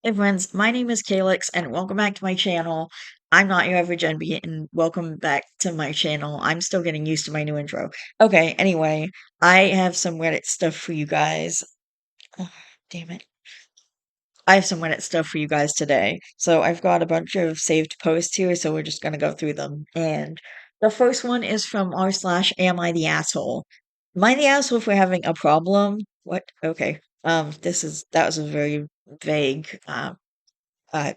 Hey friends, my name is Calyx and welcome back to my channel. I'm not your average NB and welcome back to my channel. I'm still getting used to my new intro. Okay, anyway, I have some Reddit stuff for you guys. Ugh, damn it. I have some Reddit stuff for you guys today. So I've got a bunch of saved posts here, so we're just gonna go through them. And the first one is from r slash am I the asshole? Am I the asshole for having a problem? What? Okay. That was a very vague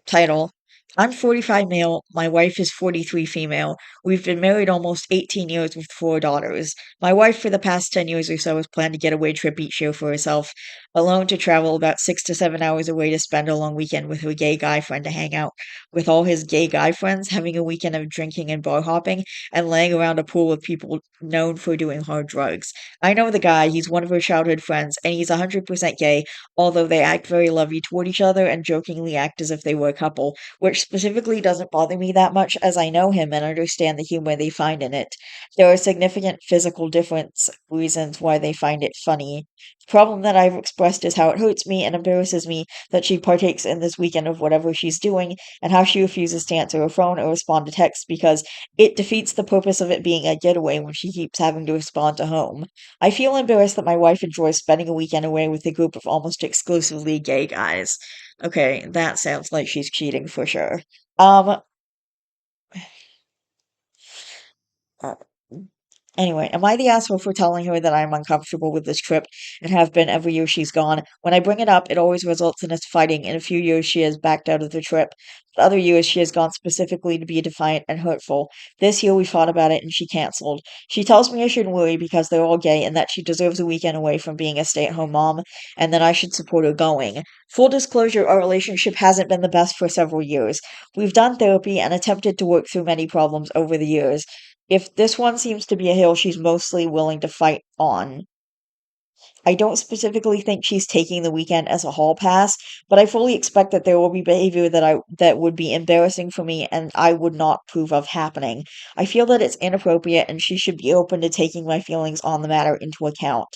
title. I'm 45 male. My wife is 43 female. We've been married almost 18 years with 4 daughters. My wife, for the past 10 years or so, has planned a getaway trip each year for herself, alone to travel about 6 to 7 hours away to spend a long weekend with her gay guy friend to hang out with all his gay guy friends, having a weekend of drinking and bar hopping, and laying around a pool with people known for doing hard drugs. I know the guy. He's one of her childhood friends, and he's 100% gay, although they act very lovey toward each other and jokingly act as if they were a couple, which specifically doesn't bother me that much as I know him and understand the humor they find in it. There are significant physical difference reasons why they find it funny. The problem that I've expressed is how it hurts me and embarrasses me that she partakes in this weekend of whatever she's doing and how she refuses to answer her phone or respond to texts because it defeats the purpose of it being a getaway when she keeps having to respond to home. I feel embarrassed that my wife enjoys spending a weekend away with a group of almost exclusively gay guys. Okay, that sounds like she's cheating for sure. Um, uh, Anyway, am I the asshole for telling her that I'm uncomfortable with this trip and have been every year she's gone? When I bring it up, it always results in us fighting. In a few years, she has backed out of the trip. But other years, she has gone specifically to be defiant and hurtful. This year, we fought about it and she canceled. She tells me I shouldn't worry because they're all gay and that she deserves a weekend away from being a stay at home mom and that I should support her going. Full disclosure, our relationship hasn't been the best for several years. We've done therapy and attempted to work through many problems over the years. If this one seems to be a hill she's mostly willing to fight on, I don't specifically think she's taking the weekend as a hall pass, but I fully expect that there will be behavior that would be embarrassing for me and I would not approve of happening. I feel that it's inappropriate and she should be open to taking my feelings on the matter into account.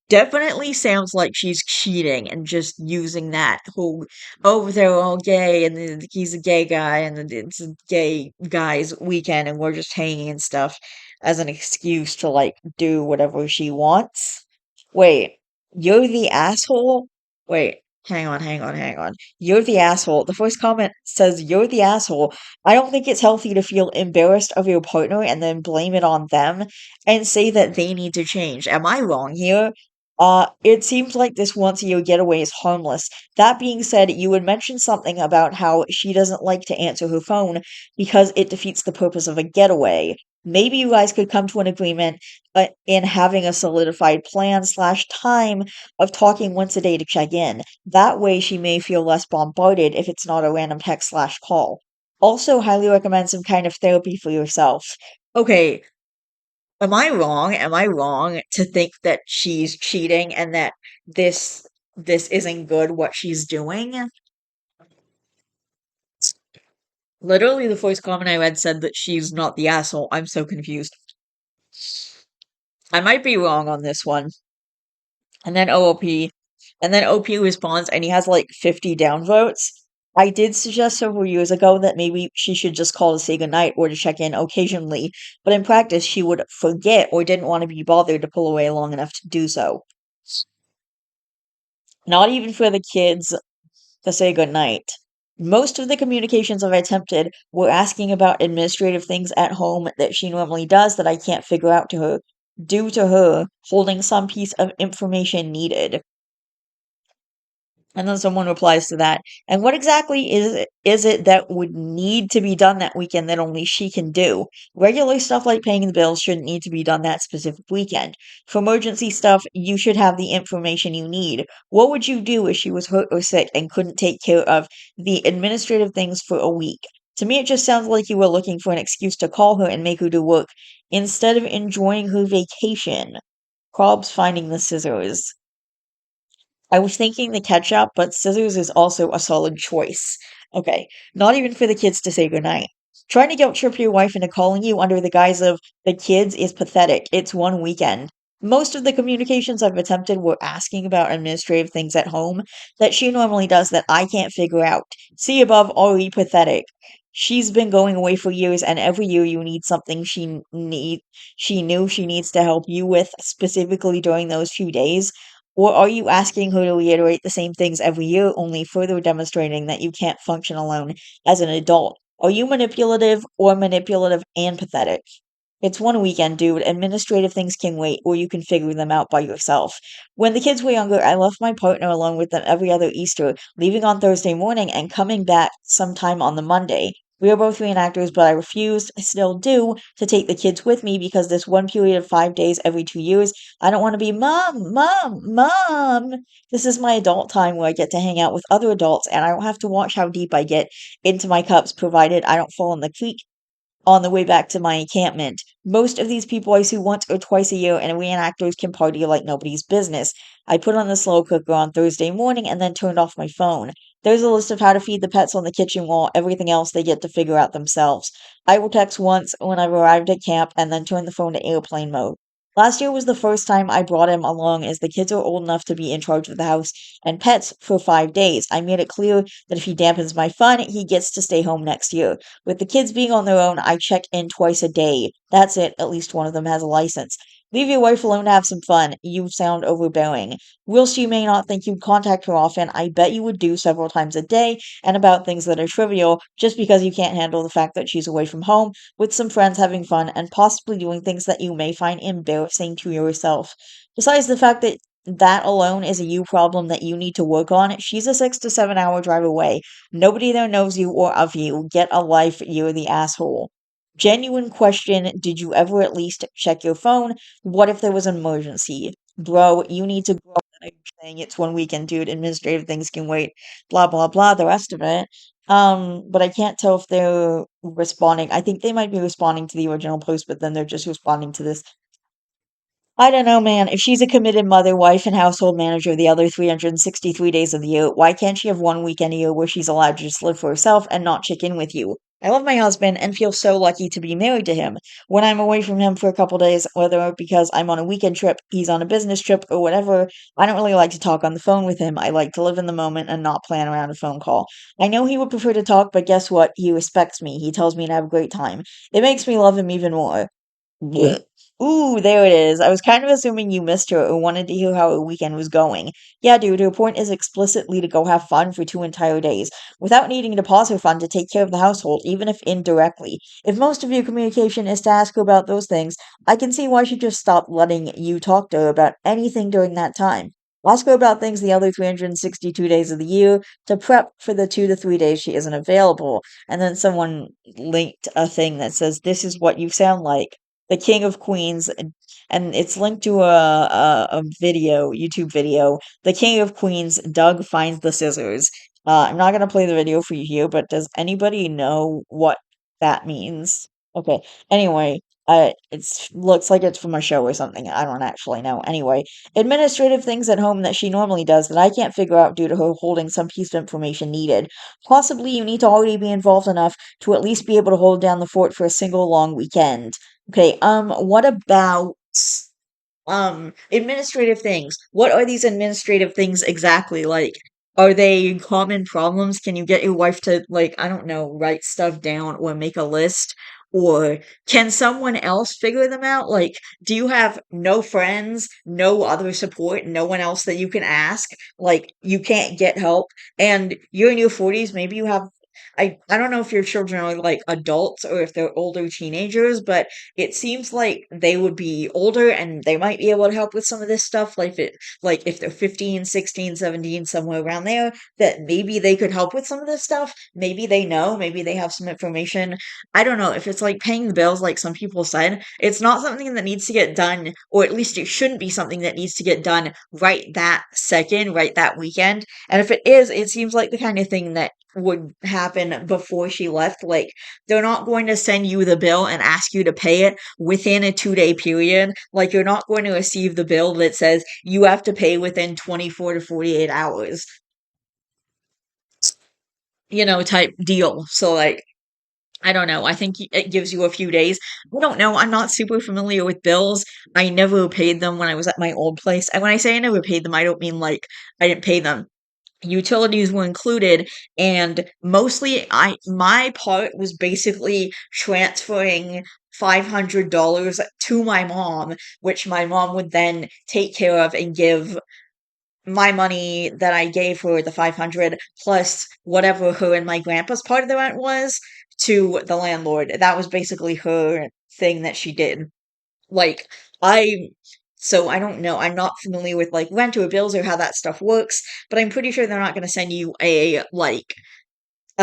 Definitely sounds like she's cheating and just using that whole, oh, they're all gay and he's a gay guy and it's a gay guy's weekend and we're just hanging and stuff as an excuse to like do whatever she wants. Wait, you're the asshole? Wait, hang on. You're the asshole. The first comment says you're the asshole. I don't think it's healthy to feel embarrassed of your partner and then blame it on them and say that they need to change. Am I wrong here? It seems like this once a year getaway is harmless. That being said, you would mention something about how she doesn't like to answer her phone because it defeats the purpose of a getaway. Maybe you guys could come to an agreement in having a solidified plan slash time of talking once a day to check in. That way she may feel less bombarded if it's not a random text slash call. Also, highly recommend some kind of therapy for yourself. Okay, am I wrong? Am I wrong to think that she's cheating and that this isn't good what she's doing? Literally, the first comment I read said that she's not the asshole. I'm so confused. I might be wrong on this one. And then OOP, and then OP responds, and he has like 50 downvotes. I did suggest several years ago that maybe she should just call to say goodnight or to check in occasionally, but in practice, she would forget or didn't want to be bothered to pull away long enough to do so. Not even for the kids to say goodnight. Most of the communications I've attempted were asking about administrative things at home that she normally does that I can't figure out to her, due to her holding some piece of information needed. And then someone replies to that. And what exactly is it that would need to be done that weekend that only she can do? Regular stuff like paying the bills shouldn't need to be done that specific weekend. For emergency stuff, you should have the information you need. What would you do if she was hurt or sick and couldn't take care of the administrative things for a week? To me, it just sounds like you were looking for an excuse to call her and make her do work instead of enjoying her vacation. Probs finding the scissors. I was thinking the ketchup, but scissors is also a solid choice. Okay, not even for the kids to say goodnight. Trying to guilt trip your wife into calling you under the guise of the kids is pathetic. It's one weekend. Most of the communications I've attempted were asking about administrative things at home that she normally does that I can't figure out. See above, already pathetic. She's been going away for years, and every year you need something she knew she needs to help you with specifically during those few days. Or are you asking her to reiterate the same things every year, only further demonstrating that you can't function alone as an adult? Are you manipulative or manipulative and pathetic? It's one weekend, dude. Administrative things can wait, or you can figure them out by yourself. When the kids were younger, I left my partner alone with them every other Easter, leaving on Thursday morning and coming back sometime on the Monday. We are both reenactors, but I refused, I still do, to take the kids with me because this one period of 5 days every 2 years, I don't want to be mom, mom, mom. This is my adult time where I get to hang out with other adults, and I don't have to watch how deep I get into my cups, provided I don't fall in the creek on the way back to my encampment. Most of these people I see once or twice a year, and reenactors can party like nobody's business. I put on the slow cooker on Thursday morning and then turned off my phone. There's a list of how to feed the pets on the kitchen wall, everything else they get to figure out themselves. I will text once when I've arrived at camp and then turn the phone to airplane mode. Last year was the first time I brought him along as the kids are old enough to be in charge of the house and pets for 5 days. I made it clear that if he dampens my fun, he gets to stay home next year. With the kids being on their own, I check in twice a day. That's it. At least one of them has a license. Leave your wife alone to have some fun. You sound overbearing. Whilst you may not think you'd contact her often, I bet you would do several times a day and about things that are trivial just because you can't handle the fact that she's away from home with some friends having fun and possibly doing things that you may find embarrassing to yourself. Besides the fact that that alone is a you problem that you need to work on, she's a 6 to 7 hour drive away. Nobody there knows you or of you. Get a life, you're the asshole. Genuine question, did you ever at least check your phone? What if there was an emergency? Bro, you need to grow up. I know you're saying it's one weekend, dude. Administrative things can wait. Blah blah blah. The rest of it. But I can't tell if they're responding. I think they might be responding to the original post, but then they're just responding to this. I don't know, man. If she's a committed mother, wife, and household manager the other 363 days of the year, why can't she have one weekend a year where she's allowed to just live for herself and not check in with you? I love my husband and feel so lucky to be married to him. When I'm away from him for a couple days, whether because I'm on a weekend trip, he's on a business trip, or whatever, I don't really like to talk on the phone with him. I like to live in the moment and not plan around a phone call. I know he would prefer to talk, but guess what? He respects me. He tells me to have a great time. It makes me love him even more. Blech. Ooh, there it is. I was kind of assuming you missed her or wanted to hear how her weekend was going. Yeah, dude, her point is explicitly to go have fun for 2 entire days without needing to pause her fun to take care of the household, even if indirectly. If most of your communication is to ask her about those things, I can see why she just stopped letting you talk to her about anything during that time. Ask her about things the other 362 days of the year to prep for the 2 to 3 days she isn't available. And then someone linked a thing that says, "This is what you sound like." The King of Queens, and it's linked to a video, YouTube video. The King of Queens, Doug finds the scissors. I'm not gonna play the video for you here, but does anybody know what that means? Okay. Anyway, it's looks like it's from a show or something. I don't actually know. Anyway, administrative things at home that she normally does that I can't figure out due to her holding some piece of information needed. Possibly you need to already be involved enough to at least be able to hold down the fort for a single long weekend. Okay, what about administrative things? What are these administrative things exactly? Like, are they common problems? Can you get your wife to, like, I don't know, write stuff down or make a list? Or can someone else figure them out? Like, do you have no friends, no other support, no one else that you can ask? Like, you can't get help, and you're in your 40s, maybe you have I don't know if your children are like adults or if they're older teenagers, but it seems like they would be older and they might be able to help with some of this stuff. Like if they're 15, 16, 17, somewhere around there, that maybe they could help with some of this stuff. Maybe they know, maybe they have some information. I don't know if it's like paying the bills, like some people said, it's not something that needs to get done, or at least it shouldn't be something that needs to get done right that second, right that weekend. And if it is, it seems like the kind of thing that would happen before she left. Like, they're not going to send you the bill and ask you to pay it within a 2 day period. Like, you're not going to receive the bill that says you have to pay within 24 to 48 hours, type deal. So, like, I don't know. I think it gives you a few days. I don't know. I'm not super familiar with bills. I never paid them when I was at my old place. And when I say I never paid them, I don't mean like I didn't pay them. Utilities were included, and mostly I my part was basically transferring $500 to my mom, which my mom would then take care of and give my money that I gave her, the 500 plus whatever her and my grandpa's part of the rent was, to the landlord. That was basically her thing that she did. Like, I so I don't know. I'm not familiar with like rent or bills or how that stuff works, but I'm pretty sure they're not going to send you a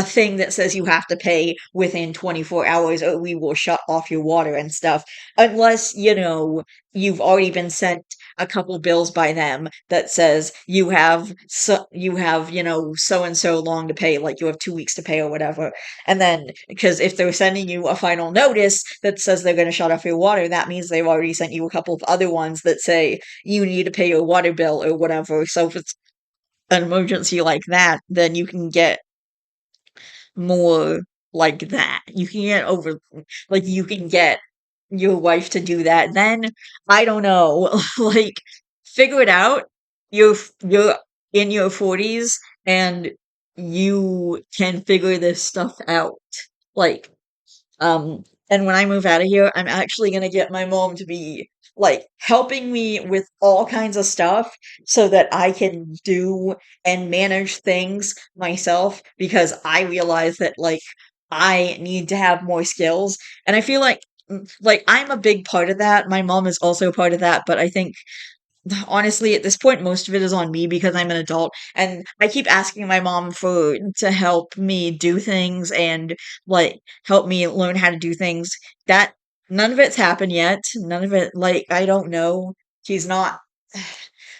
thing that says you have to pay within 24 hours or we will shut off your water and stuff unless you've already been sent a couple bills by them that says you have so and so long to pay, like you have 2 weeks to pay or whatever. And then because if they're sending you a final notice that says they're going to shut off your water, that means they've already sent you a couple of other ones that say you need to pay your water bill or whatever. So if it's an emergency like that, then you can get more like that. You can get over like, you can get your wife to do that. Then, I don't know, like, figure it out. You're in your 40s, and you can figure this stuff out. Like, and when I move out of here, I'm actually gonna get my mom to be like helping me with all kinds of stuff so that I can do and manage things myself because I realize that like I need to have more skills. And I feel like I'm a big part of that. My mom is also part of that, but I think honestly, at this point, most of it is on me because I'm an adult, and I keep asking my mom for to help me do things and like help me learn how to do things. That none of it's happened yet. None of it, like I don't know. She's not.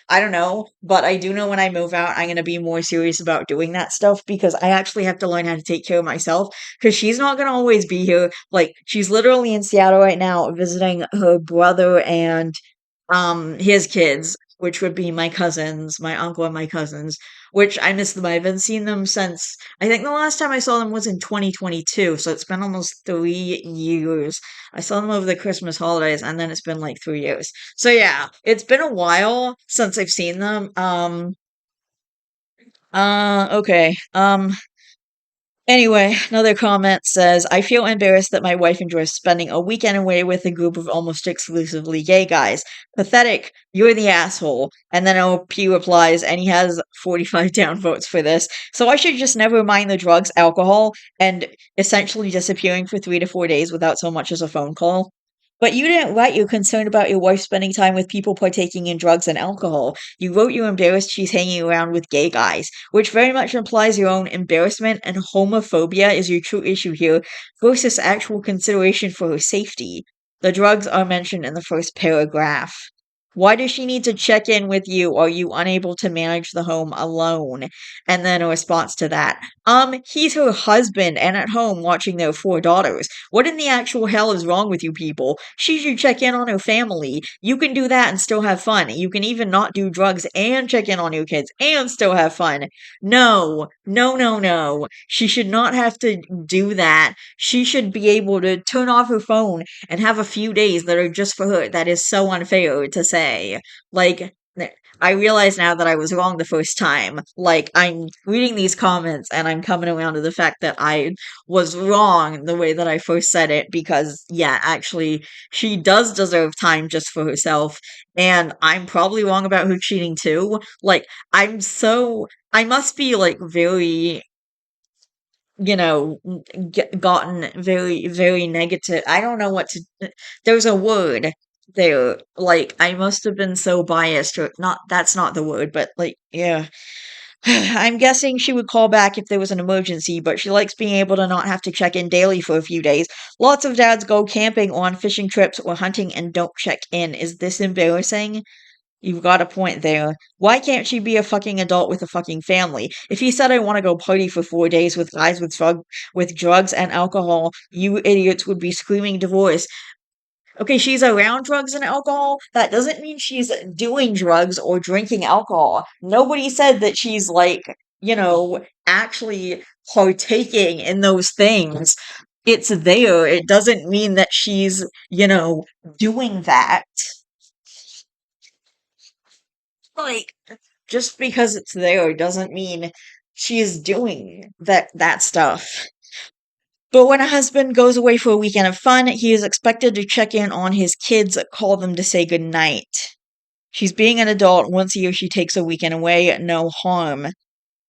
I don't know, but I do know when I move out, I'm gonna be more serious about doing that stuff because I actually have to learn how to take care of myself because she's not gonna always be here. Like she's literally in Seattle right now visiting her brother and his kids, which would be my cousins, my uncle and my cousins, which I miss them. I haven't seen them since I think the last time I saw them was in 2022, so it's been almost 3 years. I saw them over the Christmas holidays, and then it's been like 3 years. So yeah, it's been a while since I've seen them. Okay. Anyway, another comment says, I feel embarrassed that my wife enjoys spending a weekend away with a group of almost exclusively gay guys. Pathetic, you're the asshole. And then OP replies, and he has 45 downvotes for this. So I should just never mind the drugs, alcohol, and essentially disappearing for 3 to 4 days without so much as a phone call. But you didn't write you're concerned about your wife spending time with people partaking in drugs and alcohol. You wrote you're embarrassed she's hanging around with gay guys, which very much implies your own embarrassment and homophobia is your true issue here versus actual consideration for her safety. The drugs are mentioned in the first paragraph. Why does she need to check in with you? Are you unable to manage the home alone? And then a response to that. He's her husband and at home watching their 4 daughters. What in the actual hell is wrong with you people? She should check in on her family. You can do that and still have fun. You can even not do drugs and check in on your kids and still have fun. No, no, no, no. She should not have to do that. She should be able to turn off her phone and have a few days that are just for her. That is so unfair to say. Like, I realize now that I was wrong the first time. Like, I'm reading these comments and I'm coming around to the fact that I was wrong the way that I first said it because, yeah, actually, she does deserve time just for herself. And I'm probably wrong about her cheating too. Like, I must be like very gotten very, very negative. I don't know what to. There's a word there. Like, I must have been so biased, or not. That's not the word, but like, yeah. I'm guessing she would call back if there was an emergency, but she likes being able to not have to check in daily for a few days. Lots of dads go camping or on fishing trips or hunting and don't check in. Is this embarrassing? You've got a point there. Why can't she be a fucking adult with a fucking family? If he said I want to go party for 4 days with guys with drugs and alcohol, you idiots would be screaming divorce. Okay, she's around drugs and alcohol. That doesn't mean she's doing drugs or drinking alcohol. Nobody said that she's like, actually partaking in those things. it's there. It doesn't mean that she's, doing that. Like, just because it's there doesn't mean she's doing that stuff. But when a husband goes away for a weekend of fun, he is expected to check in on his kids, call them to say goodnight. She's being an adult. Once a year, she takes a weekend away. No harm.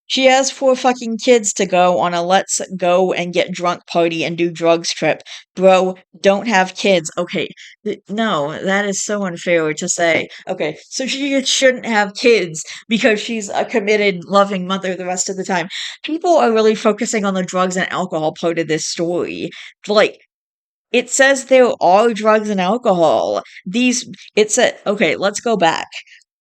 She has 4 fucking kids to go on a let's go and get drunk party and do drugs trip. Bro, don't have kids. Okay, no, that is so unfair to say. Okay, so she shouldn't have kids because she's a committed, loving mother the rest of the time. People are really focusing on the drugs and alcohol part of this story. Like, it says there are drugs and alcohol. It said, okay, let's go back.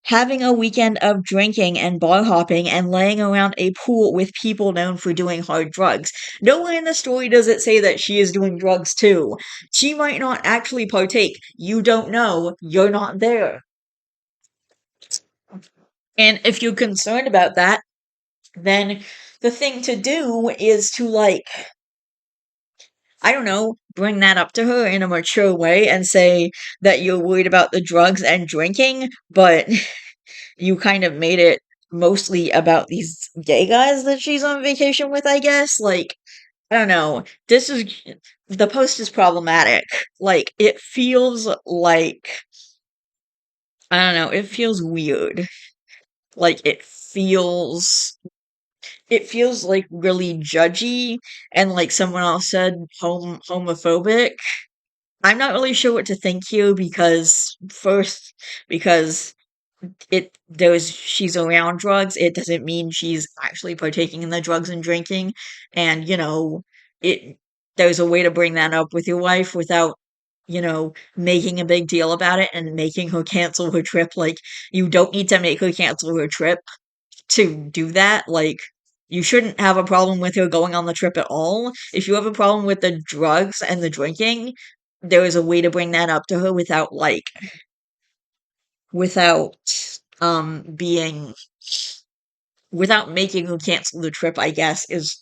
Having a weekend of drinking and bar hopping and laying around a pool with people known for doing hard drugs. Nowhere in the story does it say that she is doing drugs too. She might not actually partake. You don't know. You're not there. And if you're concerned about that, then the thing to do is to, like, I don't know, bring that up to her in a mature way and say that you're worried about the drugs and drinking, but you kind of made it mostly about these gay guys that she's on vacation with, I guess. Like, I don't know. The post is problematic. Like, it feels like, I don't know, it feels weird. Like, it feels like really judgy and, like someone else said, homophobic. I'm not really sure what to think here because she's around drugs, it doesn't mean she's actually partaking in the drugs and drinking. And, it there's a way to bring that up with your wife without, making a big deal about it and making her cancel her trip. Like, you don't need to make her cancel her trip to do that. Like, you shouldn't have a problem with her going on the trip at all. If you have a problem with the drugs and the drinking, there is a way to bring that up to her without being without making her cancel the trip, I guess, is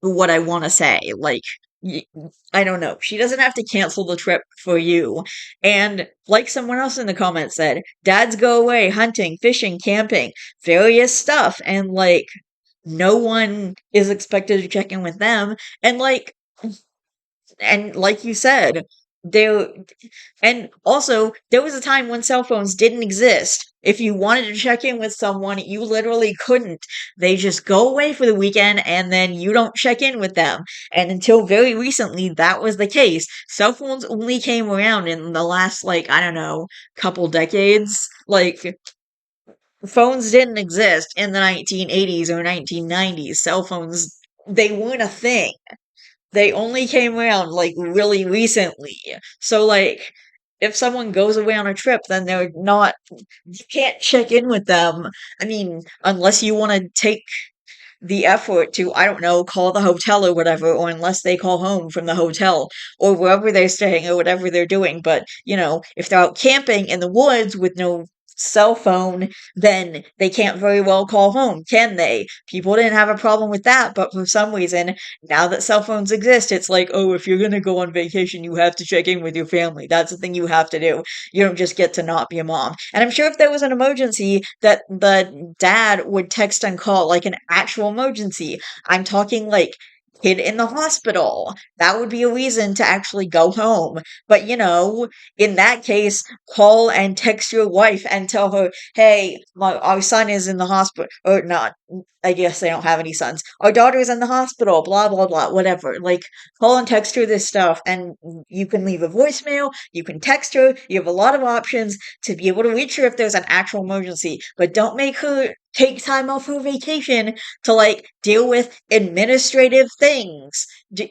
what I want to say. Like, y- I don't know. She doesn't have to cancel the trip for you. And like someone else in the comments said, dads go away hunting, fishing, camping, various stuff. And, like, no one is expected to check in with them. And, like you said, there and also there was a time when cell phones didn't exist. If you wanted to check in with someone, you literally couldn't. They just go away for the weekend and then you don't check in with them. And until very recently, that was the case. Cell phones only came around in the last, like, I don't know, couple decades. Like, phones didn't exist in the 1980s or 1990s. Cell phones, they weren't a thing. They only came around, like, really recently. So, like, if someone goes away on a trip, then they're not, you can't check in with them. I mean, unless you want to take the effort to, I don't know, call the hotel or whatever, or unless they call home from the hotel or wherever they're staying or whatever they're doing. But, if they're out camping in the woods with no cell phone, then they can't very well call home, can they? People didn't have a problem with that, but for some reason, now that cell phones exist, it's like, oh, if you're gonna go on vacation, you have to check in with your family. That's the thing you have to do. You don't just get to not be a mom. And I'm sure if there was an emergency, that the dad would text and call, like an actual emergency. I'm talking like kid in the hospital. That would be a reason to actually go home. But, in that case, call and text your wife and tell her, hey, our son is in the hospital. Or not. I guess they don't have any sons. Our daughter is in the hospital, blah, blah, blah, whatever. Like, call and text her this stuff, and you can leave a voicemail, you can text her, you have a lot of options to be able to reach her if there's an actual emergency. But don't make her take time off her vacation to, like, deal with administrative things.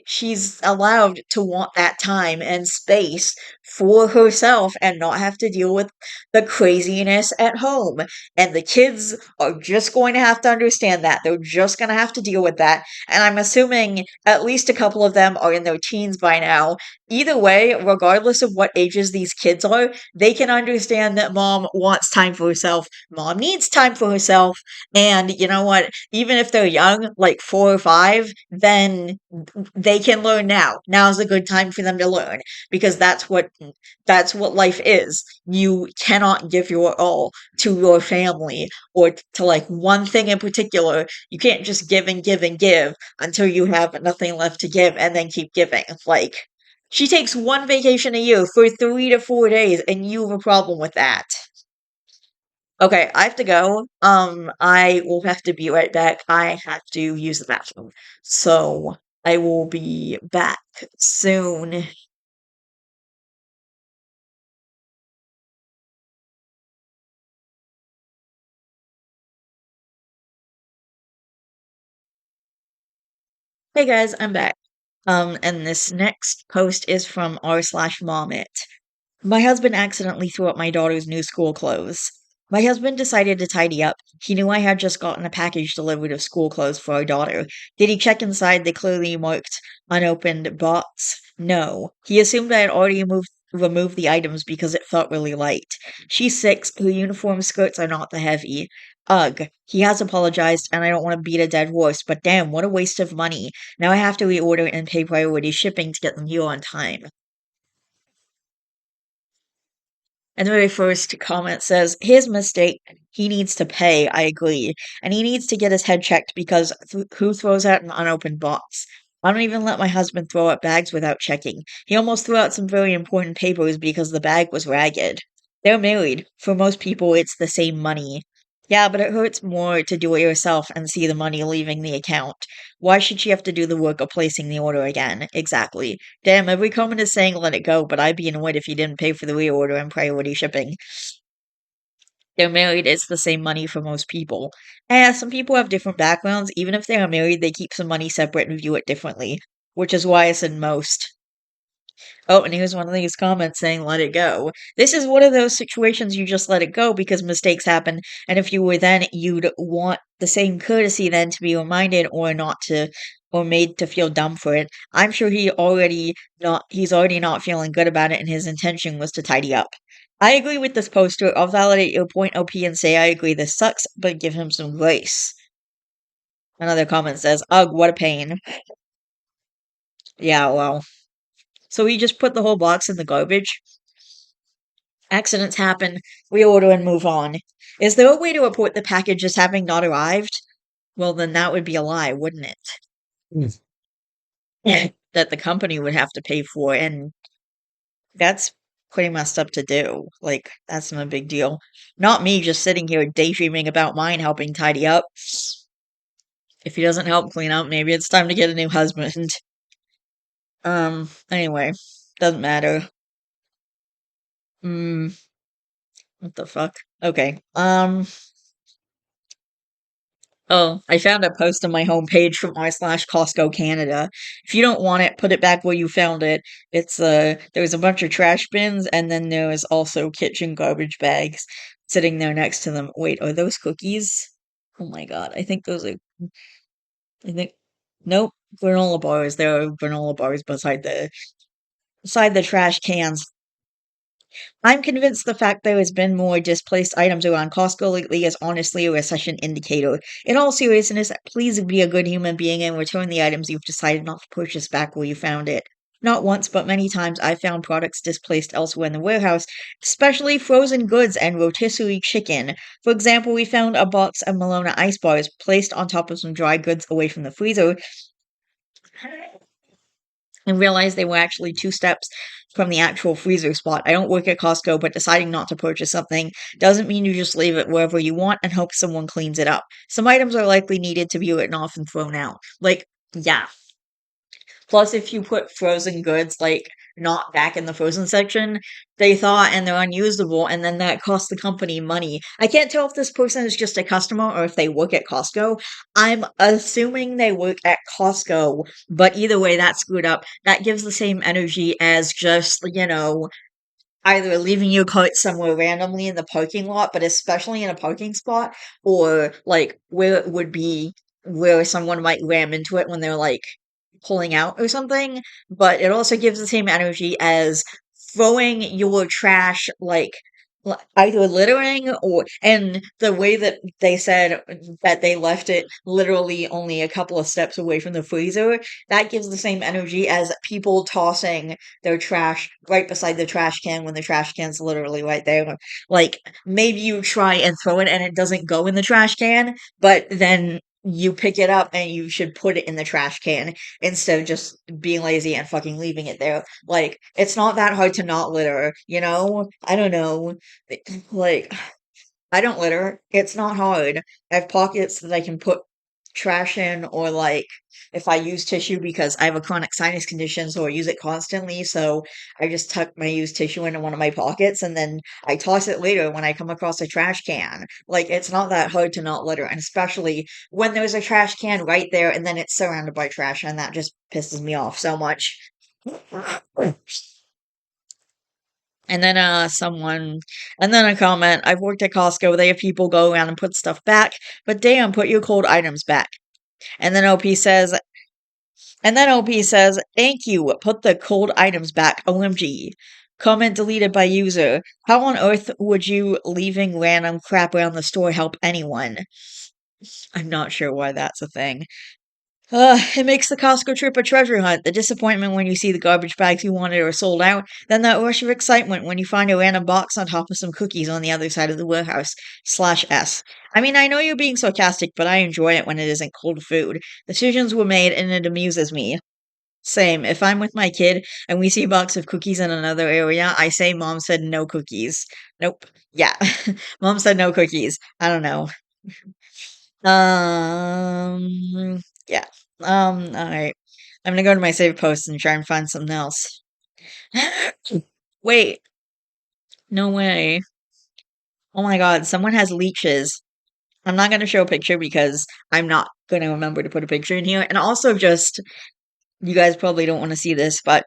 She's allowed to want that time and space for herself and not have to deal with the craziness at home. And the kids are just going to have to understand that. They're just going to have to deal with that. And I'm assuming at least a couple of them are in their teens by now. Either way, regardless of what ages these kids are, they can understand that mom wants time for herself. Mom needs time for herself. And you know what? Even if they're young, like 4 or 5, then they can learn now. Now's a good time for them to learn because that's what life is. You cannot give your all to your family or to like one thing in particular. You can't just give and give and give until you have nothing left to give and then keep giving. Like she takes one vacation a year for 3 to 4 days and you have a problem with that. Okay, I have to go. I will have to be right back. I have to use the bathroom. So I will be back soon. Hey guys, I'm back. And this next post is from r/momit. My husband accidentally threw up my daughter's new school clothes. My husband decided to tidy up. He knew I had just gotten a package delivered of school clothes for our daughter. Did he check inside the clearly marked unopened box? No. He assumed I had already removed the items because it felt really light. She's 6, her uniform skirts are not that heavy. Ugh. He has apologized, and I don't want to beat a dead horse, but damn, what a waste of money. Now I have to reorder and pay priority shipping to get them here on time. And the very first comment says, his mistake. He needs to pay. I agree. And he needs to get his head checked because who throws out an unopened box? I don't even let my husband throw out bags without checking. He almost threw out some very important papers because the bag was ragged. They're married. For most people, it's the same money. Yeah, but it hurts more to do it yourself and see the money leaving the account. Why should she have to do the work of placing the order again? Exactly. Damn, every comment is saying let it go, but I'd be annoyed if you didn't pay for the reorder and priority shipping. They're married, it's the same money for most people. Some people have different backgrounds. Even if they are married, they keep some money separate and view it differently, which is why I said most. Oh, and here's one of these comments saying, let it go. This is one of those situations you just let it go because mistakes happen. And if you were then, you'd want the same courtesy then to be reminded or not to, or made to feel dumb for it. I'm sure he's already not feeling good about it and his intention was to tidy up. I agree with this poster. I'll validate your point, OP, and say I agree this sucks, but give him some grace. Another comment says, ugh, what a pain. Yeah, well. So he just put the whole box in the garbage. Accidents happen, reorder and move on. Is there a way to report the package as having not arrived? Well, then that would be a lie, wouldn't it? That the company would have to pay for, and that's pretty messed up to do. Like, that's not a big deal. Not me just sitting here daydreaming about mine helping tidy up. If he doesn't help clean up, maybe it's time to get a new husband. Anyway, doesn't matter. Hmm, what the fuck? Okay. Oh, I found a post on my homepage from r/Costco Canada. If you don't want it, put it back where you found it. There's a bunch of trash bins and then there's also kitchen garbage bags sitting there next to them. Wait, are those cookies? Oh my god, I think, nope, granola bars. There are granola bars beside the trash cans. I'm convinced the fact there has been more displaced items around Costco lately is honestly a recession indicator. In all seriousness, please be a good human being and return the items you've decided not to purchase back where you found it. Not once, but many times I've found products displaced elsewhere in the warehouse, especially frozen goods and rotisserie chicken. For example, we found a box of Malona ice bars placed on top of some dry goods away from the freezer, and realized they were actually 2 steps from the actual freezer spot. I don't work at Costco, but deciding not to purchase something doesn't mean you just leave it wherever you want and hope someone cleans it up. Some items are likely needed to be written off and thrown out. Like, yeah, plus, if you put frozen goods, like, not back in the frozen section, they thaw and they're unusable, and then that costs the company money. I can't tell if this person is just a customer or if they work at Costco. I'm assuming they work at Costco, but either way, that's screwed up. That gives the same energy as just, either leaving your cart somewhere randomly in the parking lot, but especially in a parking spot, or like where it would be where someone might ram into it when they're like pulling out or something. But it also gives the same energy as throwing your trash like either littering or and the way that they said that they left it literally only a couple of steps away from the freezer, that gives the same energy as people tossing their trash right beside the trash can when the trash can's literally right there. Like maybe you try and throw it and it doesn't go in the trash can, but then you pick it up and you should put it in the trash can instead of just being lazy and fucking leaving it there. Like it's not that hard to not litter, you know? I don't know. Like I don't litter. It's not hard. I have pockets that I can put trash in, or like if I use tissue because I have a chronic sinus condition, so I use it constantly. So I just tuck my used tissue into one of my pockets and then I toss it later when I come across a trash can. Like it's not that hard to not litter, and especially when there's a trash can right there and then it's surrounded by trash, and that just pisses me off so much. And then and then a comment, I've worked at Costco, they have people go around and put stuff back, but damn, put your cold items back. And then OP says, thank you, put the cold items back, OMG. Comment deleted by user. How on earth would you leaving random crap around the store help anyone? I'm not sure why that's a thing. It makes the Costco trip a treasure hunt. The disappointment when you see the garbage bags you wanted are sold out, then that rush of excitement when you find a random box on top of some cookies on the other side of the warehouse. Slash S. I mean, I know you're being sarcastic, but I enjoy it when it isn't cold food. Decisions were made and it amuses me. Same. If I'm with my kid and we see a box of cookies in another area, I say mom said no cookies. Nope. Yeah. Mom said no cookies. I don't know. Yeah. Alright. I'm gonna go to my save post and try and find something else. Wait, no way. Oh my god, someone has leeches. I'm not gonna show a picture because I'm not gonna remember to put a picture in here. And also just, you guys probably don't want to see this, but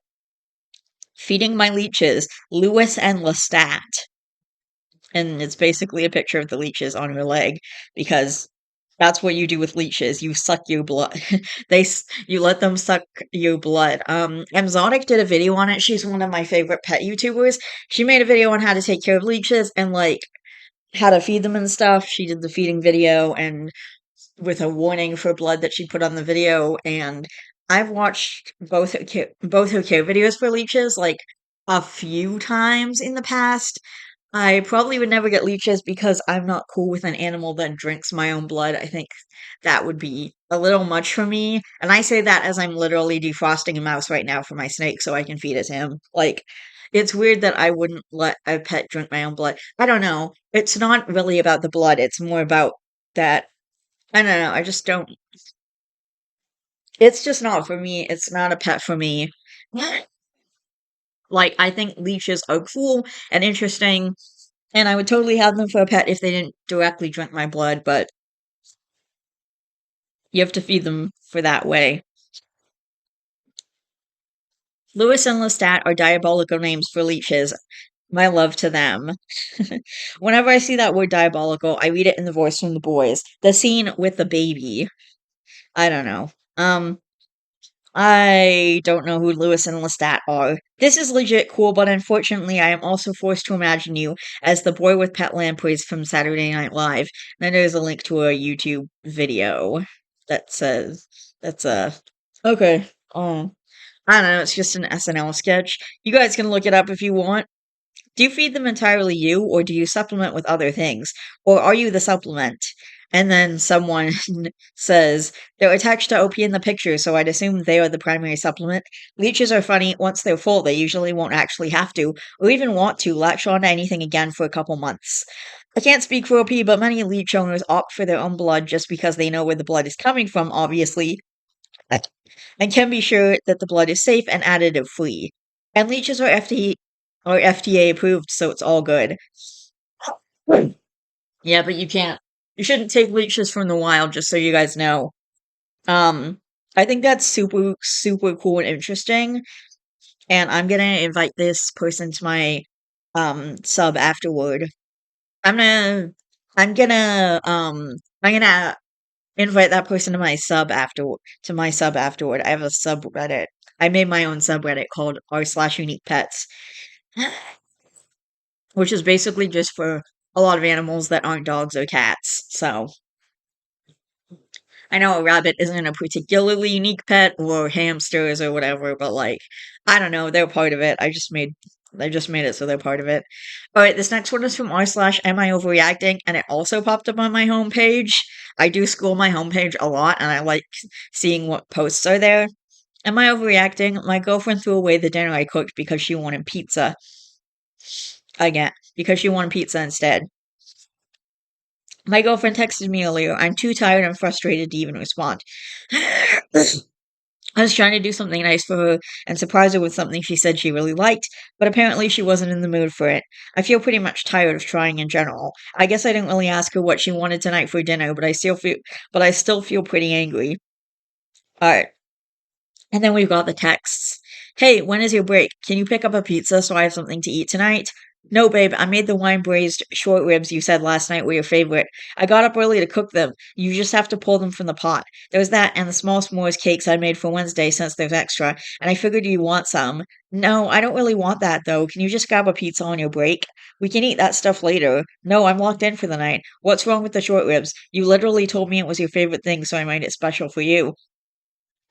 feeding my leeches, Lewis and Lestat. And it's basically a picture of the leeches on her leg because that's what you do with leeches. You suck your blood. You let them suck your blood. Exotic did a video on it. She's one of my favorite pet YouTubers. She made a video on how to take care of leeches and like how to feed them and stuff. She did the feeding video and with a warning for blood that she put on the video. And I've watched both her care videos for leeches like a few times in the past. I probably would never get leeches because I'm not cool with an animal that drinks my own blood. I think that would be a little much for me. And I say that as I'm literally defrosting a mouse right now for my snake so I can feed it to him. Like, it's weird that I wouldn't let a pet drink my own blood. I don't know. It's not really about the blood, it's more about that. I don't know. I just don't. It's just not for me. It's not a pet for me. Like, I think leeches are cool and interesting, and I would totally have them for a pet if they didn't directly drink my blood, but you have to feed them for that way. Lewis and Lestat are diabolical names for leeches. My love to them. Whenever I see that word diabolical, I read it in the voice from the boys. The scene with the baby. I don't know. I don't know who Lewis and Lestat are. This is legit cool, but unfortunately, I am also forced to imagine you as the boy with pet lampreys from Saturday Night Live. And there's a link to a YouTube video that says that's a okay. I don't know. It's just an SNL sketch. You guys can look it up if you want. Do you feed them entirely you, or do you supplement with other things? Or are you the supplement? And then someone says, they're attached to OP in the picture, so I'd assume they are the primary supplement. Leeches are funny. Once they're full, they usually won't actually have to, or even want to, latch on to anything again for a couple months. I can't speak for OP, but many leech owners opt for their own blood just because they know where the blood is coming from, obviously, and can be sure that the blood is safe and additive free. And leeches are FDA approved, so it's all good. Yeah, but you shouldn't take leeches from the wild, just so you guys know. Um, I think that's super, super cool and interesting. And I'm gonna invite this person to my sub afterward. I'm gonna I'm gonna I'm gonna invite that person to my sub afterward. I have a subreddit. I made my own subreddit called r/unique pets, which is basically just for a lot of animals that aren't dogs or cats. So I know a rabbit isn't a particularly unique pet or hamsters or whatever, but like I don't know, they're part of it. I just made it so they're part of it. Alright, this next one is from r/am I overreacting? And it also popped up on my homepage. I do scroll my homepage a lot and I like seeing what posts are there. Am I overreacting? My girlfriend threw away the dinner I cooked because she wanted pizza. Again, because she wanted pizza instead. My girlfriend texted me earlier. I'm too tired and frustrated to even respond. I was trying to do something nice for her and surprise her with something she said she really liked, but apparently she wasn't in the mood for it. I feel pretty much tired of trying in general. I guess I didn't really ask her what she wanted tonight for dinner, but I still feel pretty angry. Alright. And then we've got the texts. Hey, when is your break? Can you pick up a pizza so I have something to eat tonight? No, babe, I made the wine braised short ribs you said last night were your favorite. I got up early to cook them. You just have to pull them from the pot. There's that and the small s'mores cakes I made for Wednesday since there's extra, and I figured you want some. No, I don't really want that though. Can you just grab a pizza on your break? We can eat that stuff later. No, I'm locked in for the night. What's wrong with the short ribs? You literally told me it was your favorite thing, so I made it special for you.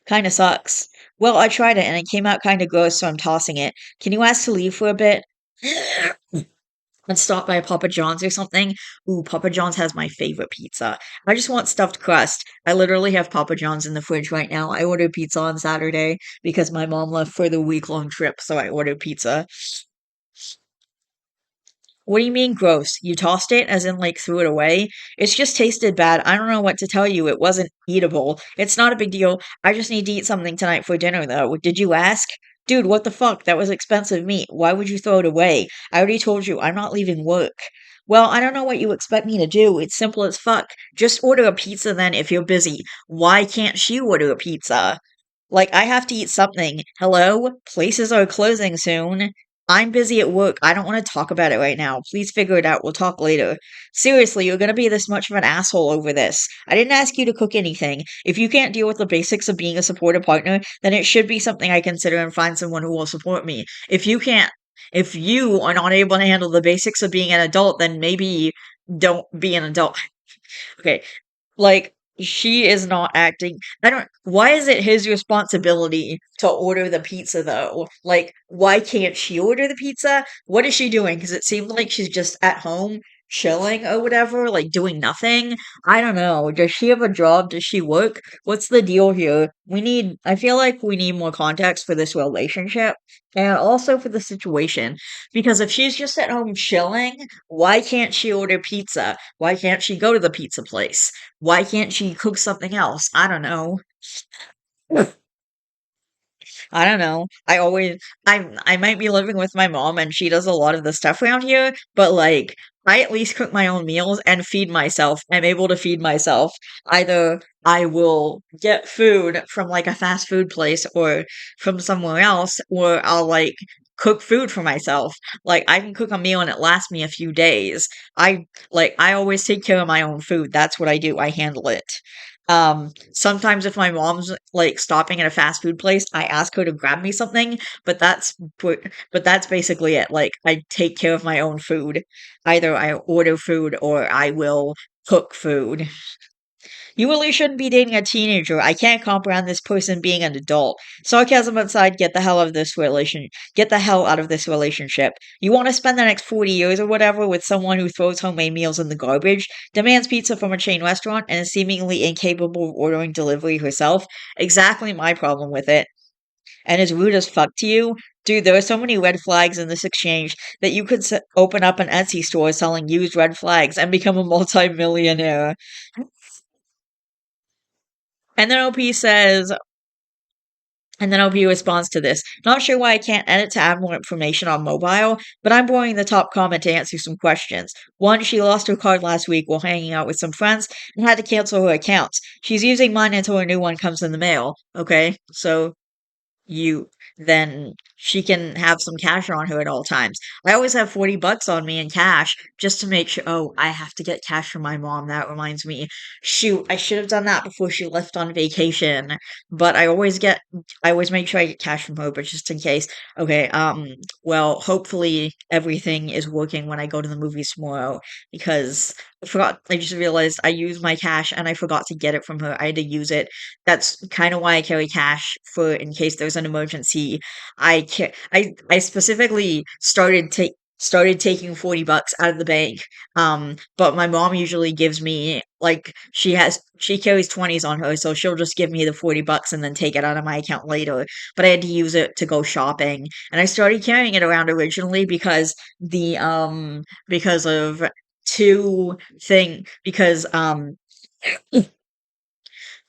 Kinda sucks. Well, I tried it and it came out kinda gross, so I'm tossing it. Can you ask to leave for a bit? And stop by Papa John's or something? Ooh, Papa John's has my favorite pizza. I just want stuffed crust. I literally have Papa John's in the fridge right now. I ordered pizza on Saturday because my mom left for the week-long trip, so I ordered pizza. What do you mean gross? You tossed it, as in like threw it away? It's just tasted bad. I don't know what to tell you. It wasn't eatable. It's not a big deal. I just need to eat something tonight for dinner, though. Did you ask? Dude, what the fuck? That was expensive meat. Why would you throw it away? I already told you, I'm not leaving work. Well, I don't know what you expect me to do. It's simple as fuck. Just order a pizza then if you're busy. Why can't she order a pizza? Like, I have to eat something. Hello? Places are closing soon. I'm busy at work. I don't want to talk about it right now. Please figure it out. We'll talk later. Seriously, you're gonna be this much of an asshole over this. I didn't ask you to cook anything. If you can't deal with the basics of being a supportive partner, then it should be something I consider and find someone who will support me. If you are not able to handle the basics of being an adult, then maybe don't be an adult. Okay, like, she is not acting I don't why is it his responsibility to order the pizza, though? Like, why can't she order the pizza? What is she doing? Because it seemed like she's just at home chilling or whatever, like, doing nothing. I don't know. Does she have a job? Does she work? What's the deal here? I feel like we need more context for this relationship and also for the situation. Because if she's just at home chilling, why can't she order pizza? Why can't she go to the pizza place? Why can't she cook something else? I don't know. I don't know. I might be living with my mom and she does a lot of the stuff around here, but like I at least cook my own meals and feed myself. I'm able to feed myself. Either I will get food from like a fast food place or from somewhere else, or I'll like cook food for myself. Like I can cook a meal and it lasts me a few days. I always take care of my own food. That's what I do. I handle it. Sometimes if my mom's like stopping at a fast food place, I ask her to grab me something, but that's basically it. Like I take care of my own food. Either I order food or I will cook food. You really shouldn't be dating a teenager. I can't comprehend this person being an adult. Sarcasm aside, get the hell out of this relationship. You want to spend the next 40 years or whatever with someone who throws homemade meals in the garbage, demands pizza from a chain restaurant, and is seemingly incapable of ordering delivery herself? Exactly my problem with it. And is rude as fuck to you? Dude, there are so many red flags in this exchange that you could open up an Etsy store selling used red flags and become a multi-millionaire. And then OP says, and then OP responds to this. Not sure why I can't edit to add more information on mobile, but I'm borrowing the top comment to answer some questions. One, she lost her card last week while hanging out with some friends and had to cancel her accounts. She's using mine until her new one comes in the mail. Okay, so you then she can have some cash on her at all times. I always have 40 bucks on me in cash just to make sure. Oh, I have to get cash from my mom. That reminds me. Shoot, I should have done that before she left on vacation. But I always make sure I get cash from her, but just in case. Okay, well, hopefully everything is working when I go to the movies tomorrow because I just realized I used my cash and I forgot to get it from her. I had to use it. That's kind of why I carry cash for in case there's an emergency. I specifically started taking 40 bucks out of the bank. But my mom usually gives me like she carries 20s on her, so she'll just give me the 40 bucks and then take it out of my account later. But I had to use it to go shopping. And I started carrying it around originally because of two because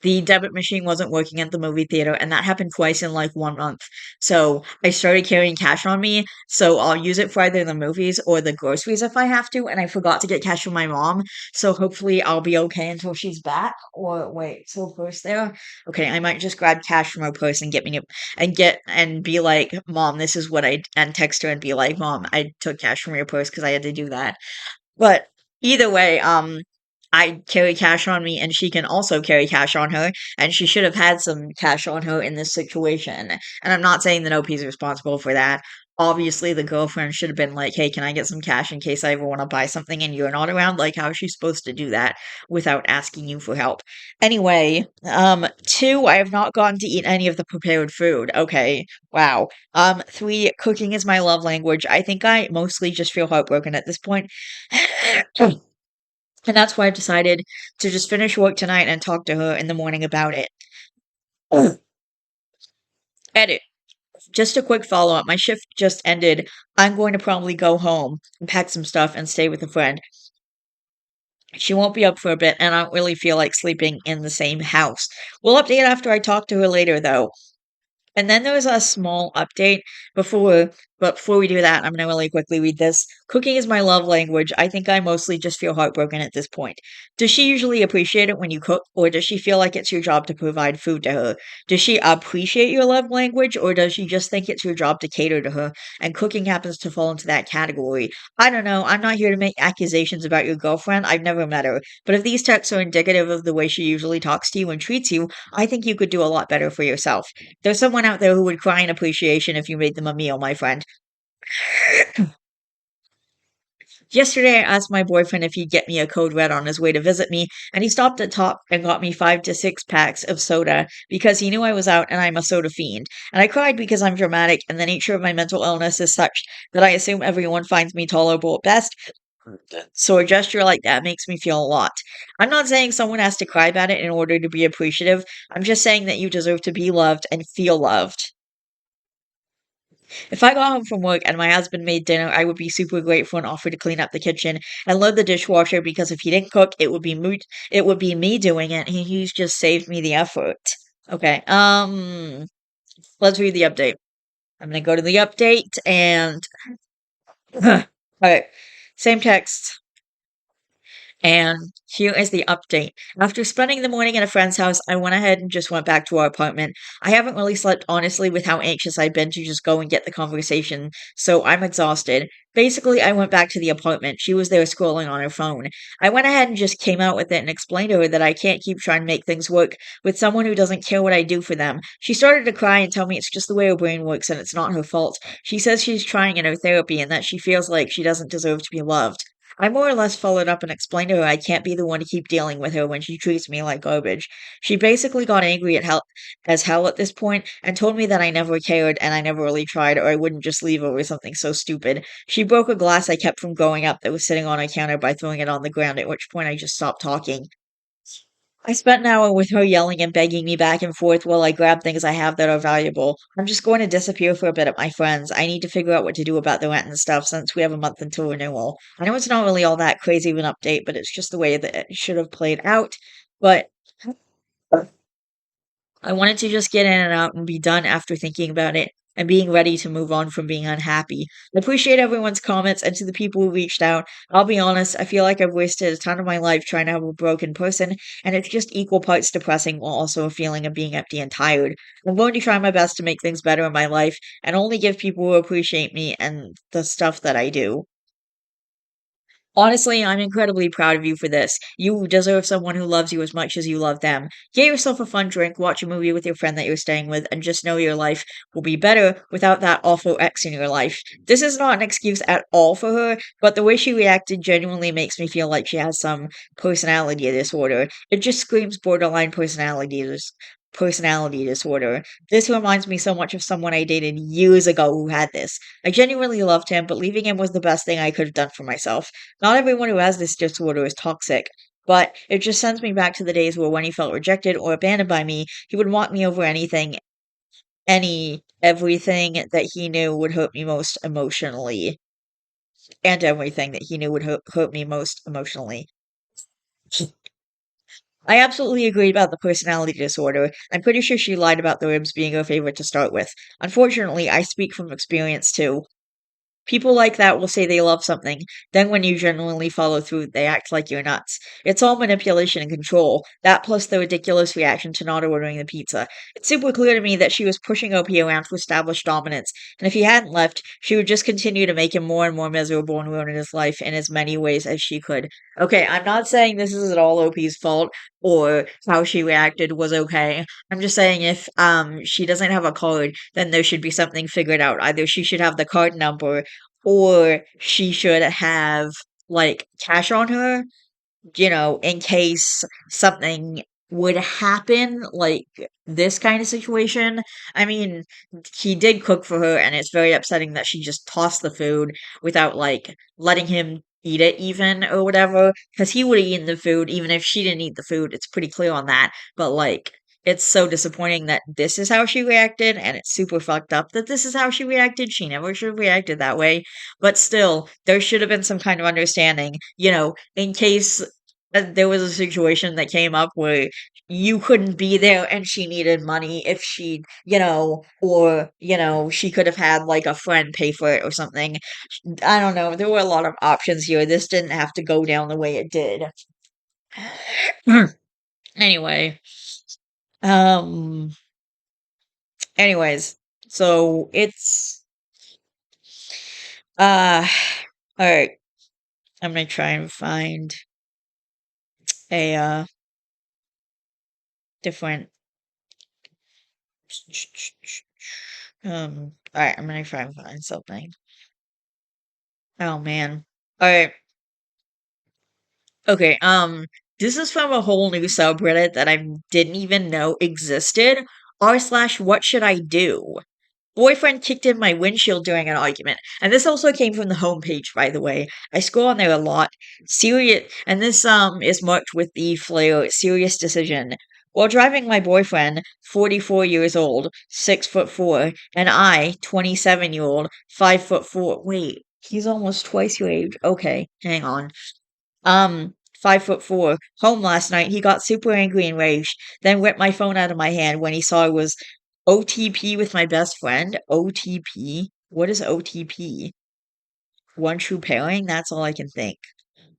the debit machine wasn't working at the movie theater, and that happened twice in like 1 month. So I started carrying cash on me, so I'll use it for either the movies or the groceries if I have to. And I forgot to get cash from my mom, so hopefully I'll be okay until she's back. Or wait, so first there? Okay, I might just grab cash from her purse and get me a, and get and be like, Mom, this is what I and text her and be like, Mom, I took cash from your purse because I had to do that. But either way, I carry cash on me and she can also carry cash on her, and she should have had some cash on her in this situation. And I'm not saying that OP's responsible for that. Obviously, the girlfriend should have been like, hey, can I get some cash in case I ever want to buy something and you're not around? Like, how is she supposed to do that without asking you for help? Anyway, two, I have not gotten to eat any of the prepared food. Okay, wow. Three, cooking is my love language. I think I mostly just feel heartbroken at this point. And that's why I've decided to just finish work tonight and talk to her in the morning about it. Edit. Just a quick follow up. My shift just ended. I'm going to probably go home and pack some stuff and stay with a friend. She won't be up for a bit, and I don't really feel like sleeping in the same house. We'll update after I talk to her later, though. And then there was a small update before, but before we do that, I'm gonna really quickly read this. Cooking is my love language. I think I mostly just feel heartbroken at this point. Does she usually appreciate it when you cook, or does she feel like it's your job to provide food to her? Does she appreciate your love language, or does she just think it's your job to cater to her, and cooking happens to fall into that category? I don't know. I'm not here to make accusations about your girlfriend. I've never met her. But if these texts are indicative of the way she usually talks to you and treats you, I think you could do a lot better for yourself. There's someone out there who would cry in appreciation if you made them a meal, my friend. Yesterday, I asked my boyfriend if he'd get me a code red on his way to visit me, and he stopped at Top and got me 5 to 6 packs of soda because he knew I was out and I'm a soda fiend. And I cried because I'm dramatic, and the nature of my mental illness is such that I assume everyone finds me tolerable at best. So a gesture like that makes me feel a lot. I'm not saying someone has to cry about it in order to be appreciative. I'm just saying that you deserve to be loved and feel loved. If I got home from work and my husband made dinner, I would be super grateful and offer to clean up the kitchen and load the dishwasher because if he didn't cook, it would be me doing it. And he's just saved me the effort. Okay. Let's read the update. I'm gonna go to the update and all right. Same text. And here is the update. After spending the morning at a friend's house, I went ahead and just went back to our apartment. I haven't really slept honestly with how anxious I've been to just go and get the conversation, so I'm exhausted. Basically, I went back to the apartment. She was there scrolling on her phone. I went ahead and just came out with it and explained to her that I can't keep trying to make things work with someone who doesn't care what I do for them. She started to cry and tell me it's just the way her brain works and it's not her fault. She says she's trying in her therapy and that she feels like she doesn't deserve to be loved. I more or less followed up and explained to her I can't be the one to keep dealing with her when she treats me like garbage. She basically got angry as hell at this point and told me that I never cared and I never really tried or I wouldn't just leave over something so stupid. She broke a glass I kept from going up that was sitting on a counter by throwing it on the ground, at which point I just stopped talking. I spent an hour with her yelling and begging me back and forth while I grab things I have that are valuable. I'm just going to disappear for a bit at my friend's. I need to figure out what to do about the rent and stuff since we have a month until renewal. I know it's not really all that crazy of an update, but it's just the way that it should have played out. But I wanted to just get in and out and be done after thinking about it. and being ready to move on from being unhappy. I appreciate everyone's comments, and to the people who reached out, I'll be honest, I feel like I've wasted a ton of my life trying to have a broken person, and it's just equal parts depressing while also a feeling of being empty and tired. I'm going to try my best to make things better in my life and only give people who appreciate me and the stuff that I do. Honestly, I'm incredibly proud of you for this. You deserve someone who loves you as much as you love them. Get yourself a fun drink, watch a movie with your friend that you're staying with, and just know your life will be better without that awful ex in your life. This is not an excuse at all for her, but the way she reacted genuinely makes me feel like she has some personality disorder. It just screams borderline personality disorder. This reminds me so much of someone I dated years ago who had this. I genuinely loved him, but leaving him was the best thing I could have done for myself. Not everyone who has this disorder is toxic, but it just sends me back to the days where when he felt rejected or abandoned by me, he would want me over anything, everything that he knew would hurt me most emotionally, and everything that he knew would hurt me most emotionally. I absolutely agree about the personality disorder. I'm pretty sure she lied about the ribs being her favorite to start with. Unfortunately, I speak from experience too. People like that will say they love something, then when you genuinely follow through, they act like you're nuts. It's all manipulation and control. That plus the ridiculous reaction to not ordering the pizza. It's super clear to me that she was pushing OP around to establish dominance, and if he hadn't left, she would just continue to make him more and more miserable and ruin his life in as many ways as she could. Okay, I'm not saying this is at all OP's fault or how she reacted was okay. I'm just saying if she doesn't have a card, then there should be something figured out. Either she should have the card number or she should have like cash on her, in case something would happen, like this kind of situation. I mean, he did cook for her, and it's very upsetting that she just tossed the food without like letting him eat it even or whatever, because he would have eaten the food even if she didn't eat the food. It's pretty clear on that. But like, it's so disappointing that this is how she reacted, and it's super fucked up that this is how she reacted. She never should have reacted that way. But still, there should have been some kind of understanding, in case there was a situation that came up where you couldn't be there and she needed money if she, or, she could have had like a friend pay for it or something. I don't know. There were a lot of options here. This didn't have to go down the way it did. Anyway, um, anyways, so uh, all right. I'm gonna try and find a different all right, I'm gonna try and find something. Oh man. All right. Okay. This is from a whole new subreddit that I didn't even know existed. R slash what should I do? Boyfriend kicked in my windshield during an argument. And this also came from the homepage, by the way. I scroll on there a lot. Serious, and this is marked with the flare serious decision. While driving my boyfriend, 44 years old, 6'4", and I, 27-year-old, 5'4". Wait, he's almost twice your age. Okay, hang on. 5'4", home last night. He got super angry and raged, then ripped my phone out of my hand when he saw it was OTP with my best friend. OTP? What is OTP? One true pairing? That's all I can think.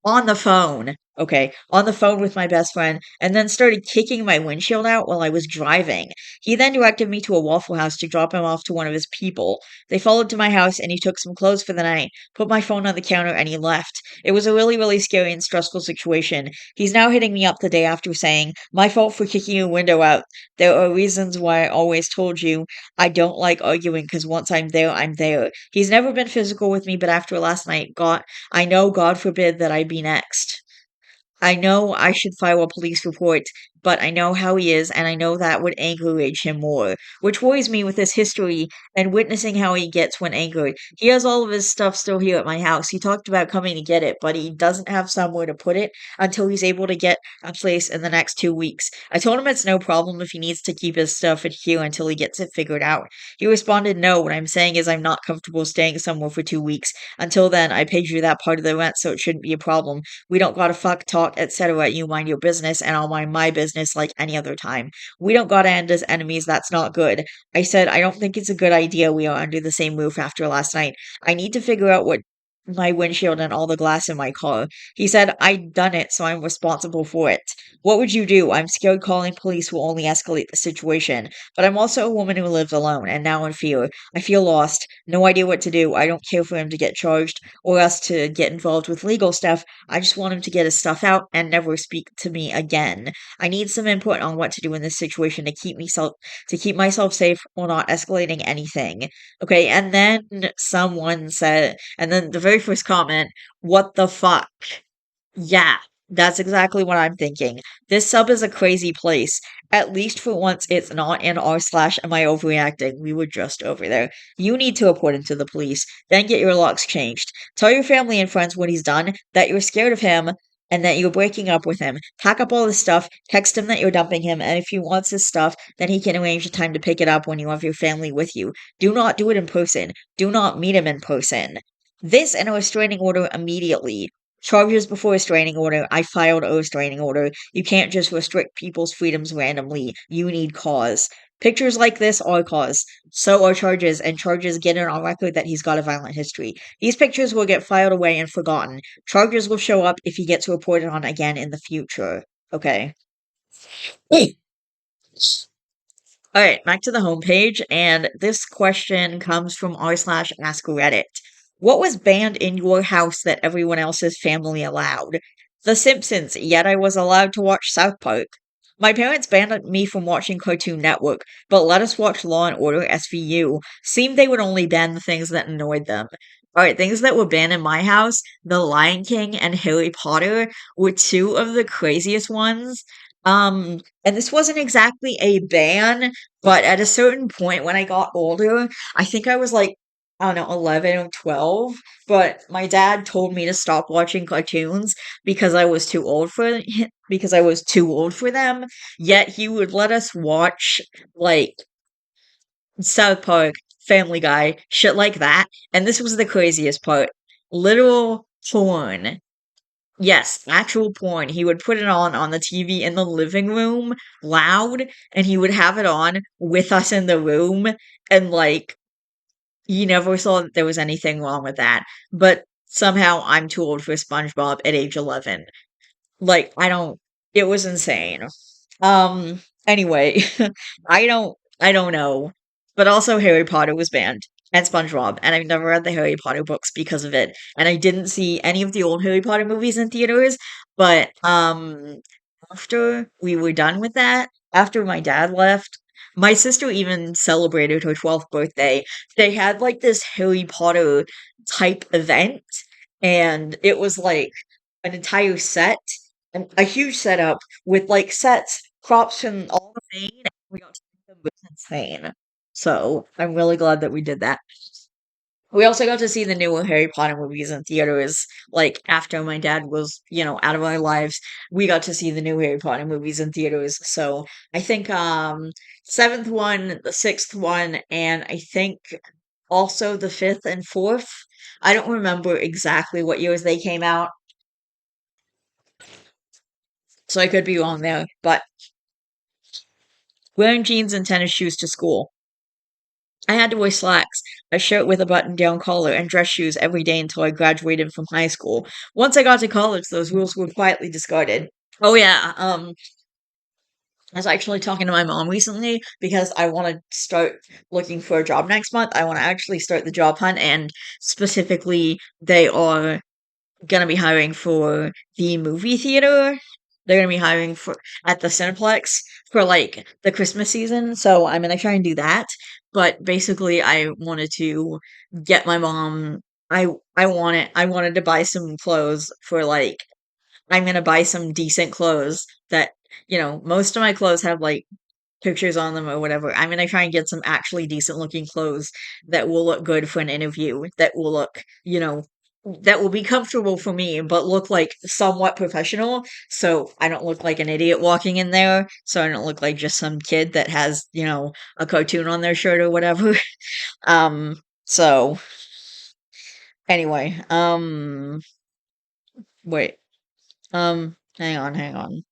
On the phone. Okay, on the phone with my best friend, and then started kicking my windshield out while I was driving. He then directed me to a Waffle House to drop him off to one of his people. They followed to my house, and he took some clothes for the night, put my phone on the counter, and he left. It was a really, really scary and stressful situation. He's now hitting me up the day after saying, "My fault for kicking your window out. There are reasons why I always told you I don't like arguing because once I'm there, I'm there." He's never been physical with me, but after last night, I know, God forbid, that I be next. I know I should file a police report, but I know how he is, and I know that would encourage him more. Which worries me with his history and witnessing how he gets when angered. He has all of his stuff still here at my house. He talked about coming to get it, but he doesn't have somewhere to put it until he's able to get a place in the next 2 weeks. I told him it's no problem if he needs to keep his stuff here until he gets it figured out. He responded, "No, what I'm saying is I'm not comfortable staying somewhere for 2 weeks. Until then, I paid you that part of the rent, so it shouldn't be a problem. We don't gotta fuck, talk, etc. You mind your business, and I'll mind my business." business like any other time. We don't gotta end as enemies, that's not good. I said, I don't think it's a good idea we are under the same roof after last night. I need to figure out what my windshield and all the glass in my car. He said, I done it, so I'm responsible for it. What would you do? I'm scared calling police will only escalate the situation. But I'm also a woman who lives alone and now in fear. I feel lost, no idea what to do. I don't care for him to get charged or us to get involved with legal stuff. I just want him to get his stuff out and never speak to me again. I need some input on what to do in this situation to keep myself safe while not escalating anything. Okay, and then someone said, and then the very first comment, what the fuck? Yeah, that's exactly what I'm thinking. This sub is a crazy place. At least for once, it's not in r slash am I overreacting? We were just over there. You need to report him to the police, then get your locks changed. Tell your family and friends what he's done, that you're scared of him, and that you're breaking up with him. Pack up all his stuff, text him that you're dumping him, and if he wants his stuff, then he can arrange a time to pick it up when you have your family with you. Do not do it in person. Do not meet him in person. This and a restraining order immediately. Charges before restraining order. I filed a restraining order. You can't just restrict people's freedoms randomly. You need cause. Pictures like this are cause. So are charges, and charges get it on record that he's got a violent history. These pictures will get filed away and forgotten. Charges will show up if he gets reported on again in the future. Okay. All right, back to the homepage, and this question comes from r slash ask Reddit. What was banned in your house that everyone else's family allowed? The Simpsons, yet I was allowed to watch South Park. My parents banned me from watching Cartoon Network, but let us watch Law and Order SVU. Seemed they would only ban the things that annoyed them. Alright, things that were banned in my house, The Lion King and Harry Potter were two of the craziest ones. And this wasn't exactly a ban, but at a certain point when I got older, I think I was like, I don't know, 11 or 12, but my dad told me to stop watching cartoons because I was too old for because I was too old for them. Yet he would let us watch like South Park, Family Guy, shit like that. And this was the craziest part. Literal porn. Yes, actual porn. He would put it on the TV in the living room, loud, and he would have it on with us in the room, and like you never saw that there was anything wrong with that. But somehow I'm too old for SpongeBob at age 11. Like it was insane. Anyway, I don't know. But also Harry Potter was banned and SpongeBob, and I've never read the Harry Potter books because of it. And I didn't see any of the old Harry Potter movies in theaters, but after we were done with that, after my dad left, my sister even celebrated her 12th birthday. They had like this Harry Potter type event, and it was like an entire set, and a huge setup with like sets, props from all the main, and we got to see them. It was insane. So I'm really glad that we did that. We also got to see the newer Harry Potter movies in theaters, like after my dad was, out of our lives. We got to see the new Harry Potter movies in theaters. So I think seventh one, the sixth one, and I think also the fifth and fourth. I don't remember exactly what years they came out, so I could be wrong there. But wearing jeans and tennis shoes to school. I had to wear slacks, a shirt with a button down collar, and dress shoes every day until I graduated from high school. Once I got to college, those rules were quietly discarded. Oh yeah, I was actually talking to my mom recently because I want to start looking for a job next month. I want to actually start the job hunt, and specifically, they are gonna be hiring for the movie theater. They're gonna be hiring for at the Cineplex for like the Christmas season. So I'm gonna try and do that. But basically, I wanted to get my mom. I wanted to buy some clothes for like I'm gonna buy some decent clothes that most of my clothes have like pictures on them or whatever. I'm gonna try and get some actually decent looking clothes that will look good for an interview, that will be comfortable for me, but look like somewhat professional. So I don't look like an idiot walking in there. So I don't look like just some kid that has, a cartoon on their shirt or whatever. So anyway, wait, hang on.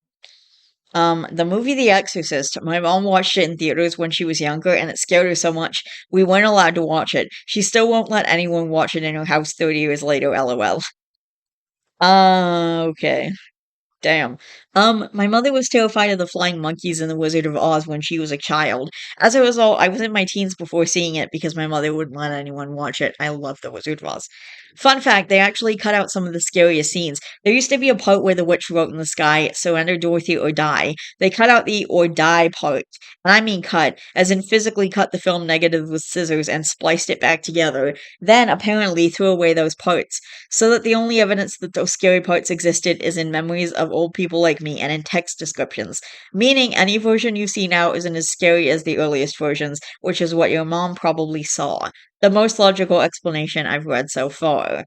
The movie The Exorcist. My mom watched it in theaters when she was younger, and it scared her so much we weren't allowed to watch it. She still won't let anyone watch it in her house 30 years later, lol. Okay. Damn. My mother was terrified of the flying monkeys in The Wizard of Oz when she was a child. As a result, I was in my teens before seeing it because my mother wouldn't let anyone watch it. I love The Wizard of Oz. Fun fact, they actually cut out some of the scariest scenes. There used to be a part where the witch wrote in the sky, "Surrender Dorothy or die." They cut out the "or die" part. And I mean cut, as in physically cut the film negative with scissors and spliced it back together. Then, apparently, threw away those parts so that the only evidence that those scary parts existed is in memories of old people like me and in text descriptions. Meaning, any version you see now isn't as scary as the earliest versions, which is what your mom probably saw. The most logical explanation I've read so far.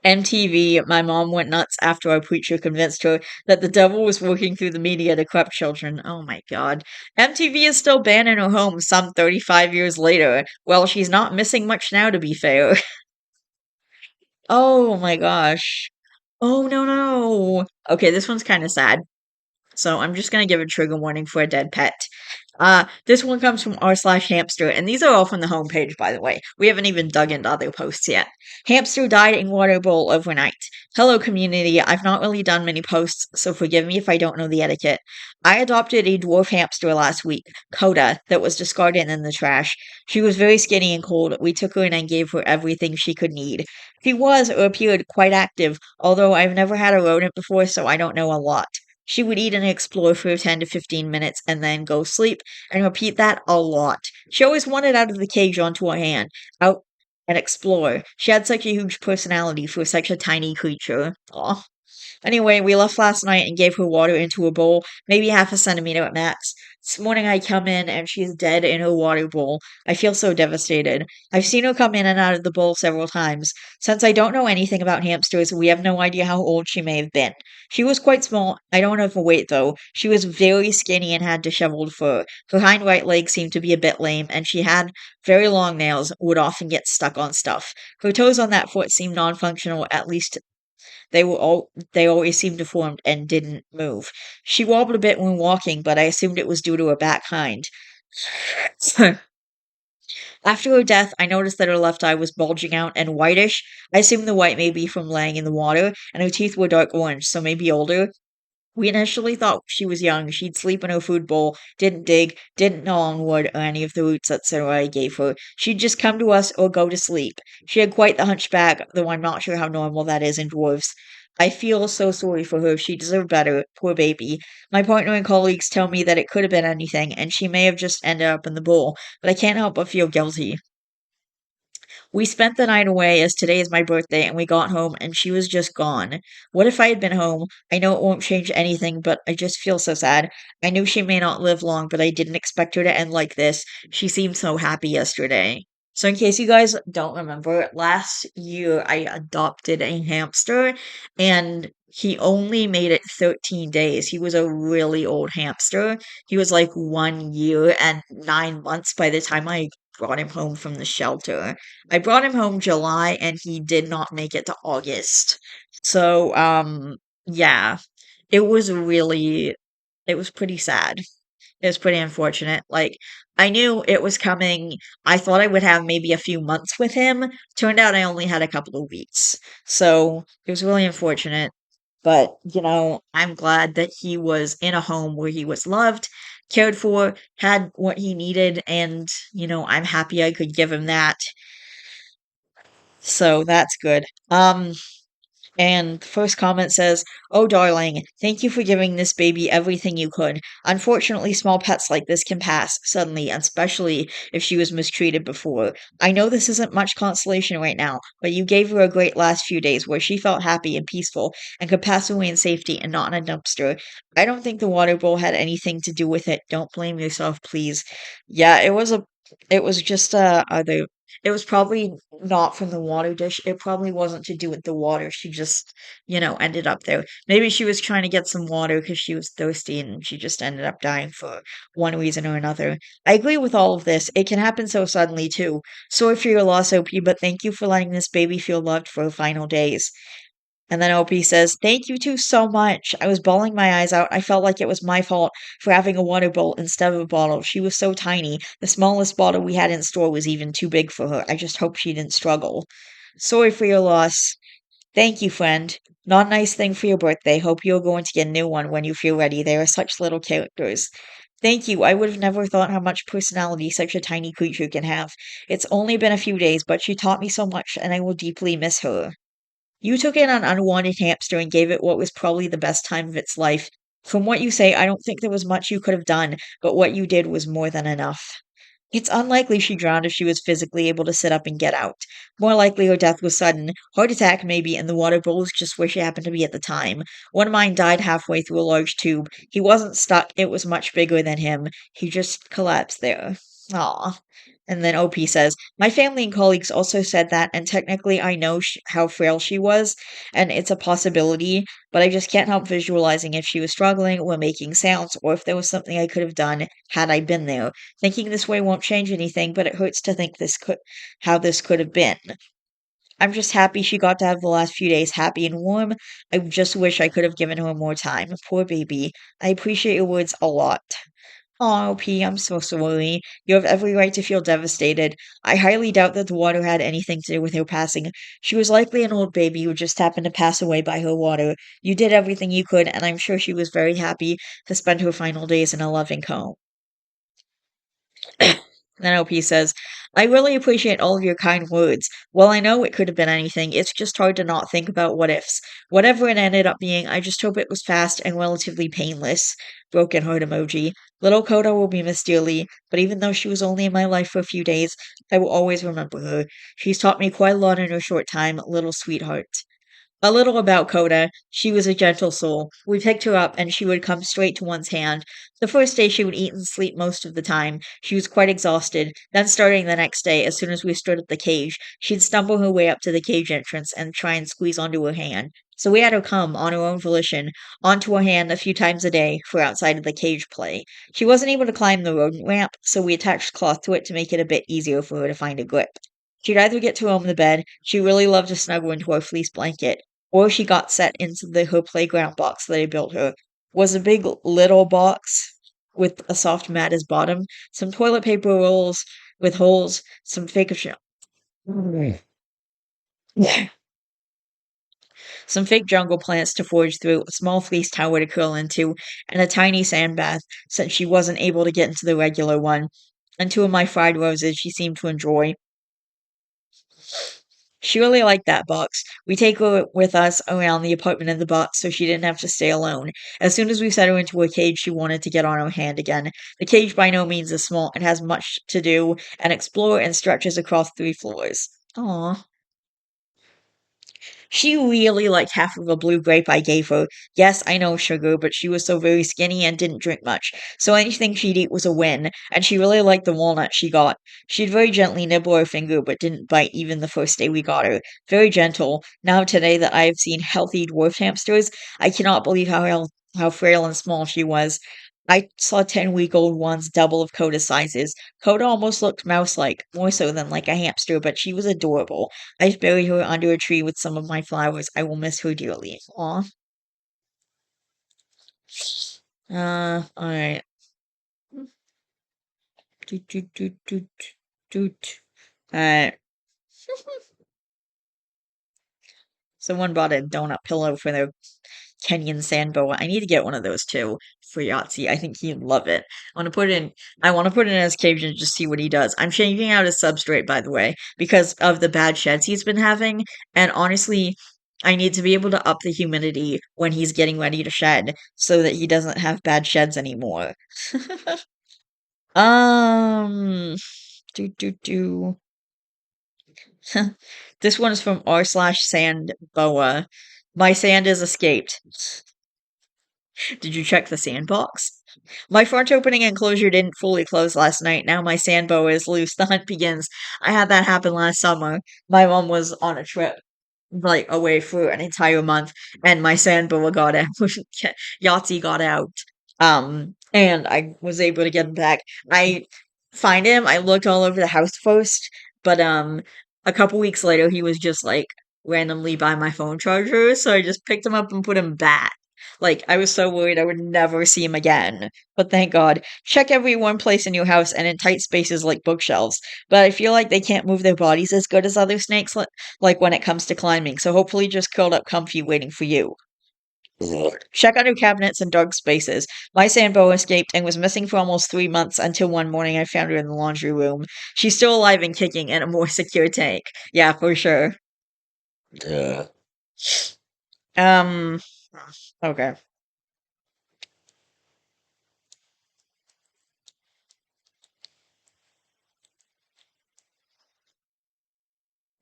MTV, my mom went nuts after our preacher convinced her that the devil was working through the media to corrupt children. Oh my god. MTV is still banned in her home some 35 years later. Well, she's not missing much now, to be fair. Oh my gosh. Oh, no, no. Okay, this one's kinda sad. So I'm just gonna give a trigger warning for a dead pet. This one comes from r/hamster, and these are all from the homepage, by the way. We haven't even dug into other posts yet. Hamster died in water bowl overnight. Hello, community. I've not really done many posts, so forgive me if I don't know the etiquette. I adopted a dwarf hamster last week, Coda, that was discarded in the trash. She was very skinny and cold. We took her in and gave her everything she could need. She was, or appeared, quite active, although I've never had a rodent before, so I don't know a lot. She would eat and explore for 10 to 15 minutes and then go sleep and repeat that a lot. She always wanted out of the cage onto her hand, out and explore. She had such a huge personality for such a tiny creature. Aw. Anyway, we left last night and gave her water into a bowl, maybe half a centimeter at max. This morning I come in and she's dead in her water bowl. I feel so devastated. I've seen her come in and out of the bowl several times. Since I don't know anything about hamsters, we have no idea how old she may have been. She was quite small. I don't know her weight though. She was very skinny and had disheveled fur. Her hind right leg seemed to be a bit lame, and she had very long nails, would often get stuck on stuff. Her toes on that foot seemed non-functional, at least they always seemed deformed and didn't move. She wobbled a bit when walking, but I assumed it was due to her back hind. After her death, I noticed that her left eye was bulging out and whitish. I assumed the white may be from laying in the water, and her teeth were dark orange, so maybe older. We initially thought she was young. She'd sleep in her food bowl, didn't dig, didn't gnaw on wood or any of the roots that Sarai gave her. She'd just come to us or go to sleep. She had quite the hunchback, though I'm not sure how normal that is in dwarves. I feel so sorry for her. She deserved better. Poor baby. My partner and colleagues tell me that it could have been anything, and she may have just ended up in the bowl, but I can't help but feel guilty. We spent the night away as today is my birthday and we got home and she was just gone. What if I had been home? I know it won't change anything, but I just feel so sad. I knew she may not live long, but I didn't expect her to end like this. She seemed so happy yesterday. So, in case you guys don't remember, last year I adopted a hamster and he only made it 13 days. He was a really old hamster. He was like 1 year and 9 months by the time I brought him home from the shelter. I brought him home July and he did not make it to August. So, yeah, it was really, it was pretty sad. It was pretty unfortunate. Like, I knew it was coming. I thought I would have maybe a few months with him. Turned out I only had a couple of weeks. So, it was really unfortunate. But, I'm glad that he was in a home where he was loved, cared for, had what he needed, and, I'm happy I could give him that. So that's good. And the first comment says, "Oh, darling, thank you for giving this baby everything you could. Unfortunately, small pets like this can pass suddenly, especially if she was mistreated before. I know this isn't much consolation right now, but you gave her a great last few days where she felt happy and peaceful and could pass away in safety and not in a dumpster. I don't think the water bowl had anything to do with it. Don't blame yourself, please." Yeah, it was just other it was probably not from the water dish. It probably wasn't to do with the water. She just, ended up there. Maybe she was trying to get some water because she was thirsty and she just ended up dying for one reason or another. I agree with all of this. It can happen so suddenly, too. Sorry for your loss, OP, but thank you for letting this baby feel loved for her final days. And then OP says, "Thank you two so much. I was bawling my eyes out. I felt like it was my fault for having a water bowl instead of a bottle. She was so tiny. The smallest bottle we had in store was even too big for her. I just hope she didn't struggle. Sorry for your loss. Thank you, friend. Not a nice thing for your birthday. Hope you're going to get a new one when you feel ready. They are such little characters." Thank you. I would have never thought how much personality such a tiny creature can have. It's only been a few days, but she taught me so much, and I will deeply miss her. You took in an unwanted hamster and gave it what was probably the best time of its life. From what you say, I don't think there was much you could have done, but what you did was more than enough. It's unlikely she drowned if she was physically able to sit up and get out. More likely her death was sudden. Heart attack, maybe, and the water bowl was just where she happened to be at the time. One of mine died halfway through a large tube. He wasn't stuck, it was much bigger than him. He just collapsed there. Aw. And then OP says, "My family and colleagues also said that, and technically I know how frail she was, and it's a possibility, but I just can't help visualizing if she was struggling or making sounds, or if there was something I could have done had I been there. Thinking this way won't change anything, but it hurts to think how this could have been. I'm just happy she got to have the last few days happy and warm. I just wish I could have given her more time. Poor baby. I appreciate your words a lot." "Aw, P, I'm so sorry. You have every right to feel devastated. I highly doubt that the water had anything to do with her passing. She was likely an old baby who just happened to pass away by her water. You did everything you could, and I'm sure she was very happy to spend her final days in a loving home." Then OP says, "I really appreciate all of your kind words. While I know it could have been anything, it's just hard to not think about what ifs. Whatever it ended up being, I just hope it was fast and relatively painless." Broken heart emoji. "Little Coda will be missed dearly, but even though she was only in my life for a few days, I will always remember her. She's taught me quite a lot in her short time, little sweetheart." A little about Coda. She was a gentle soul. We picked her up, and she would come straight to one's hand. The first day she would eat and sleep most of the time. She was quite exhausted. Then, starting the next day, as soon as we stood at the cage, she'd stumble her way up to the cage entrance and try and squeeze onto her hand. So we had her come, on her own volition, onto her hand a few times a day for outside of the cage play. She wasn't able to climb the rodent ramp, so we attached cloth to it to make it a bit easier for her to find a grip. She'd either get to roam the bed, she really loved to snuggle into our fleece blanket, or she got set into her playground box that I built her. Was a big little box with a soft mat as bottom, some toilet paper rolls with holes, some fake jungle plants to forage through, a small fleece tower to curl into, and a tiny sand bath since she wasn't able to get into the regular one. And two of my fried roses she seemed to enjoy. She really liked that box. We take her with us around the apartment in the box so she didn't have to stay alone. As soon as we set her into a cage, she wanted to get on our hand again. The cage by no means is small and has much to do and explore and stretches across 3 floors. Aw. She really liked half of a blue grape I gave her. Yes, I know, sugar, but she was so very skinny and didn't drink much, so anything she'd eat was a win, and she really liked the walnut she got. She'd very gently nibble her finger, but didn't bite even the first day we got her. Very gentle. Now today that I have seen healthy dwarf hamsters, I cannot believe how frail and small she was. I saw 10-week-old ones double of Coda's sizes. Coda almost looked mouse-like, more so than like a hamster, but she was adorable. I've buried her under a tree with some of my flowers. I will miss her dearly. Aw. Alright. Doot, doot, doot, doot, doot. Alright. Someone bought a donut pillow for their Kenyan sandboa. I need to get one of those too for Yahtzee. I think he'd love it. I want to put it in his cage and just see what he does. I'm changing out his substrate, by the way, because of the bad sheds he's been having. And honestly, I need to be able to up the humidity when he's getting ready to shed so that he doesn't have bad sheds anymore. um, do. This one is from r/sand boa. My sand is escaped. Did you check the sandbox? My front opening enclosure didn't fully close last night. Now my sand boa is loose. The hunt begins. I had that happen last summer. My mom was on a trip, like away for an entire month, and my sand boa got out. Yahtzee got out. And I was able to get him back. I find him. I looked all over the house first, but a couple weeks later he was just like randomly by my phone charger, so I just picked him up and put him back. Like, I was so worried I would never see him again. But thank God. Check every one place in your house and in tight spaces like bookshelves. But I feel like they can't move their bodies as good as other snakes, like when it comes to climbing. So hopefully just curled up comfy waiting for you. Check under cabinets and dark spaces. My Sambo escaped and was missing for almost 3 months until one morning I found her in the laundry room. She's still alive and kicking in a more secure tank. Yeah, for sure. Duh. Um, okay.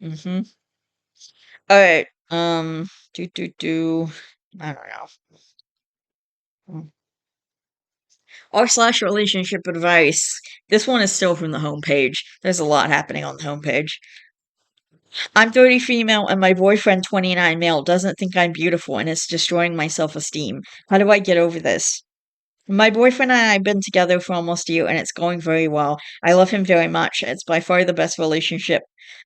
Mm-hmm. All right. I don't know. R// relationship advice. This one is still from the homepage. There's a lot happening on the homepage. I'm 30 female and my boyfriend 29 male doesn't think I'm beautiful and it's destroying my self-esteem. How do I get over this? My boyfriend and I have been together for almost a year and it's going very well. I love him very much. It's by far the best relationship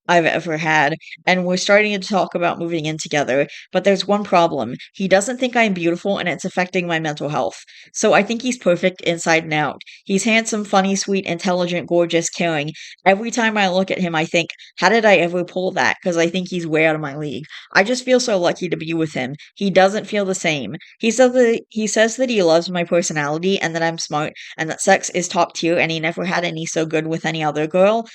I've ever had. And we're starting to talk about moving in together. But there's one problem. He doesn't think I'm beautiful and it's affecting my mental health. So I think he's perfect inside and out. He's handsome, funny, sweet, intelligent, gorgeous, caring. Every time I look at him, I think, how did I ever pull that? Because I think he's way out of my league. I just feel so lucky to be with him. He doesn't feel the same. He says that he loves my personality and that I'm smart and that sex is top tier and he never had any so good with any other girl.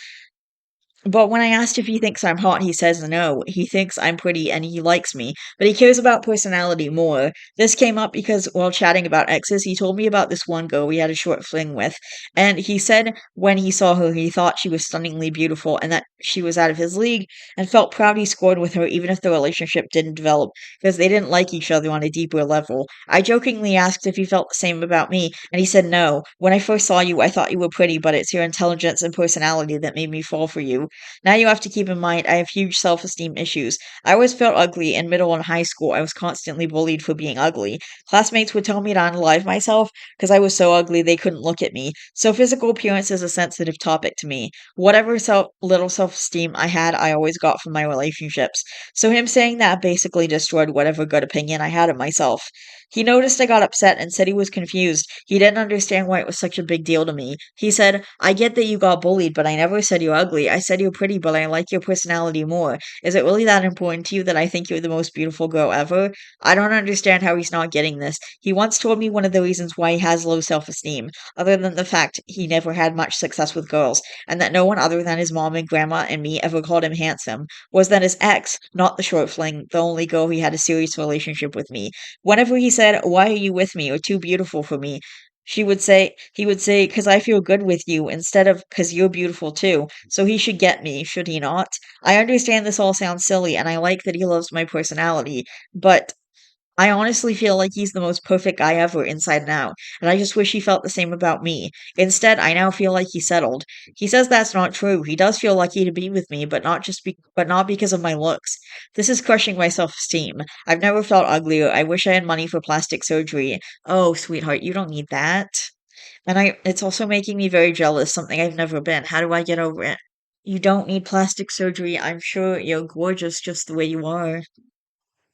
But when I asked if he thinks I'm hot, he says no. He thinks I'm pretty and he likes me, but he cares about personality more. This came up because while chatting about exes, he told me about this one girl we had a short fling with, and he said when he saw her, he thought she was stunningly beautiful and that she was out of his league, and felt proud he scored with her even if the relationship didn't develop because they didn't like each other on a deeper level. I jokingly asked if he felt the same about me, and he said no. When I first saw you, I thought you were pretty, but it's your intelligence and personality that made me fall for you. Now you have to keep in mind I have huge self esteem issues. I always felt ugly in middle and high school. I was constantly bullied for being ugly. Classmates would tell me to unalive myself because I was so ugly they couldn't look at me. So physical appearance is a sensitive topic to me. Whatever little self esteem I had, I always got from my relationships. So him saying that basically destroyed whatever good opinion I had of myself. He noticed I got upset and said he was confused. He didn't understand why it was such a big deal to me. He said, I get that you got bullied, but I never said you're ugly. I said you're pretty, but I like your personality more. Is it really that important to you that I think you're the most beautiful girl ever? I don't understand how he's not getting this. He once told me one of the reasons why he has low self esteem, other than the fact he never had much success with girls, and that no one other than his mom and grandma and me ever called him handsome, was that his ex, not the short fling, the only girl he had a serious relationship with me. Whenever he said, why are you with me, or too beautiful for me, he would say, because I feel good with you, instead of, because you're beautiful too. So he should get me, should he not? I understand this all sounds silly, and I like that he loves my personality, but I honestly feel like he's the most perfect guy ever inside and out, and I just wish he felt the same about me. Instead, I now feel like he's settled. He says that's not true. He does feel lucky to be with me, but not because of my looks. This is crushing my self-esteem. I've never felt uglier. I wish I had money for plastic surgery. Oh, sweetheart, you don't need that. And it's also making me very jealous, something I've never been. How do I get over it? You don't need plastic surgery. I'm sure you're gorgeous just the way you are.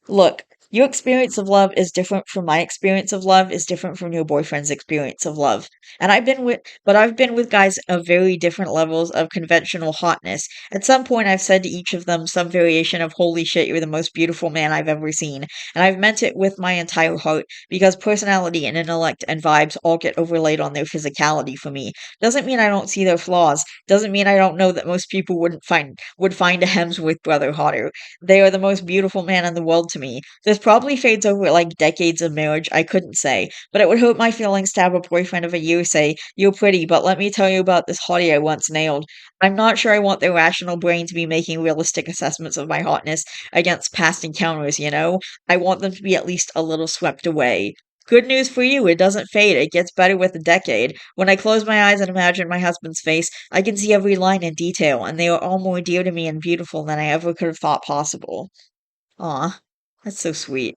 Look, your experience of love is different from my experience of love, is different from your boyfriend's experience of love. And I've been with guys of very different levels of conventional hotness. At some point, I've said to each of them some variation of, holy shit, you're the most beautiful man I've ever seen. And I've meant it with my entire heart because personality and intellect and vibes all get overlaid on their physicality for me. Doesn't mean I don't see their flaws. Doesn't mean I don't know that most people would find a Hemsworth brother hotter. They are the most beautiful man in the world to me. This probably fades over like decades of marriage, I couldn't say, but it would hurt my feelings to have a boyfriend of a year say, you're pretty, but let me tell you about this hottie I once nailed. I'm not sure I want their rational brain to be making realistic assessments of my hotness against past encounters, you know? I want them to be at least a little swept away. Good news for you, it doesn't fade, it gets better with a decade. When I close my eyes and imagine my husband's face, I can see every line in detail, and they are all more dear to me and beautiful than I ever could have thought possible. Aw, that's so sweet.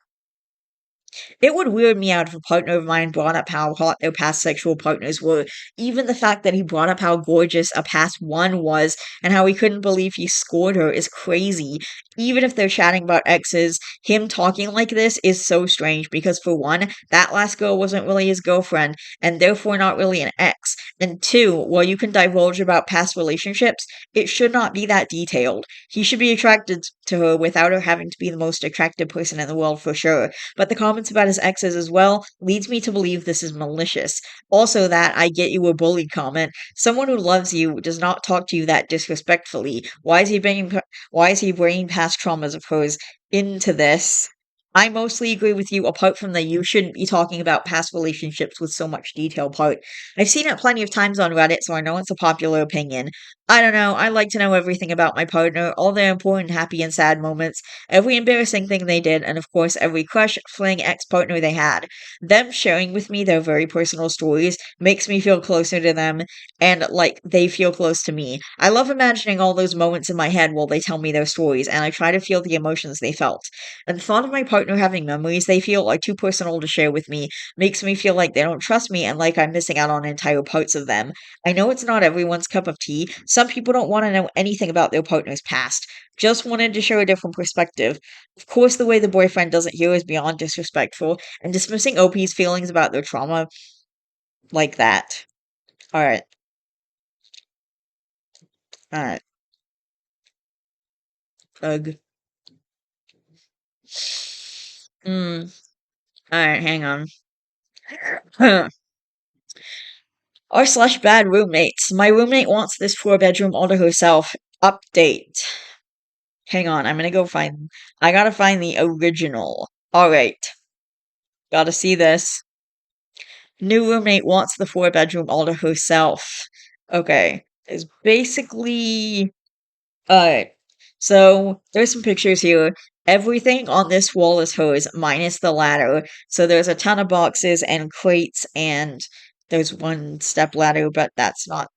It would weird me out if a partner of mine brought up how hot their past sexual partners were. Even the fact that he brought up how gorgeous a past one was and how he couldn't believe he scored her is crazy. Even if they're chatting about exes, him talking like this is so strange because, for one, that last girl wasn't really his girlfriend and therefore not really an ex. And two, while you can divulge about past relationships, it should not be that detailed. He should be attracted to her without her having to be the most attractive person in the world for sure, but the comments about his exes as well leads me to believe this is malicious. Also, that "I get you a bully" comment. Someone who loves you does not talk to you that disrespectfully. Why is he bringing past traumas of hers into this? I mostly agree with you, apart from the "you shouldn't be talking about past relationships with so much detail" part. I've seen it plenty of times on Reddit, so I know it's a popular opinion. I don't know, I like to know everything about my partner, all their important happy and sad moments, every embarrassing thing they did, and of course, every crush, fling, ex partner they had. Them sharing with me their very personal stories makes me feel closer to them and like they feel close to me. I love imagining all those moments in my head while they tell me their stories, and I try to feel the emotions they felt. And the thought of my partner having memories they feel are too personal to share with me makes me feel like they don't trust me and like I'm missing out on entire parts of them. I know it's not everyone's cup of tea. Some people don't want to know anything about their partner's past. Just wanted to share a different perspective. Of course, the way the boyfriend does it here is beyond disrespectful, and dismissing OP's feelings about their trauma like that. Alright, alright. Ugh. Alright, hang on. R slash bad roommates. My roommate wants this four-bedroom all to herself. Update. Hang on, I'm gonna go find. I gotta find the original. Alright, gotta see this. New roommate wants the four-bedroom all to herself. Okay, it's basically. Alright, so there's some pictures here. Everything on this wall is hers, minus the ladder. So there's a ton of boxes and crates, and there's one step ladder, but that's not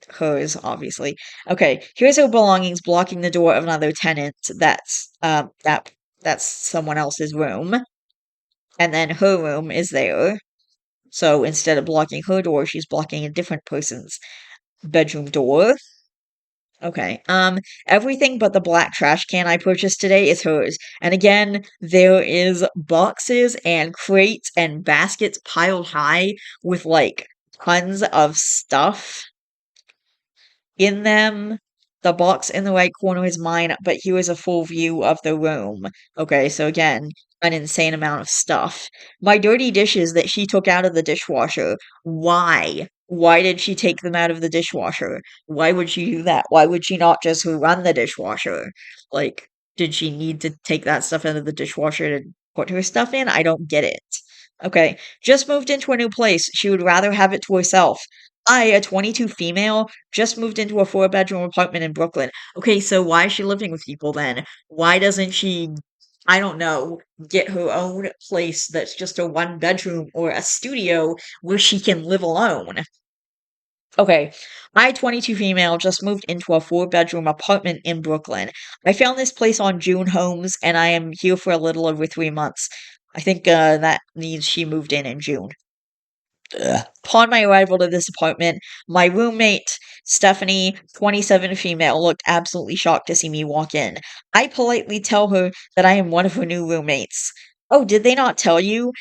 hers, obviously. Okay, here's her belongings blocking the door of another tenant. That's someone else's room. And then her room is there. So instead of blocking her door, she's blocking a different person's bedroom door. Okay. Everything but the black trash can I purchased today is hers. And again, there is boxes and crates and baskets piled high with like tons of stuff in them. The box in the right corner is mine, but here is a full view of the room. Okay, so again, an insane amount of stuff. My dirty dishes that she took out of the dishwasher. Why? Why did she take them out of the dishwasher? Why would she do that? Why would she not just run the dishwasher? Like, did she need to take that stuff out of the dishwasher to put her stuff in? I don't get it. Okay, just moved into a new place. She would rather have it to herself. I, a 22 female, just moved into a four-bedroom apartment in Brooklyn. Okay, so why is she living with people then? Why doesn't she, I don't know, get her own place that's just a one bedroom or a studio where she can live alone? Okay, I, 22 female, just moved into a four-bedroom apartment in Brooklyn. I found this place on June Homes, and I am here for a little over 3 months. I think that means she moved in June. Ugh. Upon my arrival to this apartment, my roommate, Stephanie, 27 female, looked absolutely shocked to see me walk in. I politely tell her that I am one of her new roommates. Oh, did they not tell you?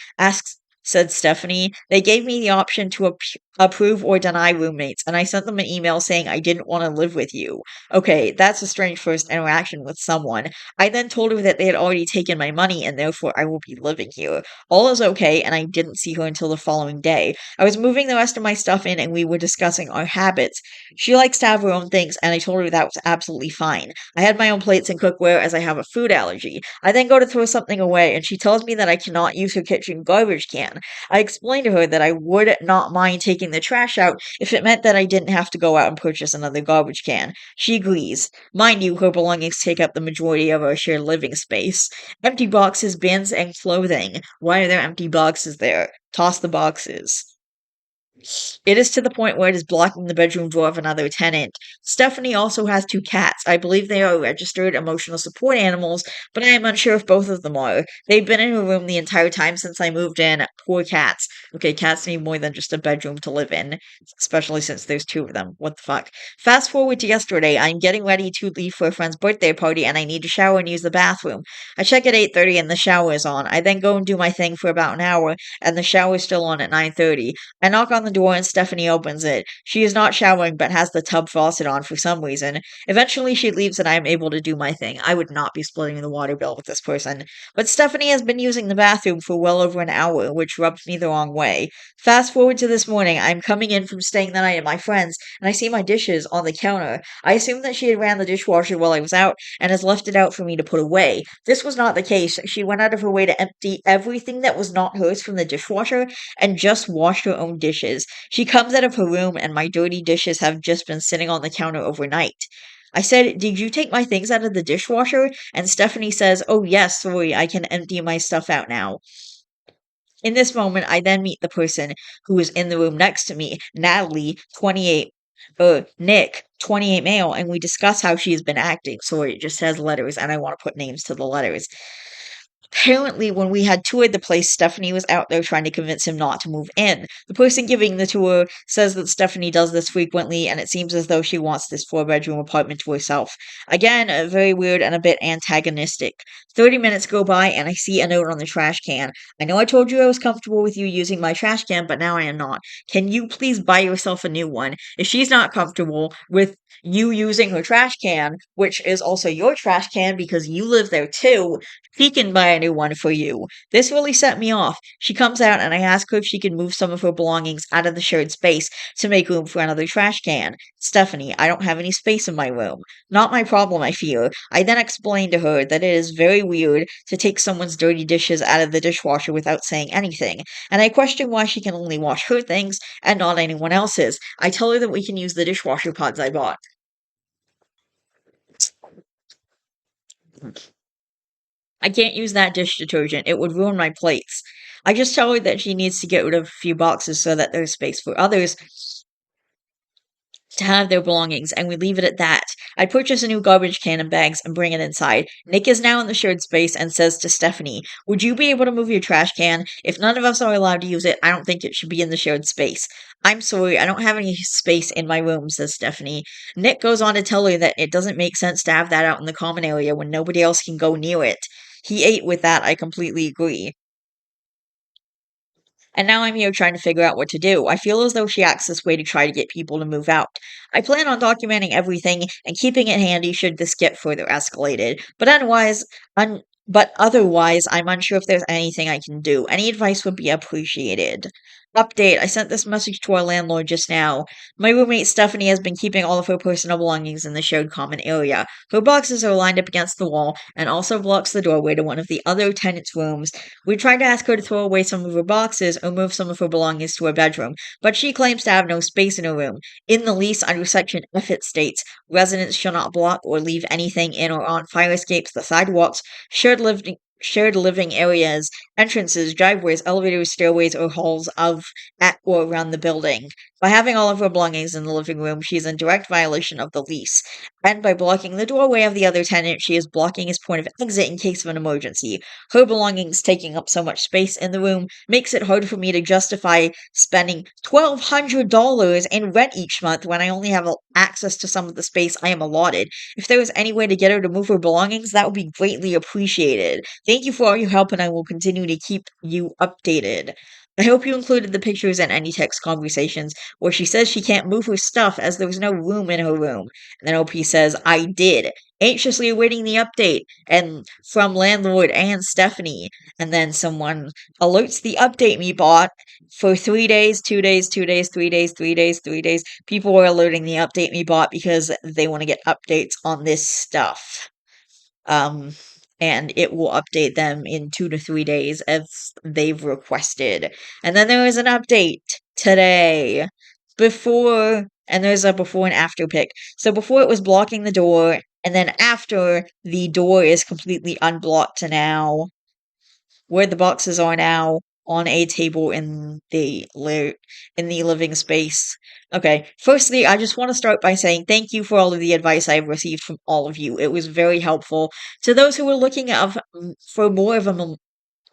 Said Stephanie. They gave me the option to approve or deny roommates, and I sent them an email saying I didn't want to live with you. Okay, that's a strange first interaction with someone. I then told her that they had already taken my money and therefore I will be living here. All is okay, and I didn't see her until the following day. I was moving the rest of my stuff in and we were discussing our habits. She likes to have her own things, and I told her that was absolutely fine. I had my own plates and cookware as I have a food allergy. I then go to throw something away, and she tells me that I cannot use her kitchen garbage can. I explained to her that I would not mind taking the trash out if it meant that I didn't have to go out and purchase another garbage can. She agrees. Mind you, her belongings take up the majority of our shared living space. Empty boxes, bins, and clothing. Why are there empty boxes there? Toss the boxes. It is to the point where it is blocking the bedroom door of another tenant. Stephanie also has two cats. I believe they are registered emotional support animals, but I am unsure if both of them are. They've been in her room the entire time since I moved in. Poor cats. Okay, cats need more than just a bedroom to live in, especially since there's two of them. What the fuck? Fast forward to yesterday. I'm getting ready to leave for a friend's birthday party and I need to shower and use the bathroom. I check at 8:30 and the shower is on. I then go and do my thing for about an hour and the shower is still on at 9:30. I knock on the door and Stephanie opens it. She is not showering but has the tub faucet on for some reason. Eventually she leaves and I am able to do my thing. I would not be splitting the water bill with this person. But Stephanie has been using the bathroom for well over an hour, which rubs me the wrong way. Fast forward to this morning, I'm coming in from staying the night at my friend's and I see my dishes on the counter. I assume that she had ran the dishwasher while I was out and has left it out for me to put away. This was not the case. She went out of her way to empty everything that was not hers from the dishwasher and just washed her own dishes. She comes out of her room, and my dirty dishes have just been sitting on the counter overnight. I said, "Did you take my things out of the dishwasher?" And Stephanie says, "Oh, yes, sorry, I can empty my stuff out now." In this moment, I then meet the person who is in the room next to me, Natalie, 28, Nick, 28 male, and we discuss how she has been acting. Sorry, it just says letters, and I want to put names to the letters. Apparently, when we had toured the place, Stephanie was out there trying to convince him not to move in. The person giving the tour says that Stephanie does this frequently, and it seems as though she wants this four-bedroom apartment to herself. Again, very weird and a bit antagonistic. 30 minutes go by, and I see a note on the trash can. I know I told you I was comfortable with you using my trash can, but now I am not. Can you please buy yourself a new one? If she's not comfortable with you using her trash can, which is also your trash can because you live there too, she can buy a new one for you. This really set me off. She comes out and I ask her if she can move some of her belongings out of the shared space to make room for another trash can. Stephanie, I don't have any space in my room. Not my problem, I fear. I then explain to her that it is very weird to take someone's dirty dishes out of the dishwasher without saying anything, and I question why she can only wash her things and not anyone else's. I tell her that we can use the dishwasher pods I bought. I can't use that dish detergent. It would ruin my plates. I just tell her that she needs to get rid of a few boxes so that there's space for others to have their belongings, and we leave it at that. I purchase a new garbage can and bags and bring it inside. Nick is now in the shared space and says to Stephanie, "Would you be able to move your trash can? If none of us are allowed to use it, I don't think it should be in the shared space." "I'm sorry, I don't have any space in my room," says Stephanie. Nick goes on to tell her that it doesn't make sense to have that out in the common area when nobody else can go near it. He ate with that, I completely agree. And now I'm here trying to figure out what to do. I feel as though she acts this way to try to get people to move out. I plan on documenting everything and keeping it handy should this get further escalated. But otherwise, I'm unsure if there's anything I can do. Any advice would be appreciated. Update: I sent this message to our landlord just now. My roommate Stephanie has been keeping all of her personal belongings in the shared common area. Her boxes are lined up against the wall and also blocks the doorway to one of the other tenants' rooms. We tried to ask her to throw away some of her boxes or move some of her belongings to her bedroom, but she claims to have no space in her room. In the lease, under Section F, it states residents shall not block or leave anything in or on fire escapes, the sidewalks, shared living areas, entrances, driveways, elevators, stairways, or halls of at or around the building. By having all of her belongings in the living room, she is in direct violation of the lease. And by blocking the doorway of the other tenant, she is blocking his point of exit in case of an emergency. Her belongings taking up so much space in the room makes it hard for me to justify spending $1,200 in rent each month when I only have access to some of the space I am allotted. If there was any way to get her to move her belongings, that would be greatly appreciated. Thank you for all your help, and I will continue to keep you updated. I hope you included the pictures and any text conversations where she says she can't move her stuff as there's no room in her room. And then OP says, "I did." Anxiously awaiting the update and from landlord and Stephanie. And then someone alerts the update me bot for 3 days, 2 days, 2 days, 3 days, 3 days, 3 days. People are alerting the update me bot because they want to get updates on this stuff. Um, and it will update them in 2 to 3 days as they've requested. And then there is an update today and there's a before and after pic. So before it was blocking the door, and then after the door is completely unblocked to now, where the boxes are now, on a table in the living space. Okay, firstly, I just want to start by saying thank you for all of the advice I've received from all of you. It was very helpful. To those who were looking for more of an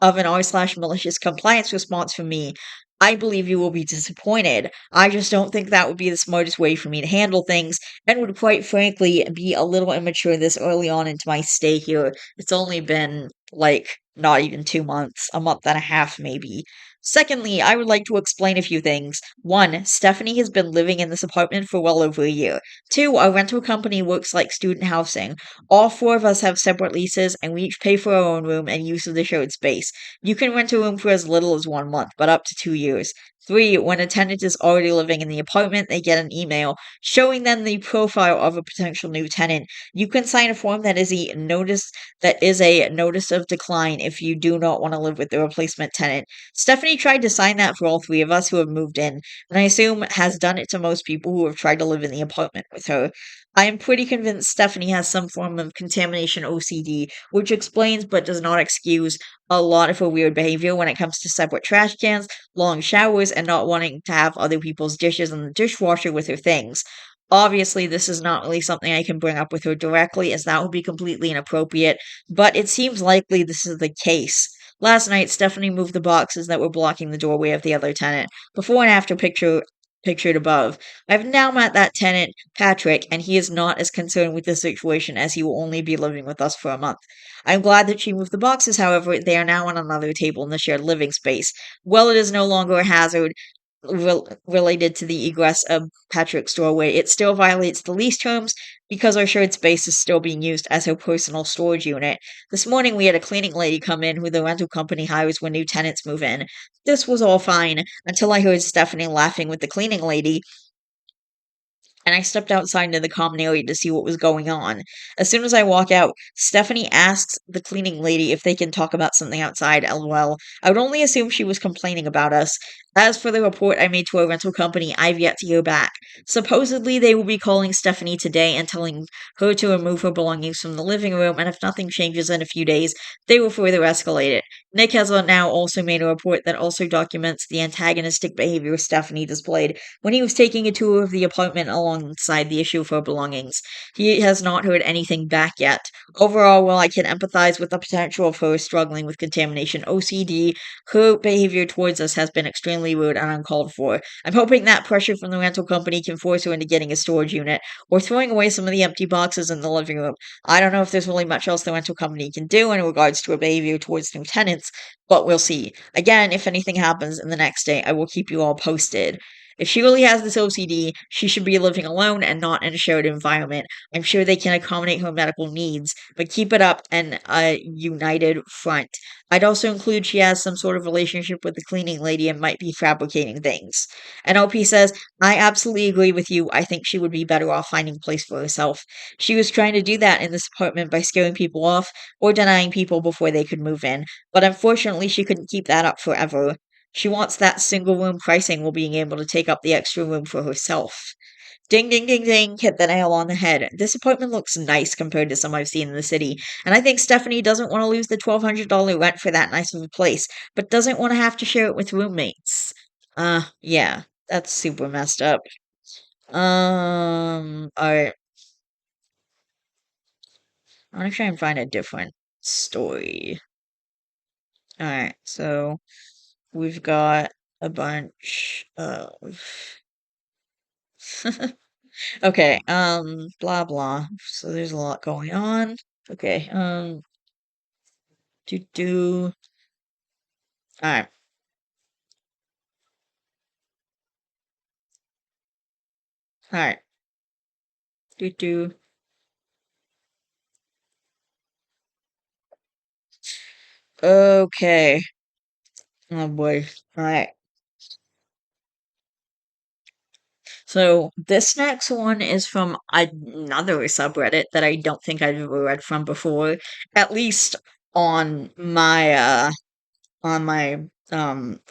r/malicious compliance response from me, I believe you will be disappointed. I just don't think that would be the smartest way for me to handle things, and would quite frankly be a little immature this early on into my stay here. It's only been like not even 2 months, a month and a half maybe. Secondly, I would like to explain a few things. One, Stephanie has been living in this apartment for well over a year. Two, our rental company works like student housing. All four of us have separate leases, and we each pay for our own room and use of the shared space. You can rent a room for as little as 1 month, but up to 2 years. Three, when a tenant is already living in the apartment, they get an email showing them the profile of a potential new tenant. You can sign a form that is a notice of decline if you do not want to live with the replacement tenant. Stephanie tried to sign that for all three of us who have moved in, and I assume has done it to most people who have tried to live in the apartment with her. I am pretty convinced Stephanie has some form of contamination OCD, which explains but does not excuse a lot of her weird behavior when it comes to separate trash cans, long showers, and not wanting to have other people's dishes in the dishwasher with her things. Obviously, this is not really something I can bring up with her directly, as that would be completely inappropriate, but it seems likely this is the case. Last night, Stephanie moved the boxes that were blocking the doorway of the other tenant. Before and after pictured above. I've now met that tenant, Patrick, and he is not as concerned with the situation as he will only be living with us for a month. I'm glad that she moved the boxes, however, they are now on another table in the shared living space. While it is no longer a hazard related to the egress of Patrick's doorway, it still violates the lease terms because our shared space is still being used as her personal storage unit. This morning we had a cleaning lady come in who the rental company hires when new tenants move in. This was all fine until I heard Stephanie laughing with the cleaning lady, and I stepped outside into the common area to see what was going on. As soon as I walk out, Stephanie asks the cleaning lady if they can talk about something outside. LOL. I would only assume she was complaining about us. As for the report I made to our rental company, I've yet to hear back. Supposedly, they will be calling Stephanie today and telling her to remove her belongings from the living room, and if nothing changes in a few days, they will further escalate it. Nick has now also made a report that also documents the antagonistic behavior Stephanie displayed when he was taking a tour of the apartment alongside the issue of her belongings. He has not heard anything back yet. Overall, while I can empathize with the potential of her struggling with contamination OCD, her behavior towards us has been extremely rude and uncalled for. I'm hoping that pressure from the rental company can force her into getting a storage unit or throwing away some of the empty boxes in the living room. I don't know if there's really much else the rental company can do in regards to her behavior towards new tenants, but we'll see. Again, if anything happens in the next day, I will keep you all posted. If she really has this OCD, she should be living alone and not in a shared environment. I'm sure they can accommodate her medical needs, but keep it up and a united front. I'd also include she has some sort of relationship with the cleaning lady and might be fabricating things. And LP says, I absolutely agree with you. I think she would be better off finding a place for herself. She was trying to do that in this apartment by scaring people off or denying people before they could move in, but unfortunately she couldn't keep that up forever. She wants that single room pricing while being able to take up the extra room for herself. Ding, ding, ding, ding, hit the nail on the head. This apartment looks nice compared to some I've seen in the city, and I think Stephanie doesn't want to lose the $1,200 rent for that nice of a place, but doesn't want to have to share it with roommates. Yeah, that's super messed up. Alright, I want to try and find a different story. Alright, so we've got a bunch of. Okay, blah blah. So there's a lot going on. Okay, do. Alright, alright, do. Okay. Oh boy. Alright. So this next one is from another subreddit that I don't think I've ever read from before, at least on my on my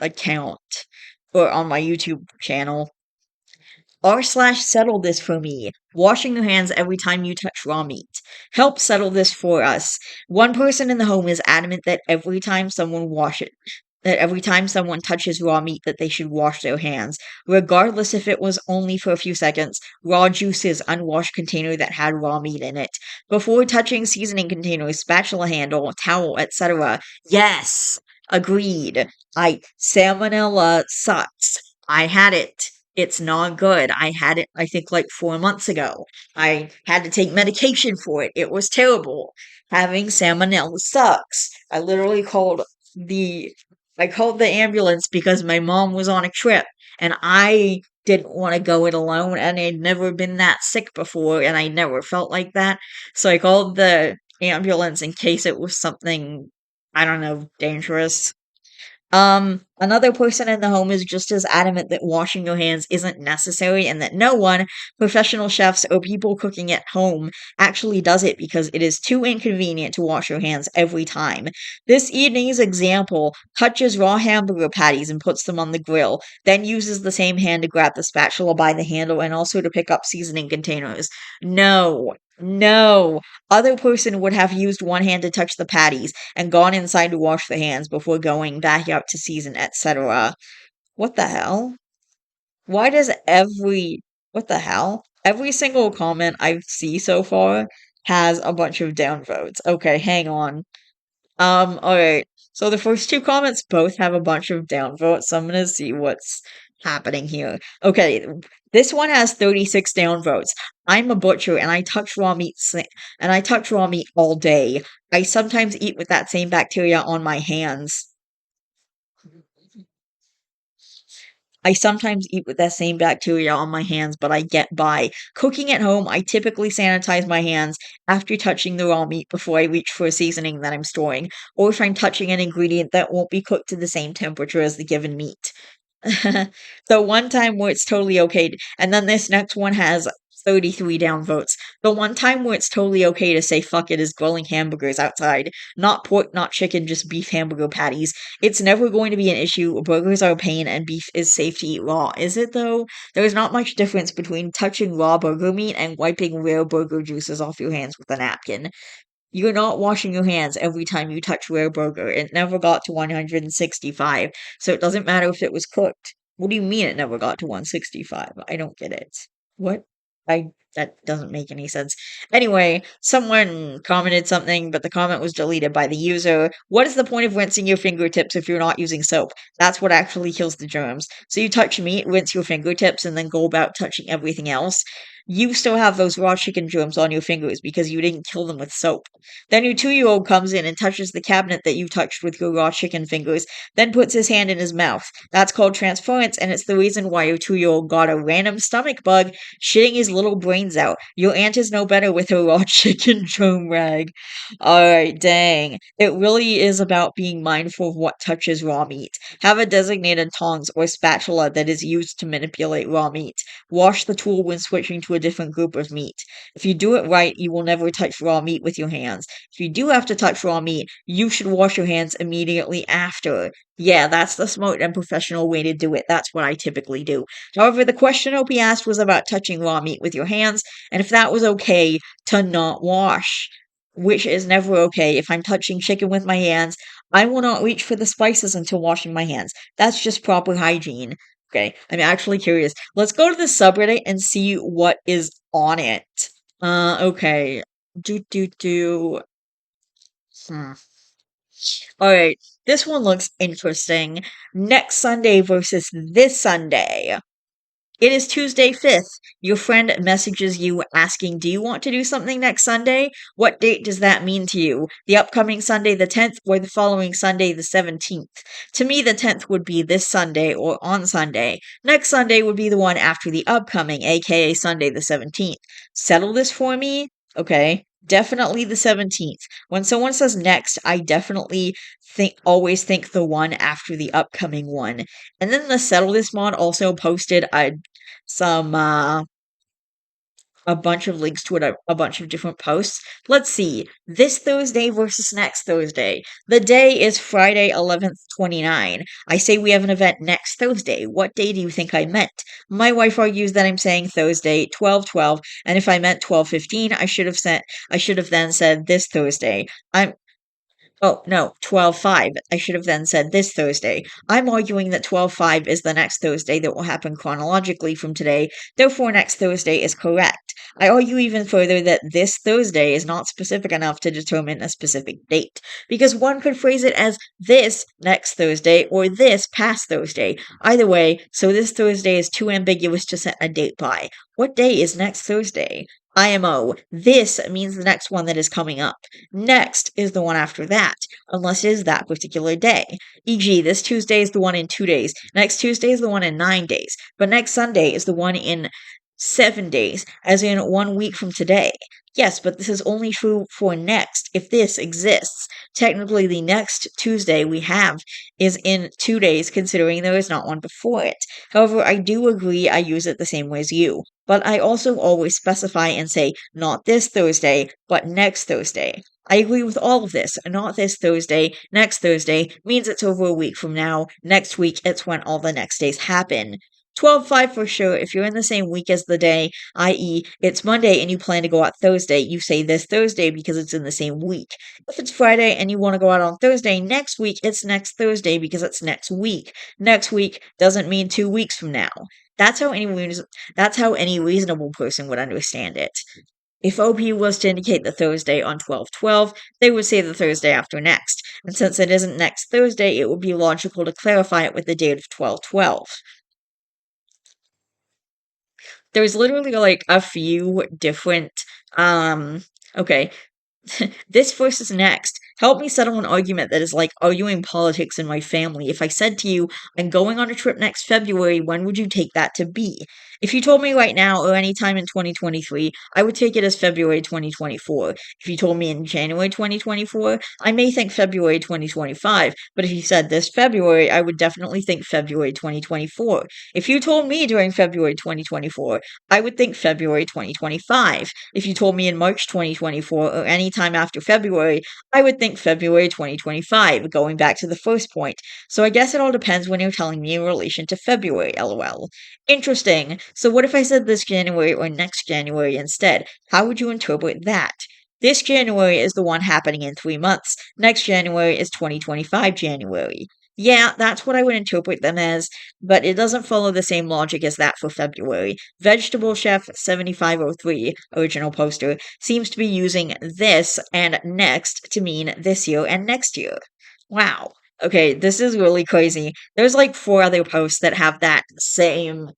account or on my YouTube channel. R/slash settle this for me. Washing your hands every time you touch raw meat. Help settle this for us. One person in the home is adamant that every time someone washes that every time someone touches raw meat that they should wash their hands, regardless if it was only for a few seconds. Raw juices, unwashed container that had raw meat in it. Before touching seasoning containers, spatula handle, towel, etc. Yes, agreed. Salmonella sucks. I had it. It's not good. I had it, I think, like 4 months ago. I had to take medication for it. It was terrible. Having salmonella sucks. The I called the ambulance because my mom was on a trip and I didn't want to go it alone, and I'd never been that sick before and I never felt like that. So I called the ambulance in case it was something, I don't know, dangerous. Another person in the home is just as adamant that washing your hands isn't necessary and that no one, professional chefs or people cooking at home, actually does it because it is too inconvenient to wash your hands every time. This evening's example touches raw hamburger patties and puts them on the grill, then uses the same hand to grab the spatula by the handle and also to pick up seasoning containers. No. No. Other person would have used one hand to touch the patties and gone inside to wash the hands before going back out to season, etc. What the hell? Why does what the hell? Every single comment I see so far has a bunch of downvotes. Okay, hang on. Alright. So the first two comments both have a bunch of downvotes, so I'm gonna see what's happening here. Okay, this one has 36 downvotes. I'm a butcher and I touch raw meat all day. I sometimes eat with that same bacteria on my hands. I sometimes eat with that same bacteria on my hands, but I get by. Cooking at home, I typically sanitize my hands after touching the raw meat before I reach for a seasoning that I'm storing, or if I'm touching an ingredient that won't be cooked to the same temperature as the given meat. The one time where it's totally okay, and then this next one has 33 downvotes. The one time where it's totally okay to say fuck it is grilling hamburgers outside. Not pork, not chicken, just beef hamburger patties. It's never going to be an issue. Burgers are a pain and beef is safe to eat raw. Is it though? There's not much difference between touching raw burger meat and wiping rare burger juices off your hands with a napkin. You're not washing your hands every time you touch rare burger. It never got to 165, so it doesn't matter if it was cooked. What do you mean it never got to 165? I don't get it. What? I That doesn't make any sense. Anyway, someone commented something, but the comment was deleted by the user. What is the point of rinsing your fingertips if you're not using soap? That's what actually kills the germs. So you touch meat, rinse your fingertips, and then go about touching everything else. You still have those raw chicken germs on your fingers because you didn't kill them with soap. Then your 2-year-old comes in and touches the cabinet that you touched with your raw chicken fingers, then puts his hand in his mouth. That's called transference, and it's the reason why your 2-year-old got a random stomach bug, shitting his little brains out. Your aunt is no better with her raw chicken germ rag. Alright, dang. It really is about being mindful of what touches raw meat. Have a designated tongs or spatula that is used to manipulate raw meat. Wash the tool when switching to a different group of meat. If you do it right, you will never touch raw meat with your hands. If you do have to touch raw meat, you should wash your hands immediately after. Yeah, that's the smart and professional way to do it. That's what I typically do. However, the question Opie asked was about touching raw meat with your hands, and if that was okay to not wash, which is never okay. If I'm touching chicken with my hands, I will not reach for the spices until washing my hands. That's just proper hygiene. Okay, I'm actually curious. Let's go to the subreddit and see what is on it. Okay. Do do do. Hmm. All right. This one looks interesting. Next Sunday versus this Sunday. It is Tuesday 5th. Your friend messages you asking, do you want to do something next Sunday? What date does that mean to you? The upcoming Sunday the 10th or the following Sunday the 17th? To me, the 10th would be this Sunday or on Sunday. Next Sunday would be the one after the upcoming, aka Sunday the 17th. Settle this for me? Okay. Definitely the 17th. When someone says next, I definitely always think the one after the upcoming one. And then the Settle This mod also posted some a bunch of links to a bunch of different posts. Let's see. This Thursday versus next Thursday. The day is Friday 11th 29. I say we have an event next Thursday. What day do you think I meant? My wife argues that I'm saying Thursday 12/12, and if I meant 12/15, I should have then said this Thursday. I'm Oh, no, 12/5. I should have then said this Thursday. I'm arguing that 12/5 is the next Thursday that will happen chronologically from today, therefore next Thursday is correct. I argue even further that this Thursday is not specific enough to determine a specific date, because one could phrase it as this next Thursday or this past Thursday. Either way, so this Thursday is too ambiguous to set a date by. What day is next Thursday? IMO. This means the next one that is coming up. Next is the one after that, unless it is that particular day. E.g., this Tuesday is the one in 2 days, next Tuesday is the one in 9 days, but next Sunday is the one in 7 days, as in 1 week from today. Yes, but this is only true for next, if this exists. Technically, the next Tuesday we have is in 2 days, considering there is not one before it. However, I do agree I use it the same way as you. But I also always specify and say, not this Thursday, but next Thursday. I agree with all of this. Not this Thursday, next Thursday means it's over a week from now. Next week, it's when all the next days happen. 12/5 for sure. If you're in the same week as the day, i.e., it's Monday and you plan to go out Thursday, you say this Thursday because it's in the same week. If it's Friday and you want to go out on Thursday next week, it's next Thursday because it's next week. Next week doesn't mean 2 weeks from now. That's how any that's how any reasonable person would understand it. If OP was to indicate the Thursday on 12/12, they would say the Thursday after next. And since it isn't next Thursday, it would be logical to clarify it with the date of 12/12. There's literally like a few different okay, this versus next. Help me settle an argument that is like arguing politics in my family. If I said to you, I'm going on a trip next February, when would you take that to be? If you told me right now or any time in 2023, I would take it as February 2024. If you told me in January 2024, I may think February 2025. But if you said this February, I would definitely think February 2024. If you told me during February 2024, I would think February 2025. If you told me in March 2024 or any time after February, I would think February 2025, going back to the first point. So I guess it all depends when you're telling me in relation to February, lol. Interesting. So what if I said this January or next January instead? How would you interpret that? This January is the one happening in 3 months. Next January is 2025 January. Yeah, that's what I would interpret them as, but it doesn't follow the same logic as that for February. Vegetable Chef 7503, original poster, seems to be using this and next to mean this year and next year. Wow. Okay, this is really crazy. There's like four other posts that have that same,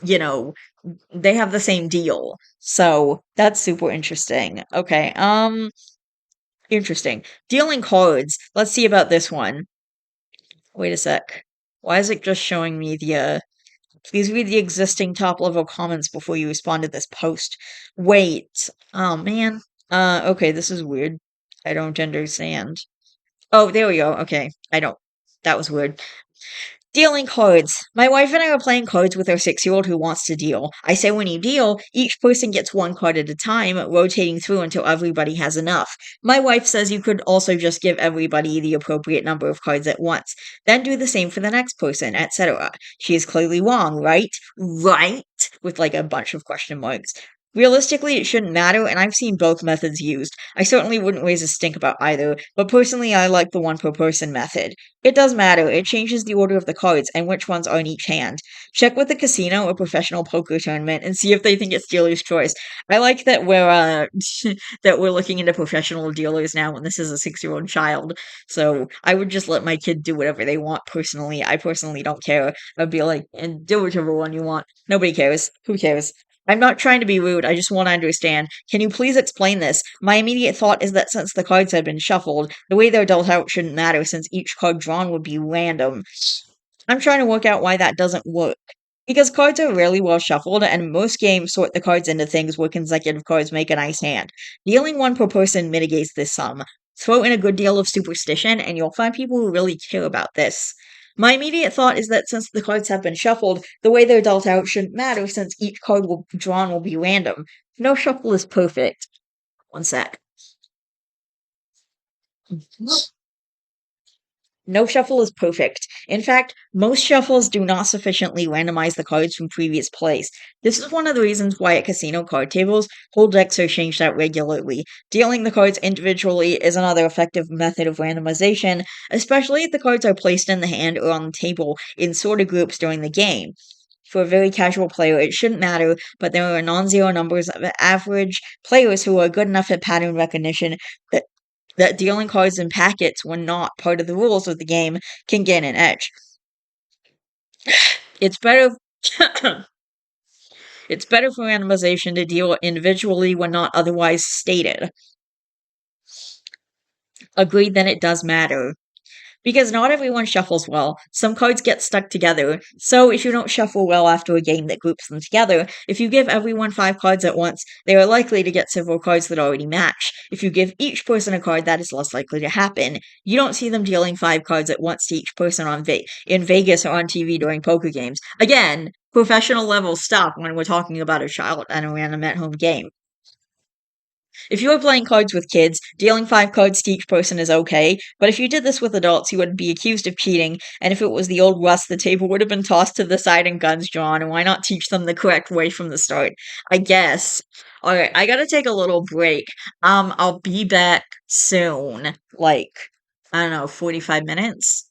you know, they have the same deal. So that's super interesting. Okay, interesting. Dealing cards. Let's see about this one. Wait a sec. Why is it just showing me the please read the existing top level comments before you respond to this post. Wait. Oh man. Okay, this is weird. I don't understand. Oh, there we go. Okay. I don't. That was weird. Dealing cards. My wife and I are playing cards with our 6-year-old who wants to deal. I say when you deal, each person gets one card at a time, rotating through until everybody has enough. My wife says you could also just give everybody the appropriate number of cards at once, then do the same for the next person, etc. She is clearly wrong, right? Right? With like a bunch of question marks. Realistically, it shouldn't matter, and I've seen both methods used. I certainly wouldn't raise a stink about either, but personally I like the one per person method. It does matter, it changes the order of the cards and which ones are in each hand. Check with the casino or professional poker tournament and see if they think it's dealer's choice. I like that we're that we're looking into professional dealers now when this is a 6-year-old child. So I would just let my kid do whatever they want personally. I personally don't care. I'd be like, and do whichever one you want. Nobody cares. Who cares? I'm not trying to be rude, I just want to understand. Can you please explain this? My immediate thought is that since the cards have been shuffled, the way they're dealt out shouldn't matter since each card drawn would be random. I'm trying to work out why that doesn't work. Because cards are rarely well shuffled, and most games sort the cards into things where consecutive cards make a nice hand. Dealing one per person mitigates this some. Throw in a good deal of superstition, and you'll find people who really care about this. My immediate thought is that since the cards have been shuffled, the way they're dealt out shouldn't matter since each card drawn will be random. No shuffle is perfect. One sec. No shuffle is perfect. In fact, most shuffles do not sufficiently randomize the cards from previous plays. This is one of the reasons why at casino card tables, whole decks are changed out regularly. Dealing the cards individually is another effective method of randomization, especially if the cards are placed in the hand or on the table in sorted groups during the game. For a very casual player, it shouldn't matter, but there are non zero numbers of average players who are good enough at pattern recognition that dealing cards in packets when not part of the rules of the game can gain an edge. It's better it's better for randomization to deal individually when not otherwise stated. Agreed that it does matter. Because not everyone shuffles well. Some cards get stuck together. So if you don't shuffle well after a game that groups them together, if you give everyone 5 cards at once, they are likely to get several cards that already match. If you give each person a card, that is less likely to happen. You don't see them dealing 5 cards at once to each person in Vegas or on TV during poker games. Again, professional level stuff when we're talking about a child and a random at home game. If you were playing cards with kids, dealing 5 cards to each person is okay, but if you did this with adults, you would be accused of cheating, and if it was the old West, the table would have been tossed to the side and guns drawn, and why not teach them the correct way from the start? I guess. Alright, I gotta take a little break. I'll be back soon. Like, I don't know, 45 minutes?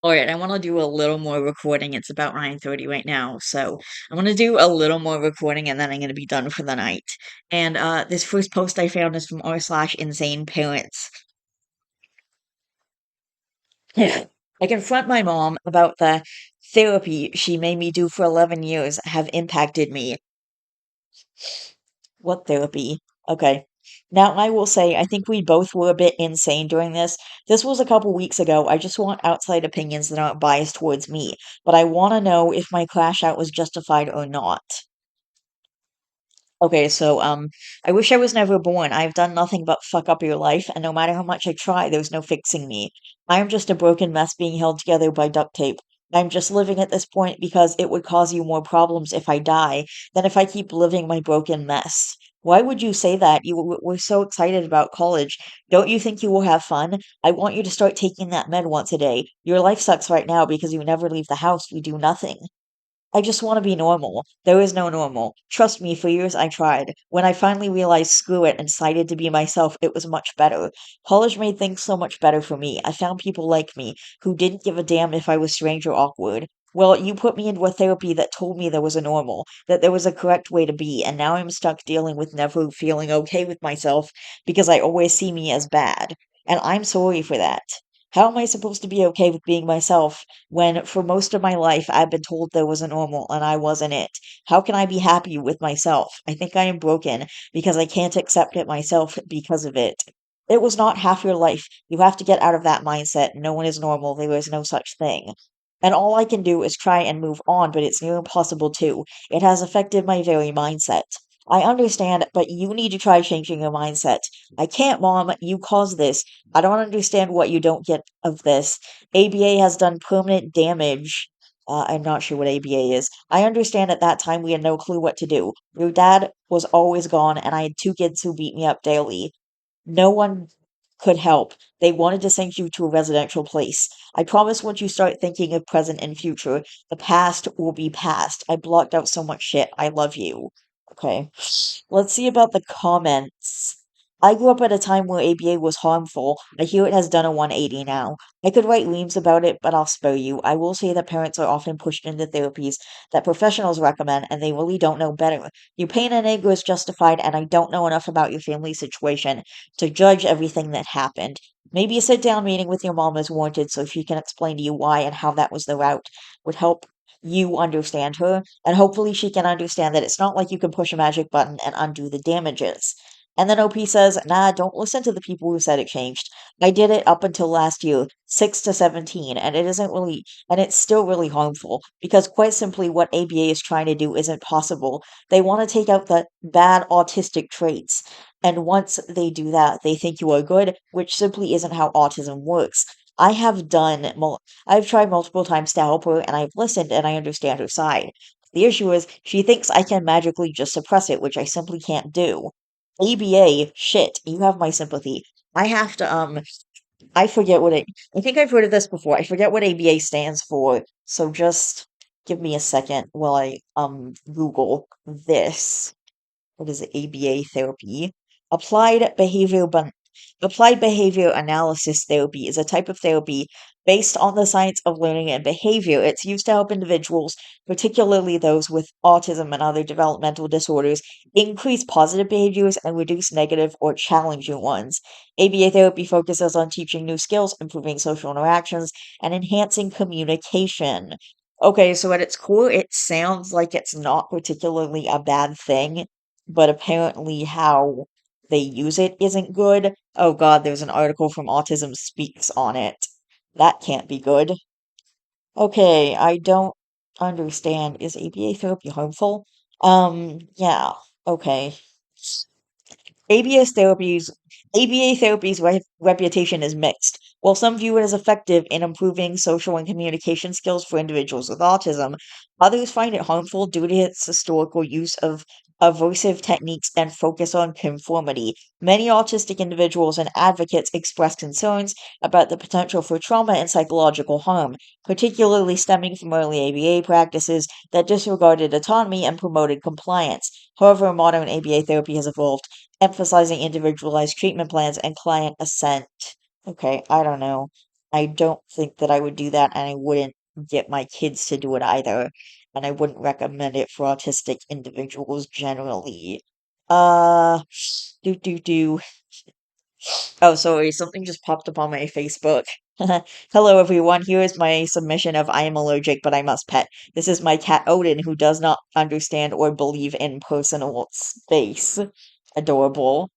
Alright, I wanna do a little more recording. It's about 9:30 right now, so I wanna do a little more recording and then I'm gonna be done for the night. And this first post I found is from r/insane parents. I confront my mom about the therapy she made me do for 11 years have impacted me. What therapy? Okay. Now, I will say, I think we both were a bit insane during this. This was a couple weeks ago. I just want outside opinions that aren't biased towards me, but I want to know if my crash out was justified or not. Okay, so I wish I was never born. I've done nothing but fuck up your life, and no matter how much I try, there's no fixing me. I'm just a broken mess being held together by duct tape. I'm just living at this point because it would cause you more problems if I die than if I keep living my broken mess. Why would you say that? Were so excited about college. Don't you think you will have fun? I want you to start taking that med once a day. Your life sucks right now because you never leave the house. We do nothing. I just want to be normal. There is no normal. Trust me, for years I tried. When I finally realized screw it and decided to be myself, it was much better. College made things so much better for me. I found people like me who didn't give a damn if I was strange or awkward. Well, you put me into a therapy that told me there was a normal, that there was a correct way to be, and now I'm stuck dealing with never feeling okay with myself because I always see me as bad. And I'm sorry for that. How am I supposed to be okay with being myself when for most of my life I've been told there was a normal and I wasn't it? How can I be happy with myself? I think I am broken because I can't accept it myself because of it. It was not half your life. You have to get out of that mindset. No one is normal. There is no such thing. And all I can do is try and move on, but it's near impossible too. It has affected my very mindset. I understand, but you need to try changing your mindset. I can't, Mom. You caused this. I don't understand what you don't get of this. ABA has done permanent damage. I'm not sure what ABA is. I understand at that time we had no clue what to do. Your dad was always gone, and I had 2 kids who beat me up daily. No one could help. They wanted to send you to a residential place. I promise once you start thinking of present and future, the past will be past. I blocked out so much shit. I love you. Okay. Let's see about the comments. I grew up at a time where ABA was harmful. I hear it has done a 180 now. I could write memes about it, but I'll spare you. I will say that parents are often pushed into therapies that professionals recommend, and they really don't know better. Your pain and anger is justified, and I don't know enough about your family situation to judge everything that happened. Maybe a sit down meeting with your mom is warranted so she can explain to you why and how that was the route would help you understand her, and hopefully she can understand that it's not like you can push a magic button and undo the damages. And then OP says, nah, don't listen to the people who said it changed. I did it up until last year, 6 to 17, and it's still really harmful because quite simply what ABA is trying to do isn't possible. They want to take out the bad autistic traits. And once they do that, they think you are good, which simply isn't how autism works. I've tried multiple times to help her, and I've listened, and I understand her side. The issue is she thinks I can magically just suppress it, which I simply can't do. ABA, shit, you have my sympathy. I have to, I forget what it, I think I've heard of this before. I forget what ABA stands for, so just give me a second while I, Google this. What is it? ABA therapy. Applied behavior Applied behavior analysis therapy is a type of therapy based on the science of learning and behavior. It's used to help individuals, particularly those with autism and other developmental disorders, increase positive behaviors and reduce negative or challenging ones. ABA therapy focuses on teaching new skills, improving social interactions, and enhancing communication. Okay, so at its core, it sounds like it's not particularly a bad thing, but apparently how they use it isn't good. Oh God, there's an article from Autism Speaks on it. That can't be good. Okay, I don't understand. Is ABA therapy harmful? Yeah. Okay. ABS therapies ABA therapy's reputation is mixed. While some view it as effective in improving social and communication skills for individuals with autism, others find it harmful due to its historical use of aversive techniques and focus on conformity. Many autistic individuals and advocates express concerns about the potential for trauma and psychological harm, particularly stemming from early ABA practices that disregarded autonomy and promoted compliance. However, modern ABA therapy has evolved, emphasizing individualized treatment plans and client assent. Okay, I don't know. I don't think that I would do that, and I wouldn't get my kids to do it either. And I wouldn't recommend it for autistic individuals generally. Uh, do. Oh, sorry, something just popped up on my Facebook. Hello, everyone. Here is my submission of I am allergic, but I must pet. This is my cat Odin, who does not understand or believe in personal space. Adorable.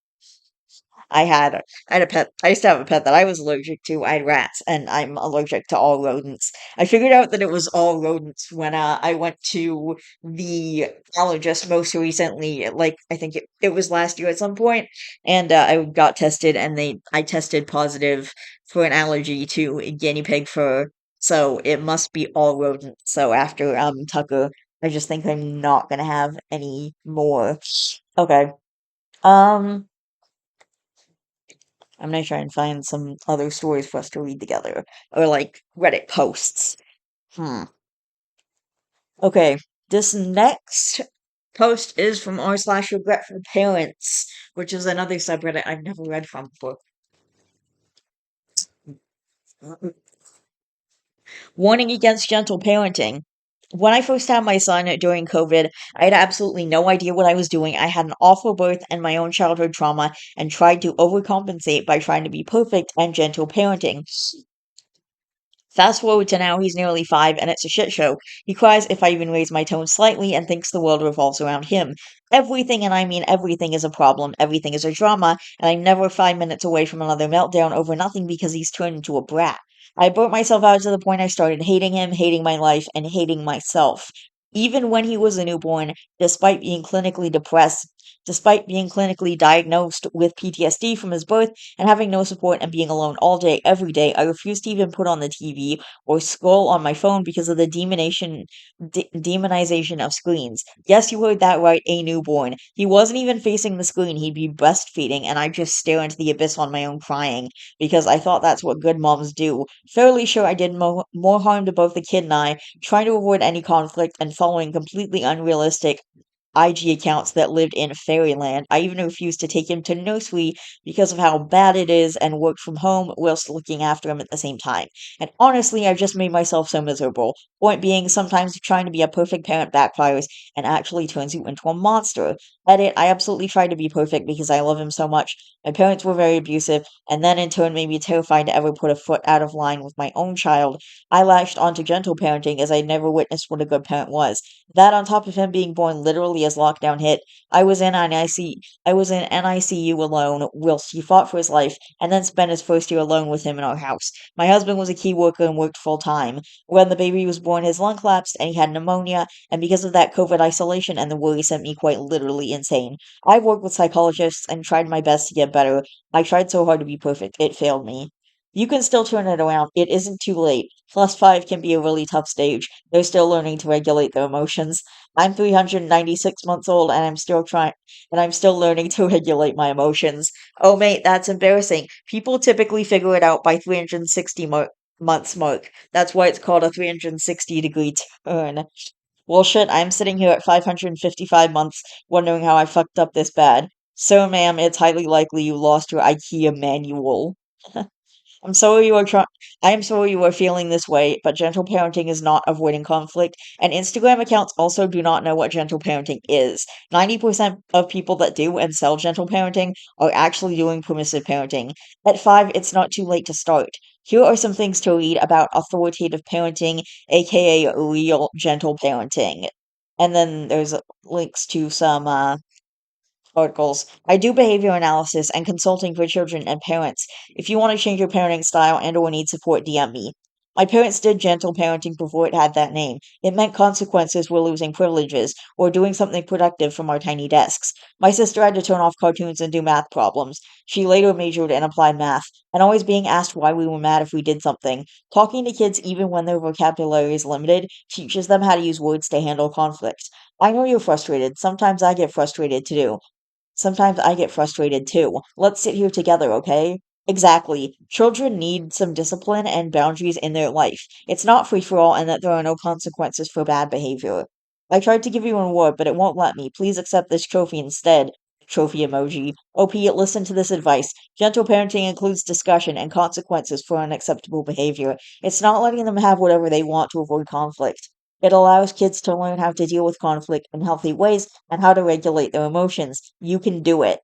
I had a pet. I used to have a pet that I was allergic to. I had rats, and I'm allergic to all rodents. I figured out that it was all rodents when I went to the allergist most recently. Like I think it was last year at some point, and I got tested, and I tested positive for an allergy to guinea pig fur. So it must be all rodents. So after Tucker, I just think I'm not gonna have any more. Okay. Um. I'm gonna try and find some other stories for us to read together, or like Reddit posts. Hmm. Okay, this next post is from r/regretful parents, which is another subreddit I've never read from before. Warning against gentle parenting. When I first had my son during COVID, I had absolutely no idea what I was doing. I had an awful birth and my own childhood trauma and tried to overcompensate by trying to be perfect and gentle parenting. Fast forward to now, he's nearly 5 and it's a shit show. He cries if I even raise my tone slightly and thinks the world revolves around him. Everything, and I mean everything, is a problem. Everything is a drama, and I'm never 5 minutes away from another meltdown over nothing because he's turned into a brat. I burnt myself out to the point I started hating him, hating my life, and hating myself. Even when he was a newborn, despite being clinically depressed, despite being clinically diagnosed with PTSD from his birth, and having no support and being alone all day, every day, I refused to even put on the TV or scroll on my phone because of the demonization of screens. Yes, you heard that right, a newborn. He wasn't even facing the screen, he'd be breastfeeding, and I'd just stare into the abyss on my own crying because I thought that's what good moms do. Fairly sure I did more harm to both the kid and I, trying to avoid any conflict and following completely unrealistic IG accounts that lived in fairyland. I even refused to take him to nursery because of how bad it is and worked from home whilst looking after him at the same time. And honestly, I've just made myself so miserable. Point being, sometimes trying to be a perfect parent backfires and actually turns you into a monster. Edit, I absolutely tried to be perfect because I love him so much. My parents were very abusive, and then in turn made me terrified to ever put a foot out of line with my own child. I latched onto gentle parenting as I never witnessed what a good parent was. That on top of him being born literally as lockdown hit, I was in NICU alone whilst he fought for his life and then spent his first year alone with him in our house. My husband was a key worker and worked full time. When the baby was born, his lung collapsed and he had pneumonia, and because of that, COVID isolation and the worry sent me quite literally insane. I worked with psychologists and tried my best to get better. I tried so hard to be perfect, it failed me. You can still turn it around. It isn't too late. Plus five can be a really tough stage. They're still learning to regulate their emotions. I'm 396 months old and I'm still learning to regulate my emotions. Oh, mate, that's embarrassing. People typically figure it out by 360 months mark. That's why it's called a 360-degree turn. Well, shit, I'm sitting here at 555 months wondering how I fucked up this bad. So, ma'am, it's highly likely you lost your IKEA manual. I'm sorry you are trying. I am sorry you are feeling this way, but gentle parenting is not avoiding conflict, and Instagram accounts also do not know what gentle parenting is. 90% of people that do and sell gentle parenting are actually doing permissive parenting. At 5, it's not too late to start. Here are some things to read about authoritative parenting, aka real gentle parenting. And then there's links to some articles. I do behavior analysis and consulting for children and parents. If you want to change your parenting style and or need support, DM me. My parents did gentle parenting before it had that name. It meant consequences were losing privileges or doing something productive from our tiny desks. My sister had to turn off cartoons and do math problems. She later majored in applied math, and always being asked why we were mad if we did something. Talking to kids, even when their vocabulary is limited, teaches them how to use words to handle conflict. I know you're frustrated. Sometimes I get frustrated too. Sometimes I get frustrated too. Let's sit here together, okay? Exactly. Children need some discipline and boundaries in their life. It's not free for all, and that there are no consequences for bad behavior. I tried to give you an award, but it won't let me. Please accept this trophy instead. Trophy emoji. OP, listen to this advice. Gentle parenting includes discussion and consequences for unacceptable behavior. It's not letting them have whatever they want to avoid conflict. It allows kids to learn how to deal with conflict in healthy ways and how to regulate their emotions. You can do it.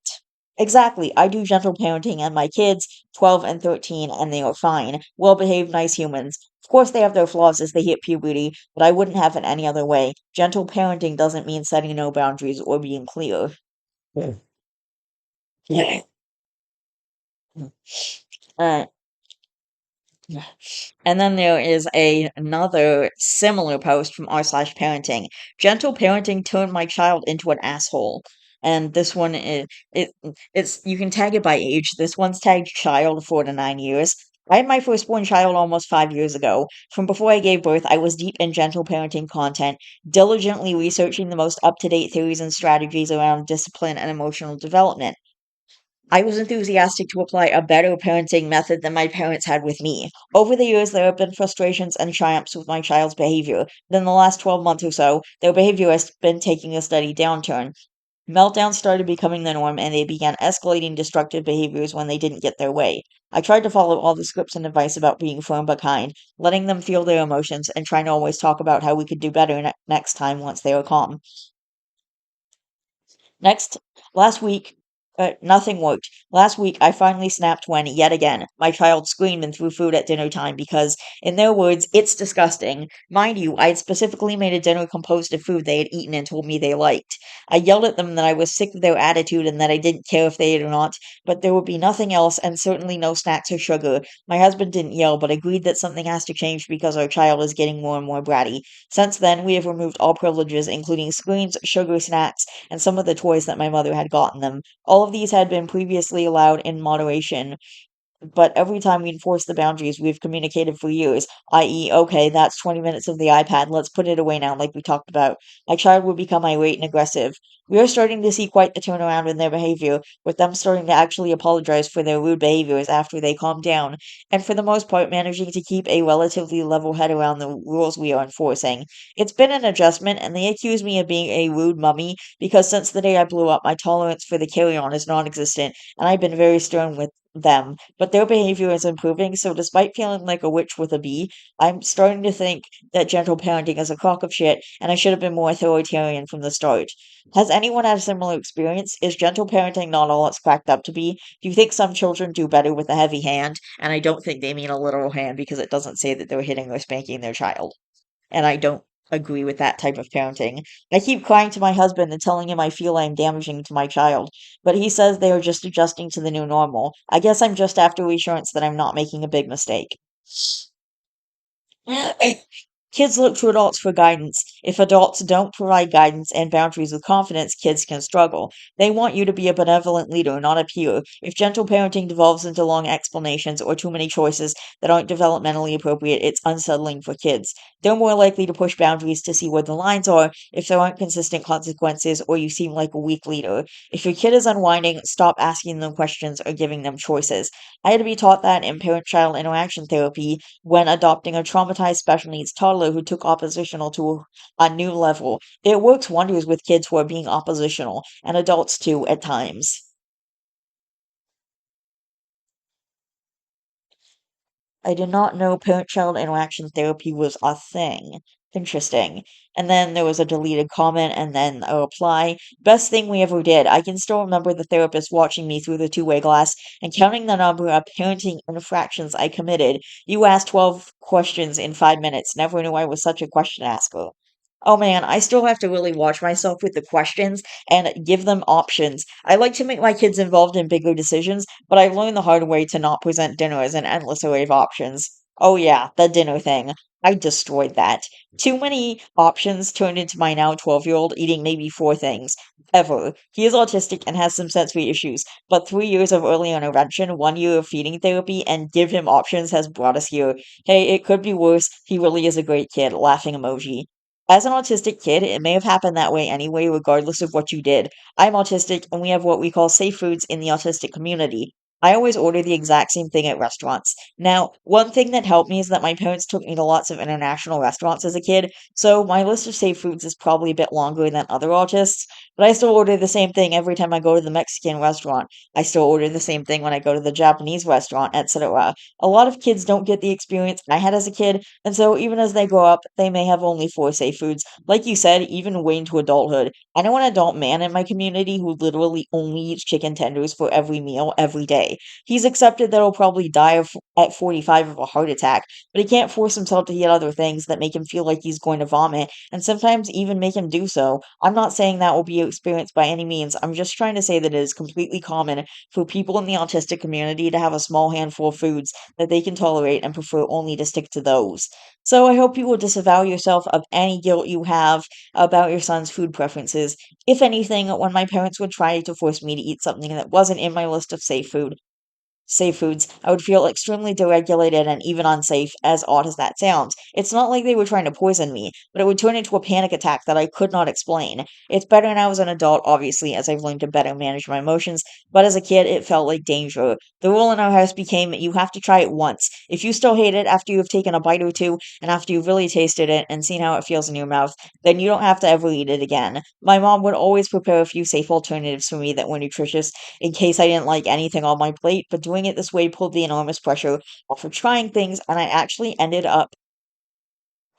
Exactly. I do gentle parenting and my kids, 12 and 13, and they are fine. Well behaved, nice humans. Of course, they have their flaws as they hit puberty, but I wouldn't have it any other way. Gentle parenting doesn't mean setting no boundaries or being clear. Mm. Yeah. Uh, And then there is another similar post from r/parenting. Gentle parenting turned my child into an asshole. And this one is it's you can tag it by age. This one's tagged child 4 to 9 years. I had my firstborn child almost 5 years ago. From before I gave birth, I was deep in gentle parenting content, diligently researching the most up-to-date theories and strategies around discipline and emotional development. I was enthusiastic to apply a better parenting method than my parents had with me. Over the years, there have been frustrations and triumphs with my child's behavior, but in the last 12 months or so, their behavior has been taking a steady downturn. Meltdowns started becoming the norm, and they began escalating destructive behaviors when they didn't get their way. I tried to follow all the scripts and advice about being firm but kind, letting them feel their emotions, and trying to always talk about how we could do better next time once they were calm. Next, last week, nothing worked. Last week, I finally snapped when, yet again, my child screamed and threw food at dinner time because, in their words, it's disgusting. Mind you, I had specifically made a dinner composed of food they had eaten and told me they liked. I yelled at them that I was sick of their attitude and that I didn't care if they ate or not, but there would be nothing else and certainly no snacks or sugar. My husband didn't yell, but agreed that something has to change because our child is getting more and more bratty. Since then, we have removed all privileges, including screens, sugar, snacks, and some of the toys that my mother had gotten them. All of these had been previously allowed in moderation, but every time we enforce the boundaries we've communicated for years, i.e., okay, that's 20 minutes of the iPad, let's put it away now, like we talked about, my child would become irate and aggressive. We are starting to see quite the turnaround in their behavior, with them starting to actually apologize for their rude behaviors after they calm down, and for the most part managing to keep a relatively level head around the rules we are enforcing. It's been an adjustment, and they accuse me of being a rude mummy because since the day I blew up, my tolerance for the carry on is non existent, and I've been very stern with them, but their behavior is improving. So, despite feeling like a witch with a bee, I'm starting to think that gentle parenting is a crock of shit and I should have been more authoritarian from the start. Has anyone had a similar experience? Is gentle parenting not all it's cracked up to be? Do you think some children do better with a heavy hand? And I don't think they mean a literal hand because it doesn't say that they're hitting or spanking their child. And I don't agree with that type of parenting. I keep crying to my husband and telling him I feel I am damaging to my child, but he says they are just adjusting to the new normal. I guess I'm just after reassurance that I'm not making a big mistake. Kids look to adults for guidance. If adults don't provide guidance and boundaries with confidence, kids can struggle. They want you to be a benevolent leader, not a peer. If gentle parenting devolves into long explanations or too many choices that aren't developmentally appropriate, it's unsettling for kids. They're more likely to push boundaries to see where the lines are if there aren't consistent consequences or you seem like a weak leader. If your kid is unwinding, stop asking them questions or giving them choices. I had to be taught that in parent child interaction therapy when adopting a traumatized special needs toddler who took oppositional to a new level. It works wonders with kids who are being oppositional, and adults too at times. I did not know parent-child interaction therapy was a thing. Interesting. And then there was a deleted comment and then a reply. Best thing we ever did. I can still remember the therapist watching me through the two-way glass and counting the number of parenting infractions I committed. You asked 12 questions in 5 minutes. Never knew I was such a question asker. Oh man, I still have to really watch myself with the questions and give them options. I like to make my kids involved in bigger decisions, but I've learned the hard way to not present dinner as an endless array of options. Oh yeah, the dinner thing. I destroyed that. Too many options turned into my now 12-year-old eating maybe four things. Ever. He is autistic and has some sensory issues, but 3 years of early intervention, 1 year of feeding therapy, and give him options has brought us here. Hey, it could be worse. He really is a great kid. Laughing emoji. As an autistic kid, it may have happened that way anyway, regardless of what you did. I'm autistic, and we have what we call safe foods in the autistic community. I always order the exact same thing at restaurants. Now, one thing that helped me is that my parents took me to lots of international restaurants as a kid, so my list of safe foods is probably a bit longer than other autists, but I still order the same thing every time I go to the Mexican restaurant. I still order the same thing when I go to the Japanese restaurant, etc. A lot of kids don't get the experience I had as a kid, and so, even as they grow up, they may have only four safe foods. Like you said, even way into adulthood. I know an adult man in my community who literally only eats chicken tenders for every meal every day. He's accepted that he'll probably die at 45 of a heart attack, but he can't force himself to eat other things that make him feel like he's going to vomit, and sometimes even make him do so. I'm not saying that will be experienced by any means. I'm just trying to say that it is completely common for people in the autistic community to have a small handful of foods that they can tolerate and prefer only to stick to those. So I hope you will disavow yourself of any guilt you have about your son's food preferences. If anything, when my parents would try to force me to eat something that wasn't in my list of safe foods, I would feel extremely deregulated and even unsafe, as odd as that sounds. It's not like they were trying to poison me, but it would turn into a panic attack that I could not explain. It's better now as an adult, obviously, as I've learned to better manage my emotions, but as a kid, it felt like danger. The rule in our house became you have to try it once. If you still hate it after you've taken a bite or two, and after you've really tasted it and seen how it feels in your mouth, then you don't have to ever eat it again. My mom would always prepare a few safe alternatives for me that were nutritious in case I didn't like anything on my plate, but doing it this way pulled the enormous pressure off of trying things, and I actually ended up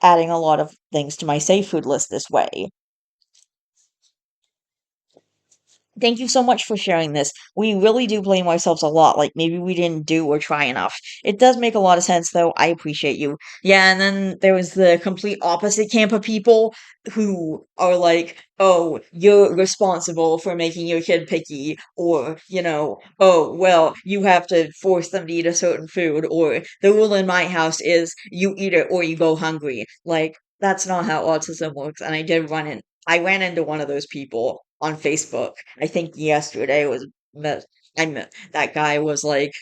adding a lot of things to my safe food list this way. Thank you so much for sharing this. We really do blame ourselves a lot, like maybe we didn't do or try enough. It does make a lot of sense, though. I appreciate you. Yeah, and then there was the complete opposite camp of people who are like, oh, you're responsible for making your kid picky, or, oh, well, you have to force them to eat a certain food, or the rule in my house is you eat it or you go hungry. Like, that's not how autism works, and I ran into one of those people on Facebook. I think yesterday was met that guy was like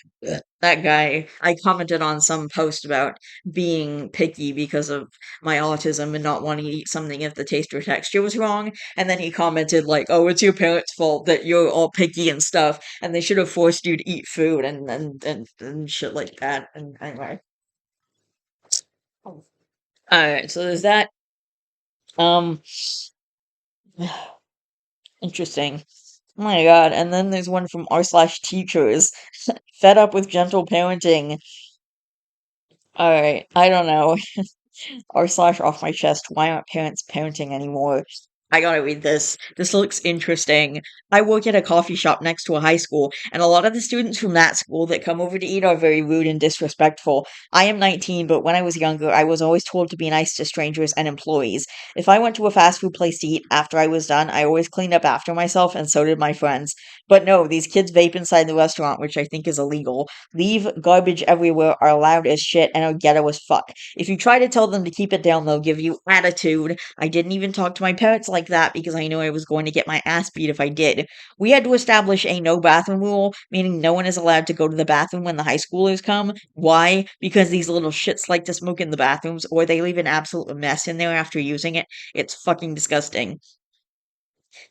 that guy I commented on some post about being picky because of my autism and not wanting to eat something if the taste or texture was wrong. And then he commented like, "Oh, it's your parents' fault that you're all picky and stuff, and they should have forced you to eat food and shit like that." And anyway, all right. So there's that. Um, interesting. Oh my god, and then there's one from r/teachers. Fed up with gentle parenting. Alright, I don't know. R/ off my chest. Why aren't parents parenting anymore? I gotta read this. This looks interesting. I work at a coffee shop next to a high school, and a lot of the students from that school that come over to eat are very rude and disrespectful. I am 19, but when I was younger, I was always told to be nice to strangers and employees. If I went to a fast food place to eat after I was done, I always cleaned up after myself, and so did my friends. But no, these kids vape inside the restaurant, which I think is illegal. Leave garbage everywhere, are loud as shit, and are ghetto as fuck. If you try to tell them to keep it down, they'll give you attitude. I didn't even talk to my parents like that because I knew I was going to get my ass beat if I did. We had to establish a no bathroom rule, meaning no one is allowed to go to the bathroom when the high schoolers come. Why? Because these little shits like to smoke in the bathrooms, or they leave an absolute mess in there after using it. It's fucking disgusting.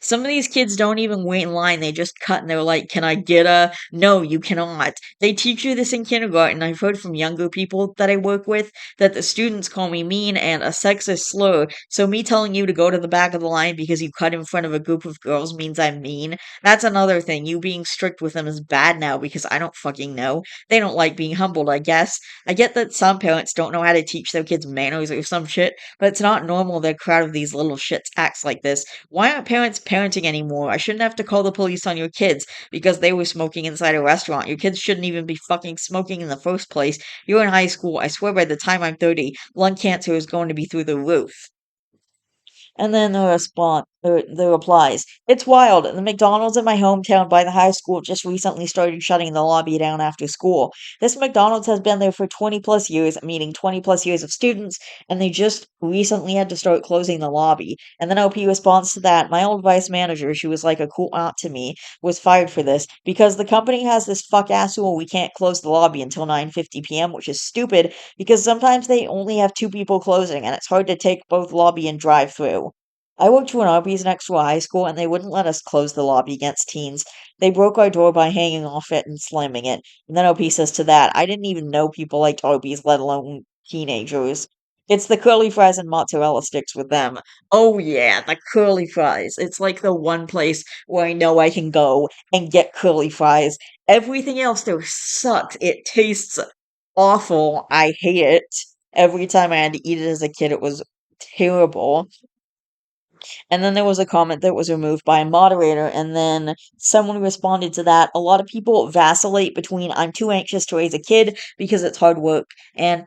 Some of these kids don't even wait in line. They just cut and they're like, "Can I get a?" No, you cannot. They teach you this in kindergarten. I've heard from younger people that I work with that the students call me mean and a sexist slur. So me telling you to go to the back of the line because you cut in front of a group of girls means I'm mean. That's another thing. You being strict with them is bad now because I don't fucking know. They don't like being humbled, I guess. I get that some parents don't know how to teach their kids manners or some shit, but it's not normal that a crowd of these little shits acts like this. Why aren't parents parenting anymore? I shouldn't have to call the police on your kids because they were smoking inside a restaurant. Your kids shouldn't even be fucking smoking in the first place. You're in high school. I swear by the time I'm 30, lung cancer is going to be through the roof. And then the replies. It's wild. The McDonald's in my hometown by the high school just recently started shutting the lobby down after school. This McDonald's has been there for 20 plus years, meaning 20 plus years of students, and they just recently had to start closing the lobby. And then OP responds to that. My old vice manager, she was like a cool aunt to me, was fired for this because the company has this fuck ass rule we can't close the lobby until 9:50 p.m., which is stupid because sometimes they only have two people closing and it's hard to take both lobby and drive through. I worked for an Arby's next to a high school, and they wouldn't let us close the lobby against teens. They broke our door by hanging off it and slamming it. And then OP says to that, I didn't even know people liked Arby's, let alone teenagers. It's the curly fries and mozzarella sticks with them. Oh yeah, the curly fries. It's like the one place where I know I can go and get curly fries. Everything else there sucks. It tastes awful. I hate it. Every time I had to eat it as a kid, it was terrible. And then there was a comment that was removed by a moderator, and then someone responded to that. A lot of people vacillate between I'm too anxious to raise a kid because it's hard work, and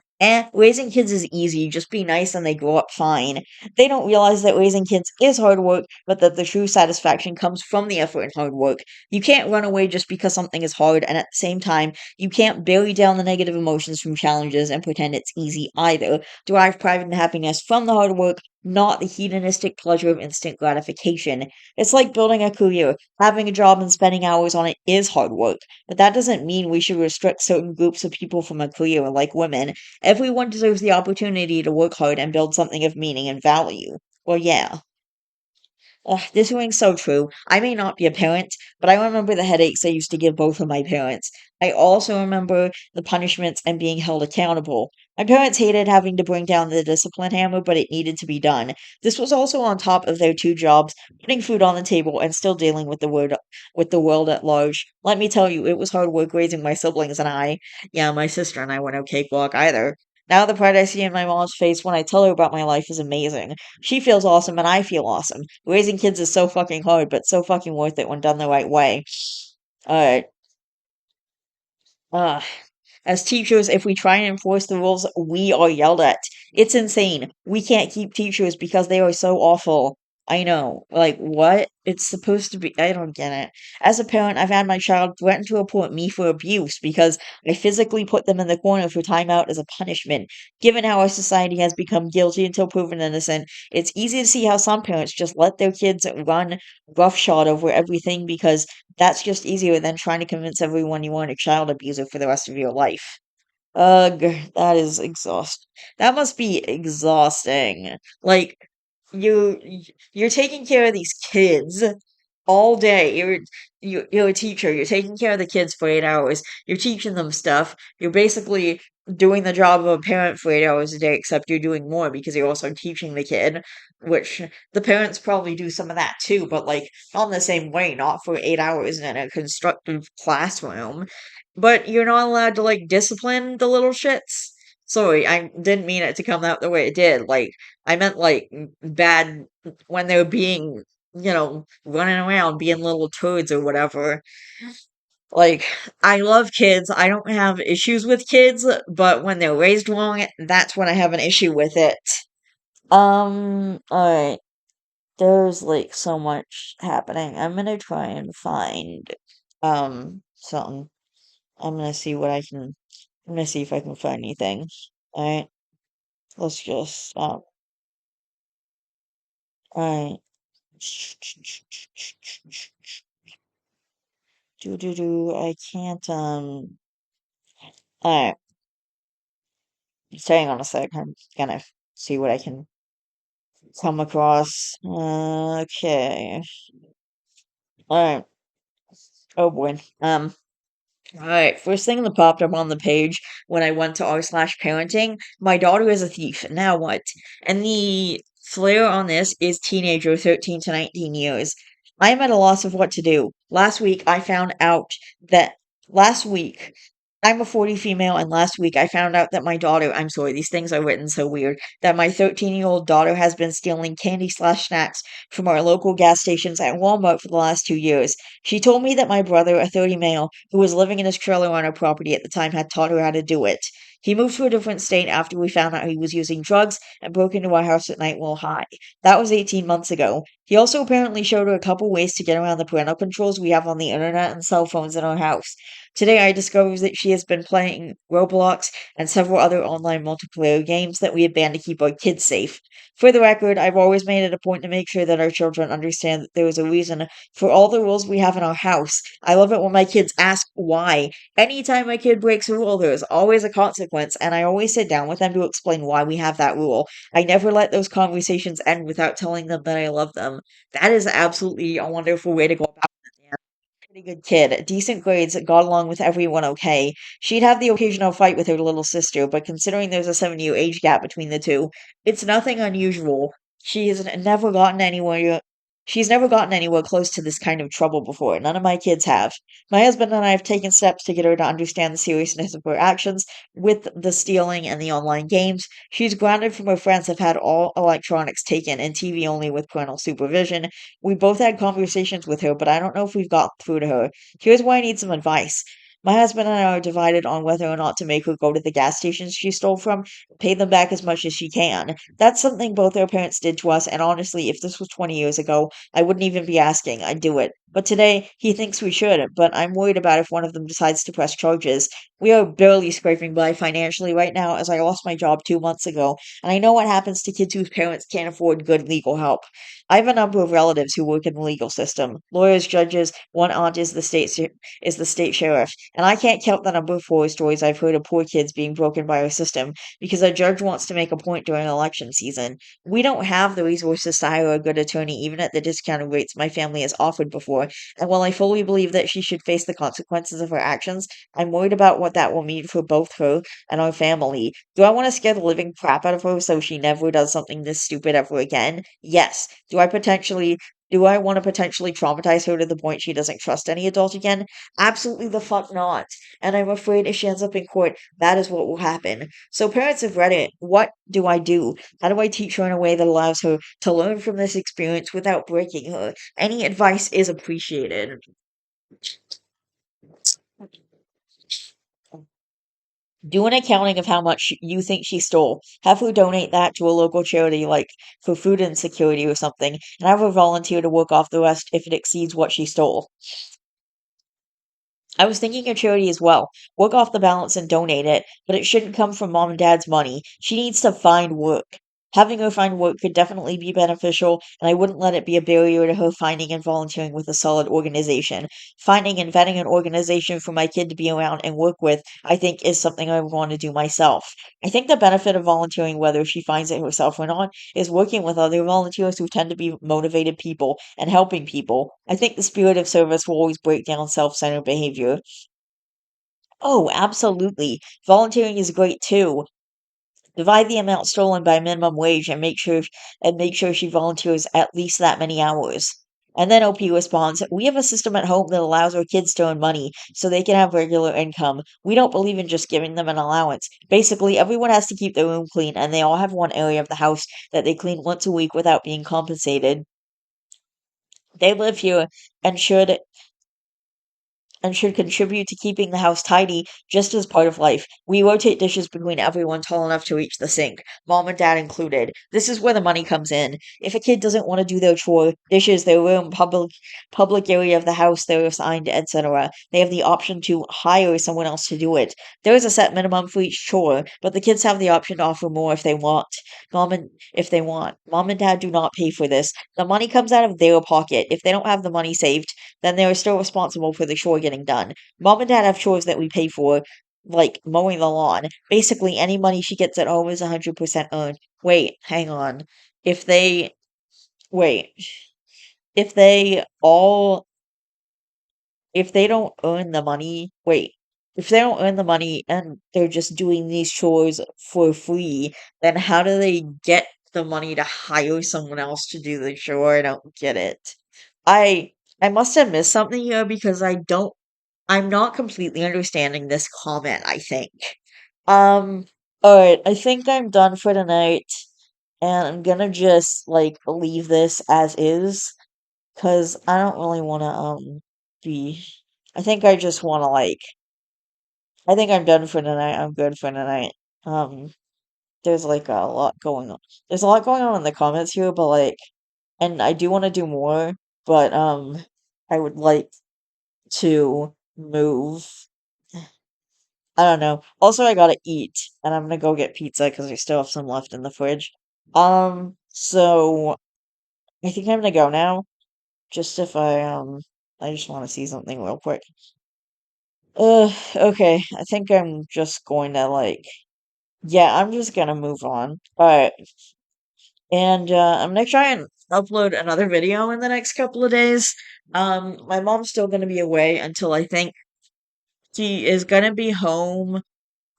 raising kids is easy, just be nice and they grow up fine. They don't realize that raising kids is hard work, but that the true satisfaction comes from the effort and hard work. You can't run away just because something is hard, and at the same time, you can't bury down the negative emotions from challenges and pretend it's easy either. Derive pride and happiness from the hard work, not the hedonistic pleasure of instant gratification. It's like building a career. Having a job and spending hours on it is hard work, but that doesn't mean we should restrict certain groups of people from a career, like women. Everyone deserves the opportunity to work hard and build something of meaning and value. Well, yeah. Ugh, this rings so true. I may not be a parent, but I remember the headaches I used to give both of my parents. I also remember the punishments and being held accountable. My parents hated having to bring down the discipline hammer, but it needed to be done. This was also on top of their two jobs, putting food on the table and still dealing with the world at large. Let me tell you, it was hard work raising my siblings and I. Yeah, my sister and I were no cakewalk either. Now the pride I see in my mom's face when I tell her about my life is amazing. She feels awesome and I feel awesome. Raising kids is so fucking hard, but so fucking worth it when done the right way. Alright. Uh, as teachers, if we try and enforce the rules, we are yelled at. It's insane. We can't keep teachers because they are so awful. I know. Like, what? It's supposed to be. I don't get it. As a parent, I've had my child threaten to report me for abuse because I physically put them in the corner for timeout as a punishment. Given how our society has become guilty until proven innocent, it's easy to see how some parents just let their kids run roughshod over everything because that's just easier than trying to convince everyone you aren't a child abuser for the rest of your life. Ugh, that is exhausting. That must be exhausting. Like you're taking care of these kids all day. You're a teacher. You're taking care of the kids for 8 hours. You're teaching them stuff. You're basically doing the job of a parent for 8 hours a day, except you're doing more because you're also teaching the kid, which the parents probably do some of that too, but like not in the same way, not for 8 hours in a constructive classroom. But you're not allowed to like discipline the little shits. Sorry, I didn't mean it to come out the way it did. Like I meant like bad when they're being, running around being little turds or whatever. Like, I love kids. I don't have issues with kids, but when they're raised wrong, that's when I have an issue with it. Alright. There's like so much happening. I'm gonna try and find something. I'm gonna see what I can. I'm gonna see if I can find anything. All right, let's just. All right. Do do do. I can't. All right. Just hang on a sec. I'm gonna see what I can come across. Okay. All right. Oh boy. Alright, first thing that popped up on the page when I went to r/parenting, my daughter is a thief. Now what? And the flair on this is teenager 13 to 19 years. I am at a loss of what to do. That last week, I'm a 40 female, and last week I found out that my daughter, I'm sorry, these things are written so weird, that my 13-year-old daughter has been stealing candy/snacks from our local gas stations at Walmart for the last 2 years. She told me that my brother, a 30 male, who was living in his trailer on our property at the time, had taught her how to do it. He moved to a different state after we found out he was using drugs and broke into our house at night while high. That was 18 months ago. He also apparently showed her a couple ways to get around the parental controls we have on the internet and cell phones in our house. Today I discovered that she has been playing Roblox and several other online multiplayer games that we have banned to keep our kids safe. For the record, I've always made it a point to make sure that our children understand that there is a reason for all the rules we have in our house. I love it when my kids ask why. Anytime my kid breaks a rule, there is always a consequence, and I always sit down with them to explain why we have that rule. I never let those conversations end without telling them that I love them. That is absolutely a wonderful way to go about it. Pretty good kid. Decent grades, got along with everyone okay. She'd have the occasional fight with her little sister, but considering there's a 7 year age gap between the two, it's nothing unusual. She has never gotten anywhere. She's never gotten anywhere close to this kind of trouble before. None of my kids have. My husband and I have taken steps to get her to understand the seriousness of her actions with the stealing and the online games. She's grounded from her friends, have had all electronics taken and TV only with parental supervision. We both had conversations with her, but I don't know if we've got through to her. Here's why I need some advice. My husband and I are divided on whether or not to make her go to the gas stations she stole from, pay them back as much as she can. That's something both our parents did to us, and honestly, if this was 20 years ago, I wouldn't even be asking. I'd do it. But today, he thinks we should, but I'm worried about if one of them decides to press charges. We are barely scraping by financially right now, as I lost my job 2 months ago, and I know what happens to kids whose parents can't afford good legal help. I have a number of relatives who work in the legal system, lawyers, judges. One aunt is is the state sheriff, and I can't count the number of horror stories I've heard of poor kids being broken by our system because a judge wants to make a point during election season. We don't have the resources to hire a good attorney, even at the discounted rates my family has offered before. And while I fully believe that she should face the consequences of her actions, I'm worried about what that will mean for both her and our family. Do I want to scare the living crap out of her so she never does something this stupid ever again? Yes. Do I want to potentially traumatize her to the point she doesn't trust any adult again? Absolutely the fuck not. And I'm afraid if she ends up in court, that is what will happen. So parents have read it. What do I do? How do I teach her in a way that allows her to learn from this experience without breaking her? Any advice is appreciated. Do an accounting of how much you think she stole. Have her donate that to a local charity, like for food insecurity or something, and have her volunteer to work off the rest if it exceeds what she stole. I was thinking of charity as well. Work off the balance and donate it, but it shouldn't come from mom and dad's money. She needs to find work. Having her find work could definitely be beneficial, and I wouldn't let it be a barrier to her finding and volunteering with a solid organization. Finding and vetting an organization for my kid to be around and work with, I think, is something I would want to do myself. I think the benefit of volunteering, whether she finds it herself or not, is working with other volunteers who tend to be motivated people and helping people. I think the spirit of service will always break down self centered behavior. Oh, absolutely. Volunteering is great too. Divide the amount stolen by minimum wage and make sure she volunteers at least that many hours. And then OP responds, we have a system at home that allows our kids to earn money so they can have regular income. We don't believe in just giving them an allowance. Basically, everyone has to keep their room clean, and they all have one area of the house that they clean once a week without being compensated. They live here and should and should contribute to keeping the house tidy just as part of life. We rotate dishes between everyone tall enough to reach the sink, mom and dad included. This is where the money comes in. If a kid doesn't want to do their chore, dishes, their room, public area of the house they're assigned, etc., they have the option to hire someone else to do it. There is a set minimum for each chore, but the kids have the option to offer more if they want. If they want. Mom and dad do not pay for this. The money comes out of their pocket. If they don't have the money saved, then they are still responsible for the chore getting done. Mom and dad have chores that we pay for, like mowing the lawn. Basically, any money she gets at home is 100% earned. Wait, hang on. If they, wait, if they all, if they don't earn the money, wait, if they don't earn the money and they're just doing these chores for free, then how do they get the money to hire someone else to do the chore? I don't get it. I I must have missed something here because I'm not completely understanding this comment, I think. Um, alright, I think I'm done for tonight, and I'm gonna just, like, leave this as is, because I don't really wanna, be I think I just wanna, like I think I'm done for tonight, I'm good for tonight. Um, there's, like, a lot going on. There's a lot going on in the comments here, but, like and I do wanna do more, but, I would like to move. I don't know. Also, I gotta eat, and I'm gonna go get pizza because I still have some left in the fridge. So I think I'm gonna go now. Just if I just want to see something real quick. Okay. I think I'm just going to yeah, I'm just gonna move on. Alright. And I'm gonna try and upload another video in the next couple of days. My mom's still gonna be away until I think she is gonna be home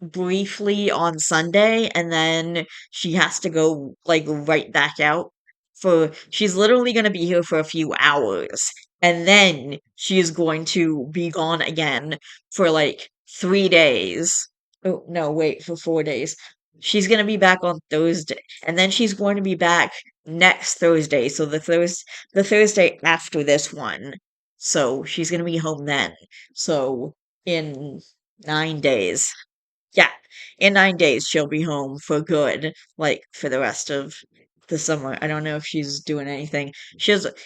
briefly on Sunday, and then she has to go like right back out for she's literally going to be here for a few hours, and then she is going to be gone again for like 3 days. Oh no, wait, for 4 days. She's going to be back on Thursday, and then she's going to be back next Thursday, so the Thursday after this one. So she's going to be home then. So in 9 days. Yeah, in 9 days she'll be home for good, like for the rest of the summer. I don't know if she's doing anything.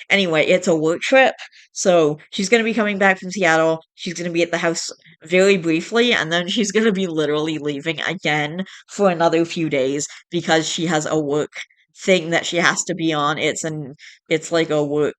Anyway, it's a work trip, so she's gonna be coming back from Seattle. She's gonna be at the house very briefly, and then she's gonna be literally leaving again for another few days because she has a work thing that she has to be on. It's like a work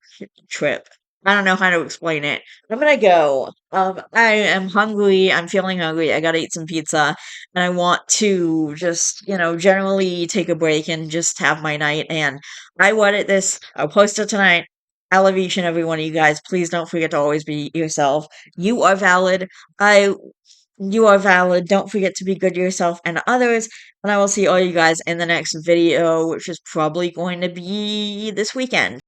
trip. I don't know how to explain it. I'm gonna go. I am hungry. I'm feeling hungry. I gotta eat some pizza. And I want to just, generally take a break and just have my night. And I will edit this. I'll post it tonight. I love each and every one of you guys. Please don't forget to always be yourself. You are valid. I, you are valid. Don't forget to be good to yourself and others. And I will see all you guys in the next video, which is probably going to be this weekend.